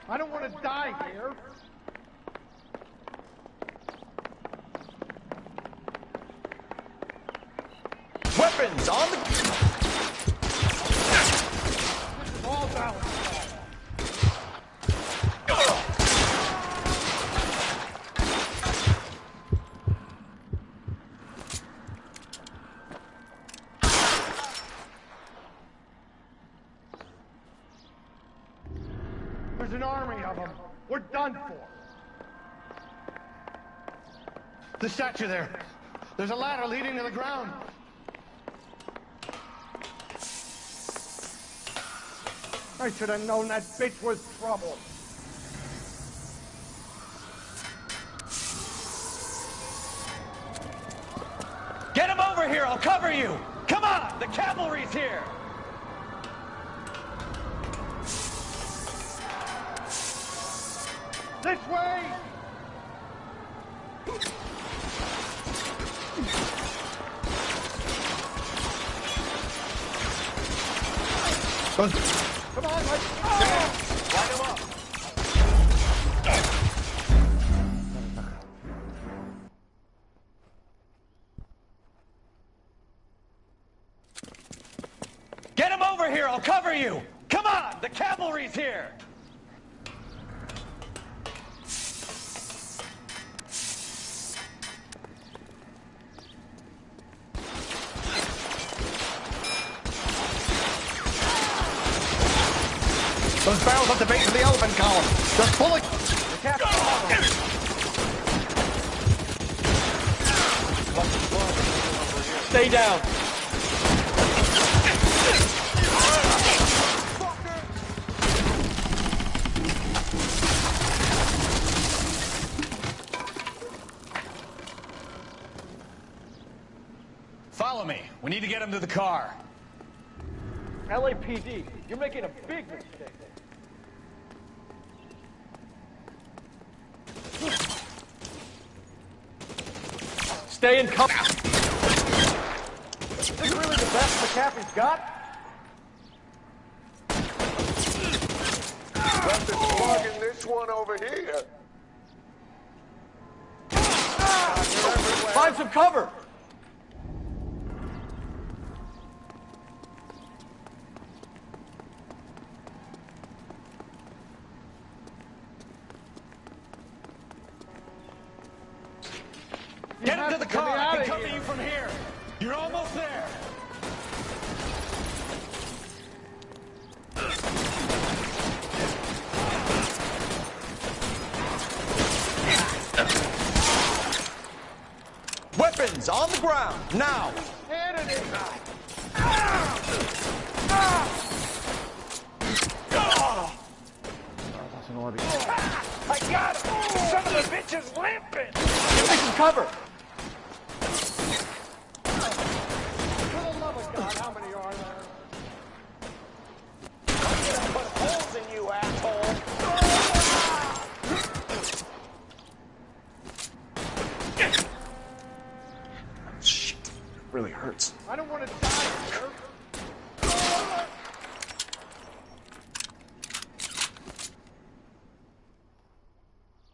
I don't want to die here. Weapons on the... This is all balance. There's an army of them. We're done for. The statue there. There's a ladder leading to the ground. I should have known that bitch was trouble. Get him over here, I'll cover you! Come on, the cavalry's here! This way! Come on, let's go! Light him up! Get him over here, I'll cover you! Come on, the cavalry's here! Those barrels at the base of the elephant column. Just pull it. Stay down. Follow me. We need to get him to the car. LAPD, you're making a big mistake. Stay in cover. Is this really the best McAfee's got? Got the slug in this one over here. Find some cover! Get into the car. I can cover you from here. You're almost there. Weapons on the ground, now! I got him! Son of a bitch is limping! Take some cover! For the love of God, how many are there? I'm gonna put holes in you, asshole! Shit, it really hurts. I don't want to die here.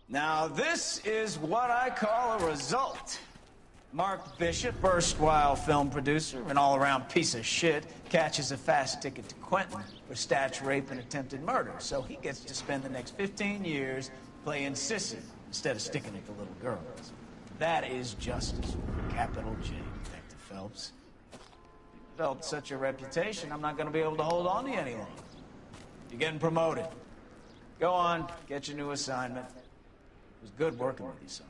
Now, this is what I call a result. Mark Bishop, erstwhile film producer, an all-around piece of shit, catches a fast ticket to Quentin for statch rape and attempted murder, so he gets to spend the next 15 years playing sissy instead of sticking at the little girls. That is justice, capital J, Detective Phelps. You developed such a reputation, I'm not going to be able to hold on to you any longer. You're getting promoted. Go on, get your new assignment. It was good working with you, son.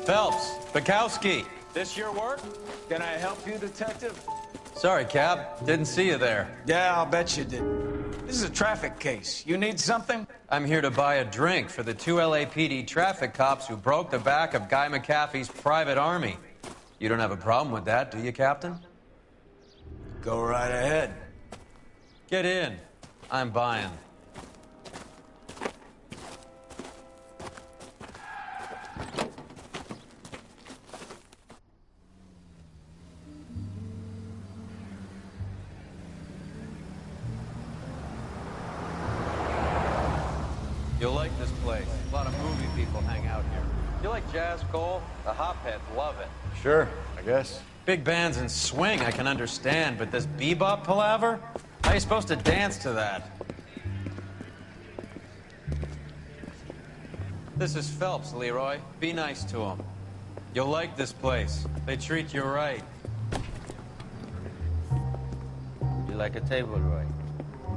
Phelps, Bukowski. This your work? Can I help you, Detective? Sorry, Cap. Didn't see you there. Yeah, I'll bet you didn't. This is a traffic case. You need something? I'm here to buy a drink for the 2 LAPD traffic cops who broke the back of Guy McAfee's private army. You don't have a problem with that, do you, Captain? Go right ahead. Get in. I'm buying. You'll like this place. A lot of movie people hang out here. You like jazz, Cole? The hopheads love it. Sure, I guess. Big bands and swing I can understand, but this bebop palaver? How are you supposed to dance to that? This is Phelps, Leroy. Be nice to him. You'll like this place. They treat you right. Would you like a table, Roy?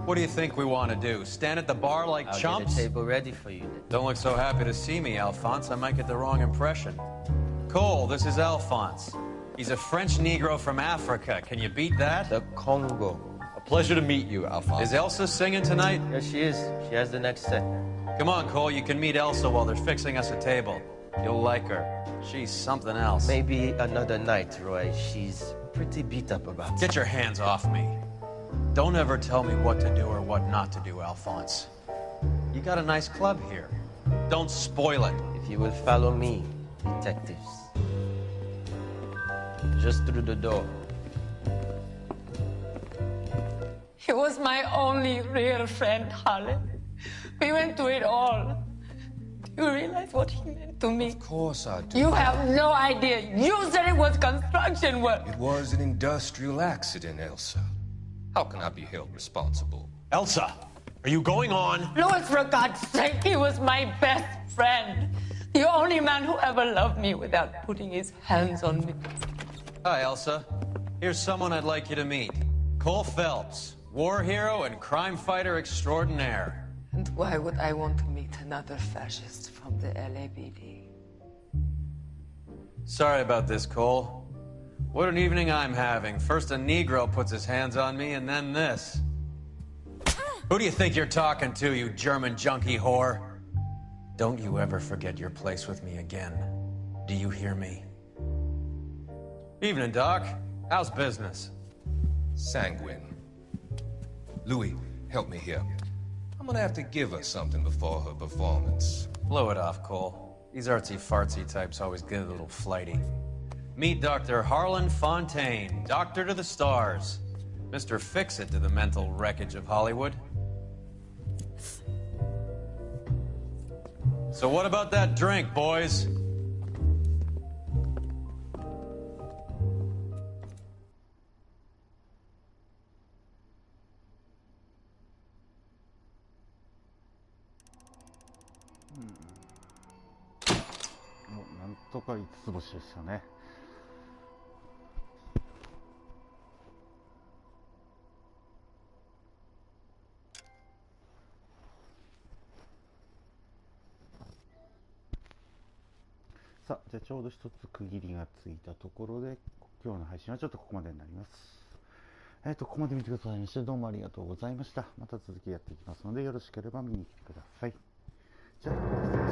What do you think we want to do? Stand at the bar like I'll chumps? get a table ready for you then. Don't look so happy to see me, Alphonse. I might get the wrong impression. Cole, this is Alphonse. He's a French Negro from Africa. Can you beat that? The Congo. A pleasure to meet you, Alphonse. Is Elsa singing tonight? Yes, she is. She has the next set. Come on, Cole. You can meet Elsa while they're fixing us a table. You'll like her. She's something else. Maybe another night, Roy. She's pretty beat up about it. Get your hands off me. Don't ever tell me what to do or what not to do, Alphonse. You got a nice club here. Don't spoil it. If you will follow me, detectives. Just through the door. He was my only real friend, Harlan. We went through it all. Do you realize what he meant to me? Of course I do. You have no idea. You said it was construction work. It was an industrial accident, Elsa. How can I be held responsible? Elsa, are you going on? Louis, for God's sake, he was my best friend. The only man who ever loved me without putting his hands on me. Hi, Elsa. Here's someone I'd like you to meet. Cole Phelps, war hero and crime fighter extraordinaire. And why would I want to meet another fascist from the LAPD? Sorry about this, Cole. What an evening I'm having. First a Negro puts his hands on me, and then this. Who do you think you're talking to, you German junkie whore? Don't you ever forget your place with me again. Do you hear me? Evening, Doc. How's business? Sanguine. Louis, help me here. I'm gonna have to give her something before her performance. Blow it off, Cole. These artsy-fartsy types always get a little flighty. Meet Dr. Harlan Fontaine, doctor to the stars. Mr. Fix-It to the mental wreckage of Hollywood. So what about that drink, boys?なんとか5つ星でしたね。さあ、じゃあちょうど一つ区切りがついたところで、今日の配信はちょっとここまでになります。ここまで見てくださいましてどうもありがとうございました。また続きやっていきますので、よろしければ見に来てください。じゃあ、行ってください。